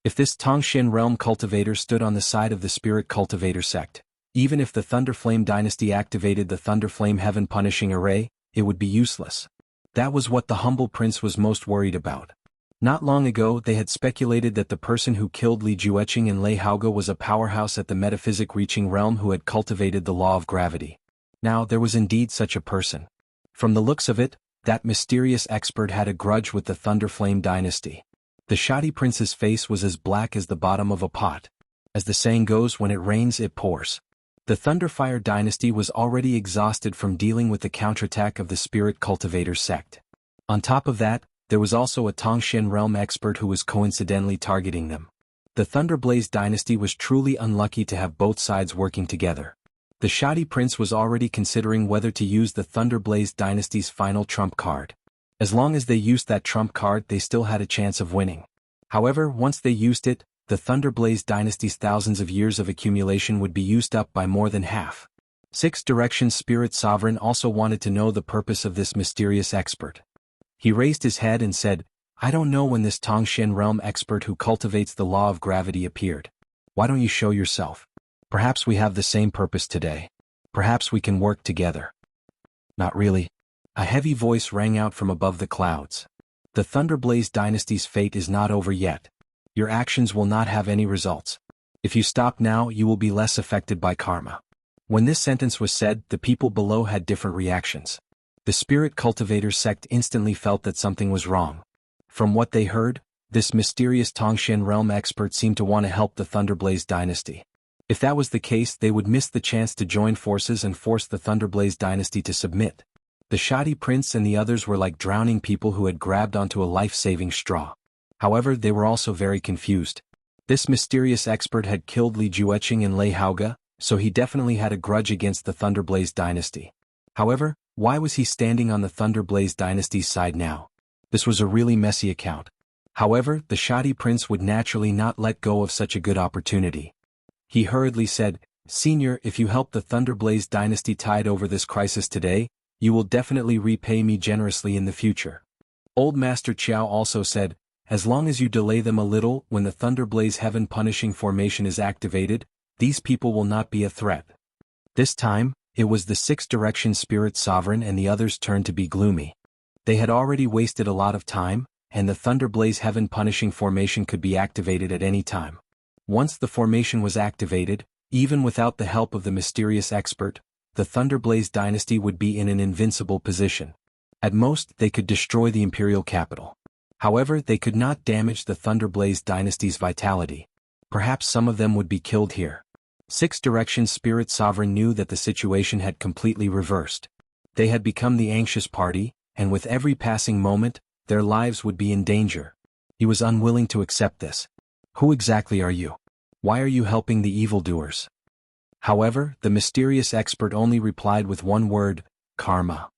A: If this Tongxian realm cultivator stood on the side of the Spirit Cultivator sect, even if the Thunderflame dynasty activated the Thunderflame Heaven Punishing Array, it would be useless. That was what the humble prince was most worried about. Not long ago they had speculated that the person who killed Li Jueqing and Lei Haoge was a powerhouse at the metaphysic-reaching realm who had cultivated the law of gravity. Now there was indeed such a person. From the looks of it, that mysterious expert had a grudge with the Thunderflame dynasty. The shoddy prince's face was as black as the bottom of a pot. As the saying goes, when it rains it pours. The Thunderfire dynasty was already exhausted from dealing with the counterattack of the Spirit Cultivator sect. On top of that, there was also a Tongxian realm expert who was coincidentally targeting them. The Thunderblaze dynasty was truly unlucky to have both sides working together. The shoddy prince was already considering whether to use the Thunderblaze dynasty's final trump card. As long as they used that trump card, they still had a chance of winning. However, once they used it, the Thunderblaze dynasty's thousands of years of accumulation would be used up by more than half. Six Directions Spirit Sovereign also wanted to know the purpose of this mysterious expert. He raised his head and said, "I don't know when this Tongxian realm expert who cultivates the law of gravity appeared. Why don't you show yourself? Perhaps we have the same purpose today. Perhaps we can work together." "Not really." A heavy voice rang out from above the clouds. "The Thunderblaze dynasty's fate is not over yet. Your actions will not have any results. If you stop now, you will be less affected by karma." When this sentence was said, the people below had different reactions. The Spirit Cultivator sect instantly felt that something was wrong. From what they heard, this mysterious Tongxian realm expert seemed to want to help the Thunderblaze dynasty. If that was the case, they would miss the chance to join forces and force the Thunderblaze dynasty to submit. The shoddy prince and the others were like drowning people who had grabbed onto a life-saving straw. However, they were also very confused. This mysterious expert had killed Li Jueqing and Lei Haoge, so he definitely had a grudge against the Thunderblaze dynasty. However, why was he standing on the Thunderblaze dynasty's side now? This was a really messy account. However, the shoddy prince would naturally not let go of such a good opportunity. He hurriedly said, "Senior, if you help the Thunderblaze dynasty tide over this crisis today, you will definitely repay me generously in the future." Old Master Qiao also said, "As long as you delay them a little, when the Thunderblaze Heaven Punishing formation is activated, these people will not be a threat." This time, it was the Six Directions Spirit Sovereign and the others' turn to be gloomy. They had already wasted a lot of time, and the Thunderblaze Heaven Punishing formation could be activated at any time. Once the formation was activated, even without the help of the mysterious expert, the Thunderblaze dynasty would be in an invincible position. At most, they could destroy the imperial capital. However, they could not damage the Thunderblaze dynasty's vitality. Perhaps some of them would be killed here. Six Directions Spirit Sovereign knew that the situation had completely reversed. They had become the anxious party, and with every passing moment, their lives would be in danger. He was unwilling to accept this. "Who exactly are you? Why are you helping the evildoers?" However, the mysterious expert only replied with one word, "Karma."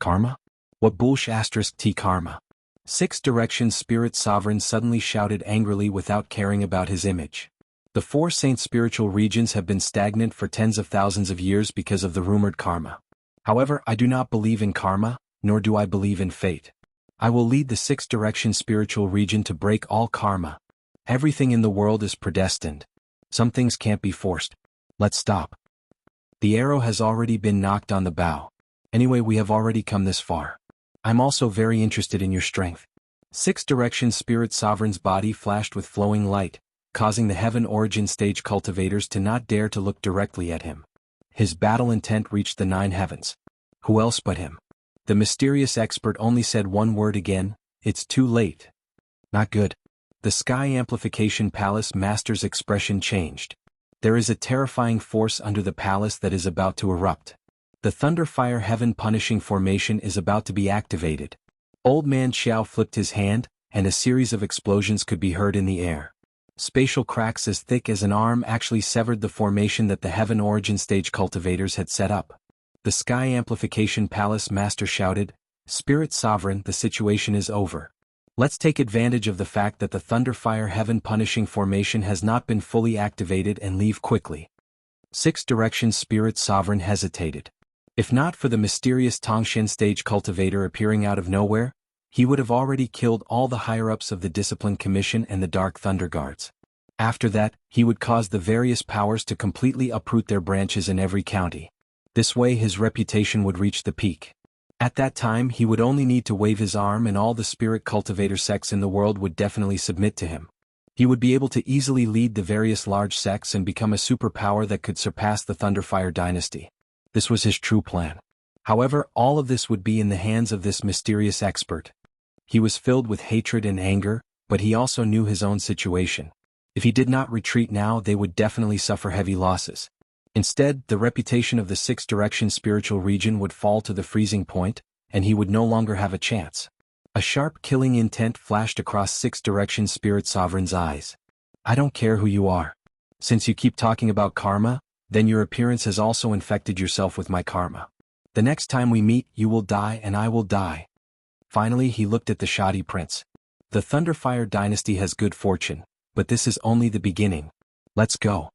A: "Karma? What bullsh*t karma?" Six Directions Spirit Sovereign suddenly shouted angrily without caring about his image. The four saint spiritual regions have been stagnant for tens of thousands of years because of the rumored karma. However, I do not believe in karma, nor do I believe in fate. I will lead the sixth direction spiritual region to break all karma. Everything in the world is predestined. Some things can't be forced. Let's stop. The arrow has already been knocked on the bow. Anyway, we have already come this far. I'm also very interested in your strength. Sixth direction spirit sovereign's body flashed with flowing light, causing the heaven origin stage cultivators to not dare to look directly at him. His battle intent reached the 9 heavens. Who else but him? The mysterious expert only said one word again: it's too late. Not good. The Sky Amplification Palace Master's expression changed. There is a terrifying force under the palace that is about to erupt. The Thunderfire Heaven Punishing Formation is about to be activated. Old Man Xiao flipped his hand, and a series of explosions could be heard in the air. Spatial cracks as thick as an arm actually severed the formation that the Heaven Origin Stage cultivators had set up. The Sky Amplification Palace Master shouted, "Spirit Sovereign, the situation is over. Let's take advantage of the fact that the Thunderfire Heaven Punishing Formation has not been fully activated and leave quickly." Sixth Direction Spirit Sovereign hesitated. If not for the mysterious Tongshan stage cultivator appearing out of nowhere, he would have already killed all the higher-ups of the Discipline Commission and the Dark Thunder Guards. After that, he would cause the various powers to completely uproot their branches in every county. This way his reputation would reach the peak. At that time he would only need to wave his arm and all the spirit cultivator sects in the world would definitely submit to him. He would be able to easily lead the various large sects and become a superpower that could surpass the Thunderfire dynasty. This was his true plan. However, all of this would be in the hands of this mysterious expert. He was filled with hatred and anger, but he also knew his own situation. If he did not retreat now, they would definitely suffer heavy losses. Instead, the reputation of the Sixth Direction spiritual region would fall to the freezing point, and he would no longer have a chance. A sharp killing intent flashed across Sixth Direction Spirit Sovereign's eyes. I don't care who you are. Since you keep talking about karma, then your appearance has also infected yourself with my karma. The next time we meet, you will die and I will die. Finally, he looked at the shoddy prince. The Thunderfire dynasty has good fortune, but this is only the beginning. Let's go.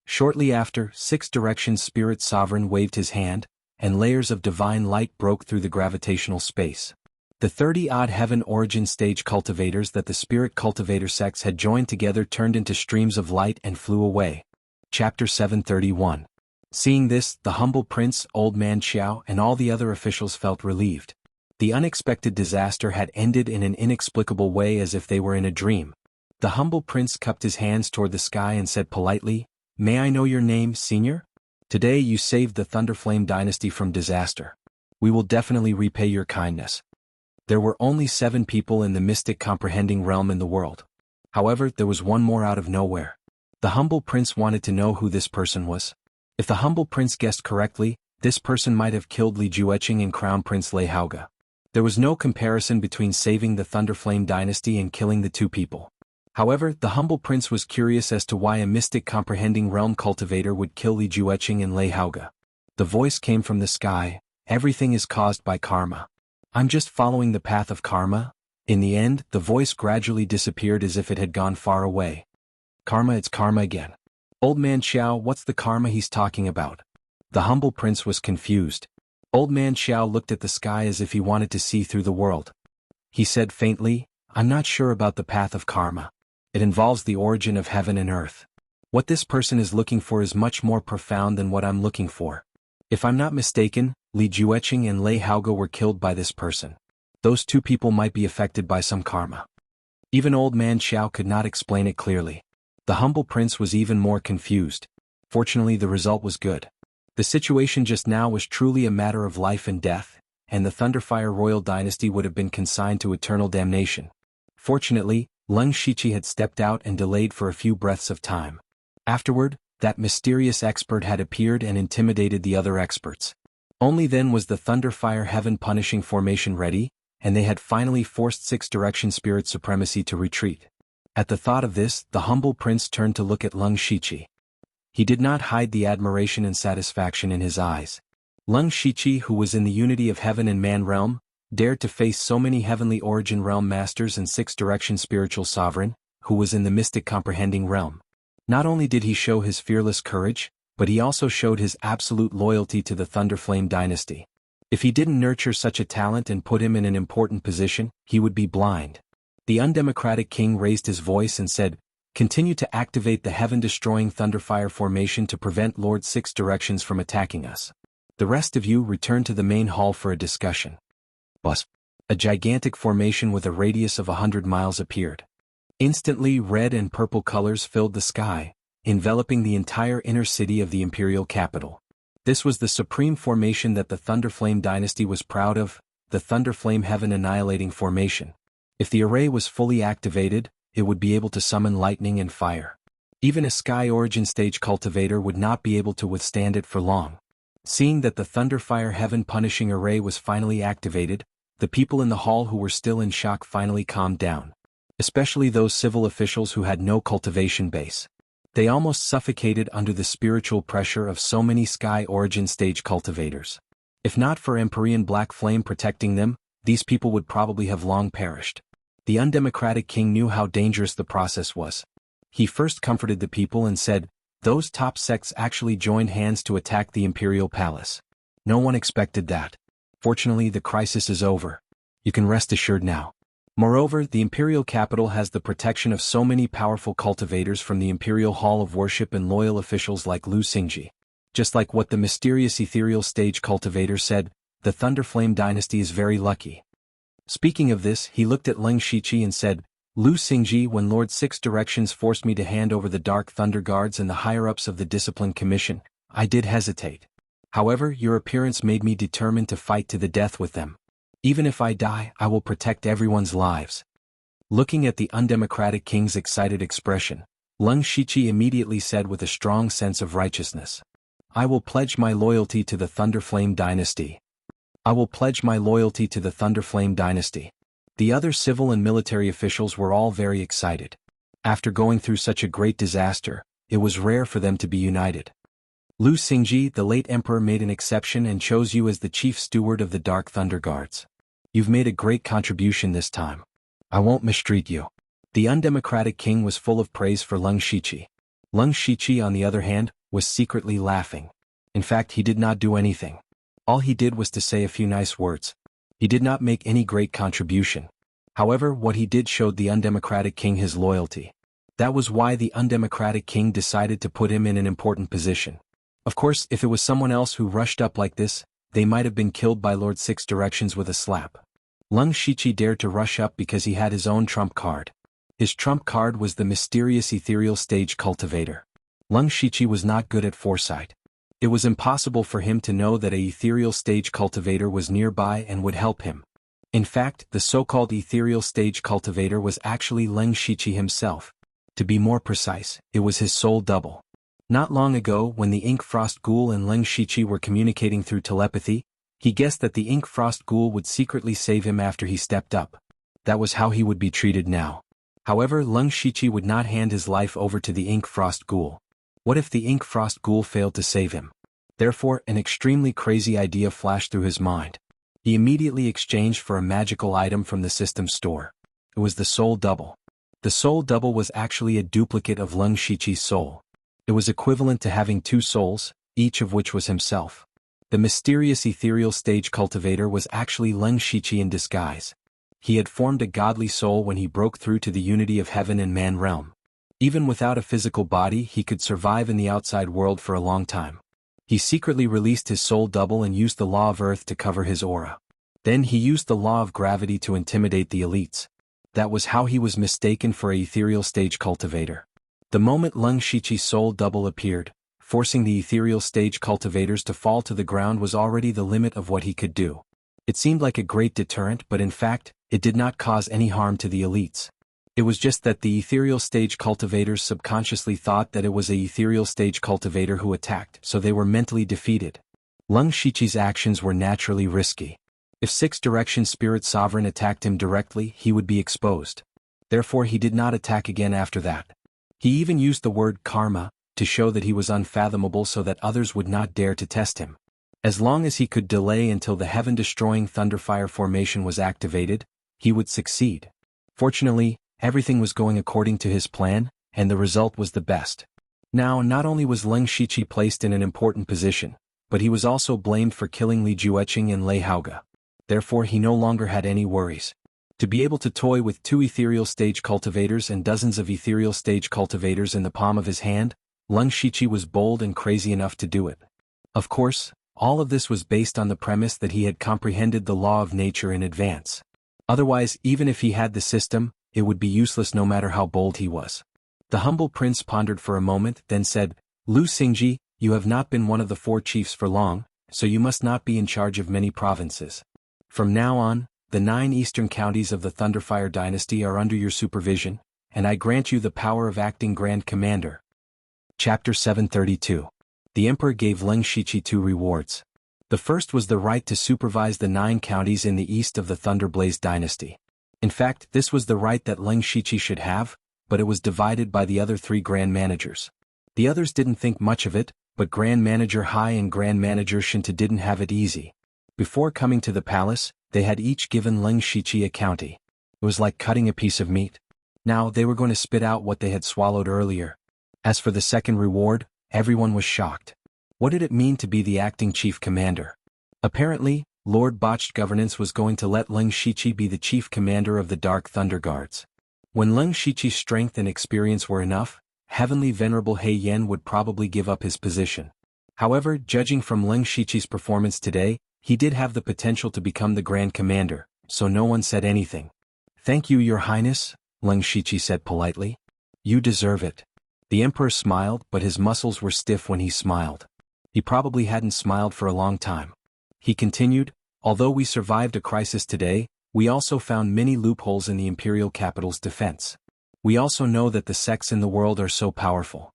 A: Shortly after, Sixth Direction Spirit Sovereign waved his hand, and layers of divine light broke through the gravitational space. The 30-odd Heaven Origin Stage cultivators that the Spirit Cultivator sects had joined together turned into streams of light and flew away. Chapter 731. Seeing this, the humble prince, Old Man Xiao, and all the other officials felt relieved. The unexpected disaster had ended in an inexplicable way as if they were in a dream. The humble prince cupped his hands toward the sky and said politely, "May I know your name, senior? Today you saved the Thunderflame dynasty from disaster. We will definitely repay your kindness." There were only 7 people in the mystic comprehending realm in the world. However, there was one more out of nowhere. The humble prince wanted to know who this person was. If the humble prince guessed correctly, this person might have killed Li Jueqing and Crown Prince Lei Haoge. There was no comparison between saving the Thunderflame dynasty and killing the 2 people. However, the humble prince was curious as to why a mystic comprehending realm cultivator would kill Li Jueqing and Lei Haoge. The voice came from the sky, "Everything is caused by karma. I'm just following the path of karma." In the end, the voice gradually disappeared as if it had gone far away. Karma, it's karma again. Old Man Xiao, what's the karma he's talking about? The humble prince was confused. Old Man Xiao looked at the sky as if he wanted to see through the world. He said faintly, "I'm not sure about the path of karma. It involves the origin of heaven and earth. What this person is looking for is much more profound than what I'm looking for. If I'm not mistaken, Li Jueqing and Lei Haoge were killed by this person. Those 2 people might be affected by some karma." Even Old Man Xiao could not explain it clearly. The humble prince was even more confused. Fortunately, the result was good. The situation just now was truly a matter of life and death, and the Thunderfire royal dynasty would have been consigned to eternal damnation. Fortunately, Leng Shiqi had stepped out and delayed for a few breaths of time. Afterward, that mysterious expert had appeared and intimidated the other experts. Only then was the Thunderfire Heaven Punishing Formation ready, and they had finally forced Sixth Direction Spirit Supremacy to retreat. At the thought of this, the humble prince turned to look at Leng Shiqi. He did not hide the admiration and satisfaction in his eyes. Leng Shiqi, who was in the unity of heaven and man realm, dared to face so many heavenly origin realm masters and Sixth Direction spiritual sovereign, who was in the mystic comprehending realm. Not only did he show his fearless courage, but he also showed his absolute loyalty to the Thunderflame dynasty. If he didn't nurture such a talent and put him in an important position, he would be blind. The undemocratic king raised his voice and said, "Continue to activate the heaven-destroying thunderfire formation to prevent Lord Six Directions from attacking us. The rest of you return to the main hall for a discussion." Bus. A gigantic formation with a radius of 100 miles appeared. Instantly, red and purple colors filled the sky, enveloping the entire inner city of the imperial capital. This was the supreme formation that the Thunderflame dynasty was proud of, the Thunderflame heaven-annihilating formation. If the array was fully activated, it would be able to summon lightning and fire. Even a Sky Origin Stage cultivator would not be able to withstand it for long. Seeing that the Thunderfire heaven-punishing array was finally activated, the people in the hall who were still in shock finally calmed down. Especially those civil officials who had no cultivation base. They almost suffocated under the spiritual pressure of so many Sky Origin Stage cultivators. If not for Empyrean Black Flame protecting them, these people would probably have long perished. The undemocratic king knew how dangerous the process was. He first comforted the people and said, "Those top sects actually joined hands to attack the imperial palace. No one expected that. Fortunately, the crisis is over. You can rest assured now." Moreover, the imperial capital has the protection of so many powerful cultivators from the imperial hall of worship and loyal officials like Lu Xingji. Just like what the mysterious ethereal stage cultivator said, the Thunderflame dynasty is very lucky. Speaking of this, he looked at Leng Shiqi and said, "Lu Xingji, when Lord Six Directions forced me to hand over the Dark Thunder Guards and the higher-ups of the Discipline Commission, I did hesitate. However, your appearance made me determined to fight to the death with them. Even if I die, I will protect everyone's lives." Looking at the undemocratic king's excited expression, Leng Shiqi immediately said with a strong sense of righteousness, "I will pledge my loyalty to the Thunderflame dynasty. I will pledge my loyalty to the Thunderflame dynasty." The other civil and military officials were all very excited. After going through such a great disaster, it was rare for them to be united. Lu Xingji, the late emperor, made an exception and chose you as the chief steward of the Dark Thunder Guards. You've made a great contribution this time. I won't mistreat you. The undemocratic king was full of praise for Leng Shiqi. Leng Shiqi, on the other hand, was secretly laughing. In fact, he did not do anything. All he did was to say a few nice words. He did not make any great contribution. However, what he did showed the undemocratic king his loyalty. That was why the undemocratic king decided to put him in an important position. Of course, if it was someone else who rushed up like this, they might have been killed by Lord Six Directions with a slap. Leng Shiqi dared to rush up because he had his own trump card. His trump card was the mysterious ethereal stage cultivator. Leng Shiqi was not good at foresight. It was impossible for him to know that a ethereal stage cultivator was nearby and would help him. In fact, the so-called ethereal stage cultivator was actually Leng Shiqi himself. To be more precise, it was his soul double. Not long ago, when the Ink Frost Ghoul and Leng Shiqi were communicating through telepathy, he guessed that the Ink Frost Ghoul would secretly save him after he stepped up. That was how he would be treated now. However, Leng Shiqi would not hand his life over to the Ink Frost Ghoul. What if the Ink Frost Ghoul failed to save him? Therefore, an extremely crazy idea flashed through his mind. He immediately exchanged for a magical item from the system store. It was the Soul Double. The Soul Double was actually a duplicate of Leng Shiqi's soul. It was equivalent to having two souls, each of which was himself. The mysterious ethereal stage cultivator was actually Leng Shiqi in disguise. He had formed a godly soul when he broke through to the unity of heaven and man realm. Even without a physical body, he could survive in the outside world for a long time. He secretly released his soul double and used the law of earth to cover his aura. Then he used the law of gravity to intimidate the elites. That was how he was mistaken for an ethereal stage cultivator. The moment Leng Shiqi's soul double appeared, forcing the ethereal stage cultivators to fall to the ground was already the limit of what he could do. It seemed like a great deterrent, but in fact, it did not cause any harm to the elites. It was just that the ethereal stage cultivators subconsciously thought that it was an ethereal stage cultivator who attacked, so they were mentally defeated. Leng Shiqi's actions were naturally risky. If Six Direction Spirit Sovereign attacked him directly, he would be exposed. Therefore, he did not attack again after that. He even used the word karma to show that he was unfathomable so that others would not dare to test him. As long as he could delay until the heaven-destroying Thunderfire formation was activated, he would succeed. Fortunately, everything was going according to his plan, and the result was the best. Now, not only was Leng Shiqi placed in an important position, but he was also blamed for killing Li Jueqing and Lei Haoge. Therefore he no longer had any worries. To be able to toy with 2 ethereal stage cultivators and dozens of ethereal stage cultivators in the palm of his hand, Leng Shiqi was bold and crazy enough to do it. Of course, all of this was based on the premise that he had comprehended the law of nature in advance. Otherwise, even if he had the system, it would be useless no matter how bold he was. The humble prince pondered for a moment, then said, Lu Xingji, you have not been one of the 4 chiefs for long, so you must not be in charge of many provinces. From now on, the 9 eastern counties of the Thunderfire dynasty are under your supervision, and I grant you the power of acting Grand Commander. Chapter 732. The Emperor gave Leng Shiqi 2 rewards. The first was the right to supervise the 9 counties in the east of the Thunderblaze dynasty. In fact, this was the right that Leng Shiqi should have, but it was divided by the other 3 Grand Managers. The others didn't think much of it, but Grand Manager Hai and Grand Manager Shinta didn't have it easy. Before coming to the palace, they had each given Leng Shiqi a county. It was like cutting a piece of meat. Now they were going to spit out what they had swallowed earlier. As for the second reward, everyone was shocked. What did it mean to be the acting chief commander? Apparently, Lord Botched Governance was going to let Leng Shiqi be the chief commander of the Dark Thunder Guards. When Leng Shiqi's strength and experience were enough, Heavenly Venerable He Yen would probably give up his position. However, judging from Leng Shiqi's performance today, he did have the potential to become the Grand Commander, so no one said anything. Thank you, Your Highness, Leng Shiqi said politely. You deserve it. The Emperor smiled, but his muscles were stiff when he smiled. He probably hadn't smiled for a long time. He continued, although we survived a crisis today, we also found many loopholes in the imperial capital's defense. We also know that the sects in the world are so powerful.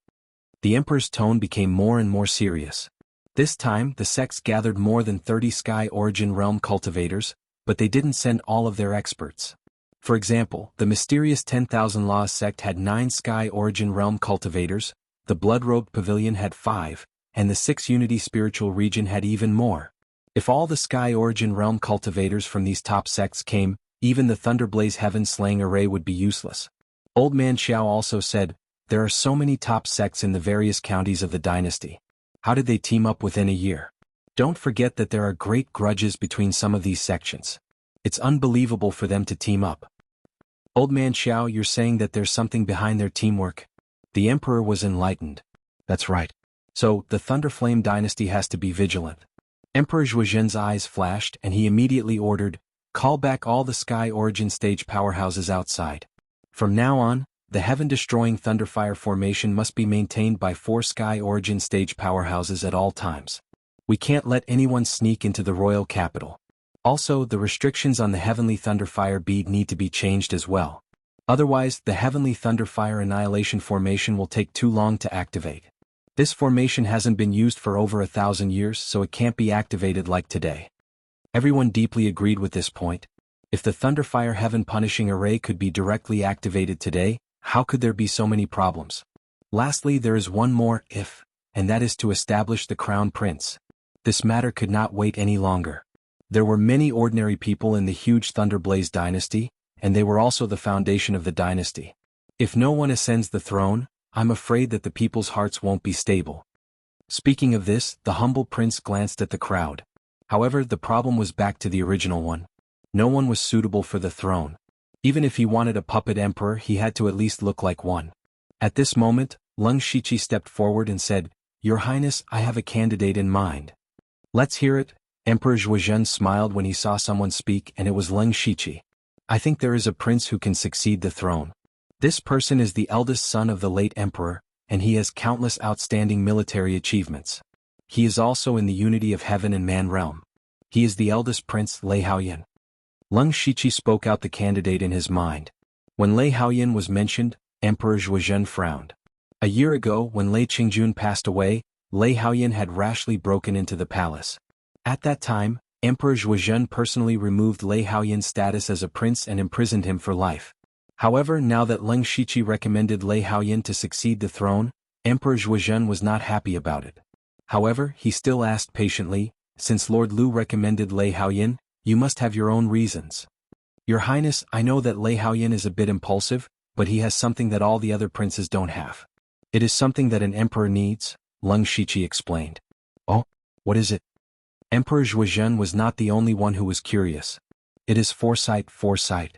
A: The Emperor's tone became more and more serious. This time, the sects gathered more than 30 Sky Origin Realm cultivators, but they didn't send all of their experts. For example, the mysterious 10,000 Laws sect had 9 Sky Origin Realm cultivators, the Blood-Robed Pavilion had 5, and the 6 Unity Spiritual Region had even more. If all the Sky Origin Realm cultivators from these top sects came, even the Thunderblaze Heaven-slaying array would be useless. Old Man Xiao also said, there are so many top sects in the various counties of the dynasty. How did they team up within a year? Don't forget that there are great grudges between some of these sections. It's unbelievable for them to team up. Old Man Xiao, you're saying that there's something behind their teamwork? The Emperor was enlightened. That's right. So, the Thunderflame dynasty has to be vigilant. Emperor Zhuozhen's eyes flashed and he immediately ordered, call back all the Sky Origin stage powerhouses outside. From now on, the heaven-destroying Thunderfire formation must be maintained by 4 Sky Origin stage powerhouses at all times. We can't let anyone sneak into the royal capital. Also, the restrictions on the Heavenly Thunderfire bead need to be changed as well. Otherwise, the Heavenly Thunderfire Annihilation formation will take too long to activate. This formation hasn't been used for over 1,000 years, so it can't be activated like today. Everyone deeply agreed with this point. If the Thunderfire Heaven Punishing Array could be directly activated today, how could there be so many problems? Lastly, there is one more if, and that is to establish the Crown Prince. This matter could not wait any longer. There were many ordinary people in the huge Thunderblaze dynasty, and they were also the foundation of the dynasty. If no one ascends the throne, I'm afraid that the people's hearts won't be stable. Speaking of this, the humble prince glanced at the crowd. However, the problem was back to the original one. No one was suitable for the throne. Even if he wanted a puppet emperor, he had to at least look like one. At this moment, Leng Shiqi stepped forward and said, Your Highness, I have a candidate in mind. Let's hear it. Emperor Zhuozhen smiled when he saw someone speak, and it was Leng Shiqi. I think there is a prince who can succeed the throne. This person is the eldest son of the late emperor, and he has countless outstanding military achievements. He is also in the unity of heaven and man realm. He is the eldest prince, Lei Haoyan. Leng Shiqi spoke out the candidate in his mind. When Lei Haoyan was mentioned, Emperor Zhuozhen frowned. A year ago, when Lei Qingjun passed away, Lei Haoyan had rashly broken into the palace. At that time, Emperor Zhuozhen personally removed Lei Haoyan's status as a prince and imprisoned him for life. However, now that Leng Shiqi recommended Lei Haoyan to succeed the throne, Emperor Zhuozhen was not happy about it. However, he still asked patiently, since Lord Lu recommended Lei Haoyan, you must have your own reasons. Your Highness, I know that Lei Haoyan is a bit impulsive, but he has something that all the other princes don't have. It is something that an emperor needs, Leng Shiqi explained. Oh? What is it? Emperor Xuanhuan was not the only one who was curious. It is foresight, foresight.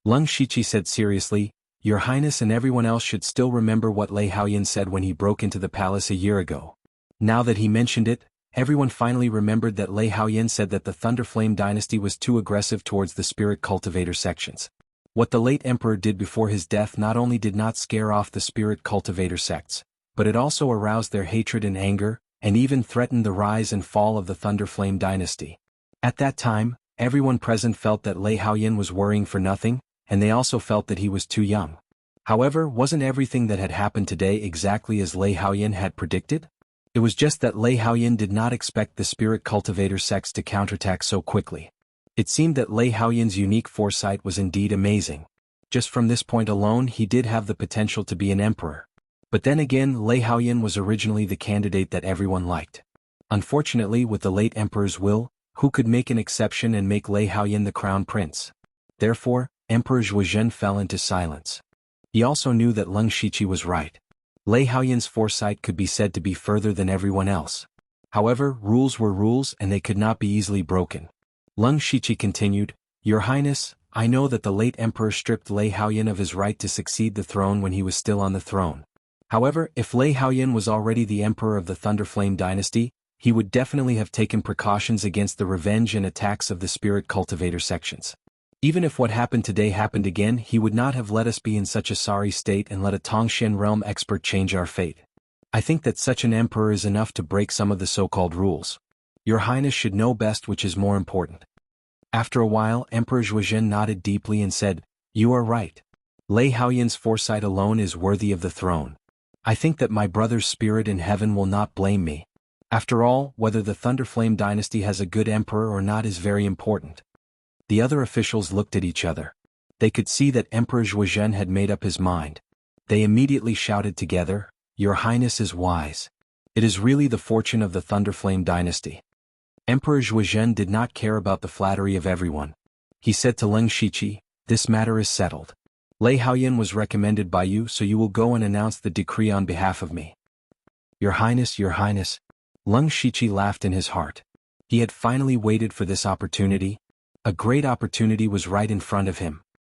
A: Leng Shiqi said seriously, Your Highness and everyone else should still remember what Lei Haoyan said when he broke into the palace a year ago. Now that he mentioned it, everyone finally remembered that Lei Haoyan said that the Thunderflame dynasty was too aggressive towards the spirit cultivator sections. What the late emperor did before his death not only did not scare off the spirit cultivator sects, but it also aroused their hatred and anger, and even threatened the rise and fall of the Thunderflame dynasty. At that time, everyone present felt that Lei Haoyan was worrying for nothing, and they also felt that he was too young. However, wasn't everything that had happened today exactly as Lei Haoyan had predicted? It was just that Lei Haoyan did not expect the spirit cultivator sects to counterattack so quickly. It seemed that Lei Haoyan's unique foresight was indeed amazing. Just from this point alone he did have the potential to be an emperor. But then again Lei Haoyan was originally the candidate that everyone liked. Unfortunately, with the late emperor's will, who could make an exception and make Lei Haoyan the crown prince? Therefore, Emperor Xuanzhen fell into silence. He also knew that Leng Shiqi was right. Lei Haoyan's foresight could be said to be further than everyone else. However, rules were rules and they could not be easily broken. Leng Shiqi continued, Your Highness, I know that the late emperor stripped Lei Haoyan of his right to succeed the throne when he was still on the throne. However, if Lei Haoyan was already the emperor of the Thunderflame dynasty, he would definitely have taken precautions against the revenge and attacks of the spirit cultivator sections. Even if what happened today happened again, he would not have let us be in such a sorry state and let a Tongxian realm expert change our fate. I think that such an emperor is enough to break some of the so-called rules. Your Highness should know best which is more important. After a while, Emperor Xuanzhen nodded deeply and said, You are right. Lei Haoyan's foresight alone is worthy of the throne. I think that my brother's spirit in heaven will not blame me. After all, whether the Thunderflame dynasty has a good emperor or not is very important. The other officials looked at each other. They could see that Emperor Xuanzhen had made up his mind. They immediately shouted together, Your Highness is wise. It is really the fortune of the Thunderflame dynasty. Emperor Xuanzhen did not care about the flattery of everyone. He said to Leng Shiqi, This matter is settled. Lei Haoyan was recommended by you, so you will go and announce the decree on behalf of me. Your Highness, Your Highness. Leng Shiqi laughed in his heart. He had finally waited for this opportunity. A great opportunity was right in front of him.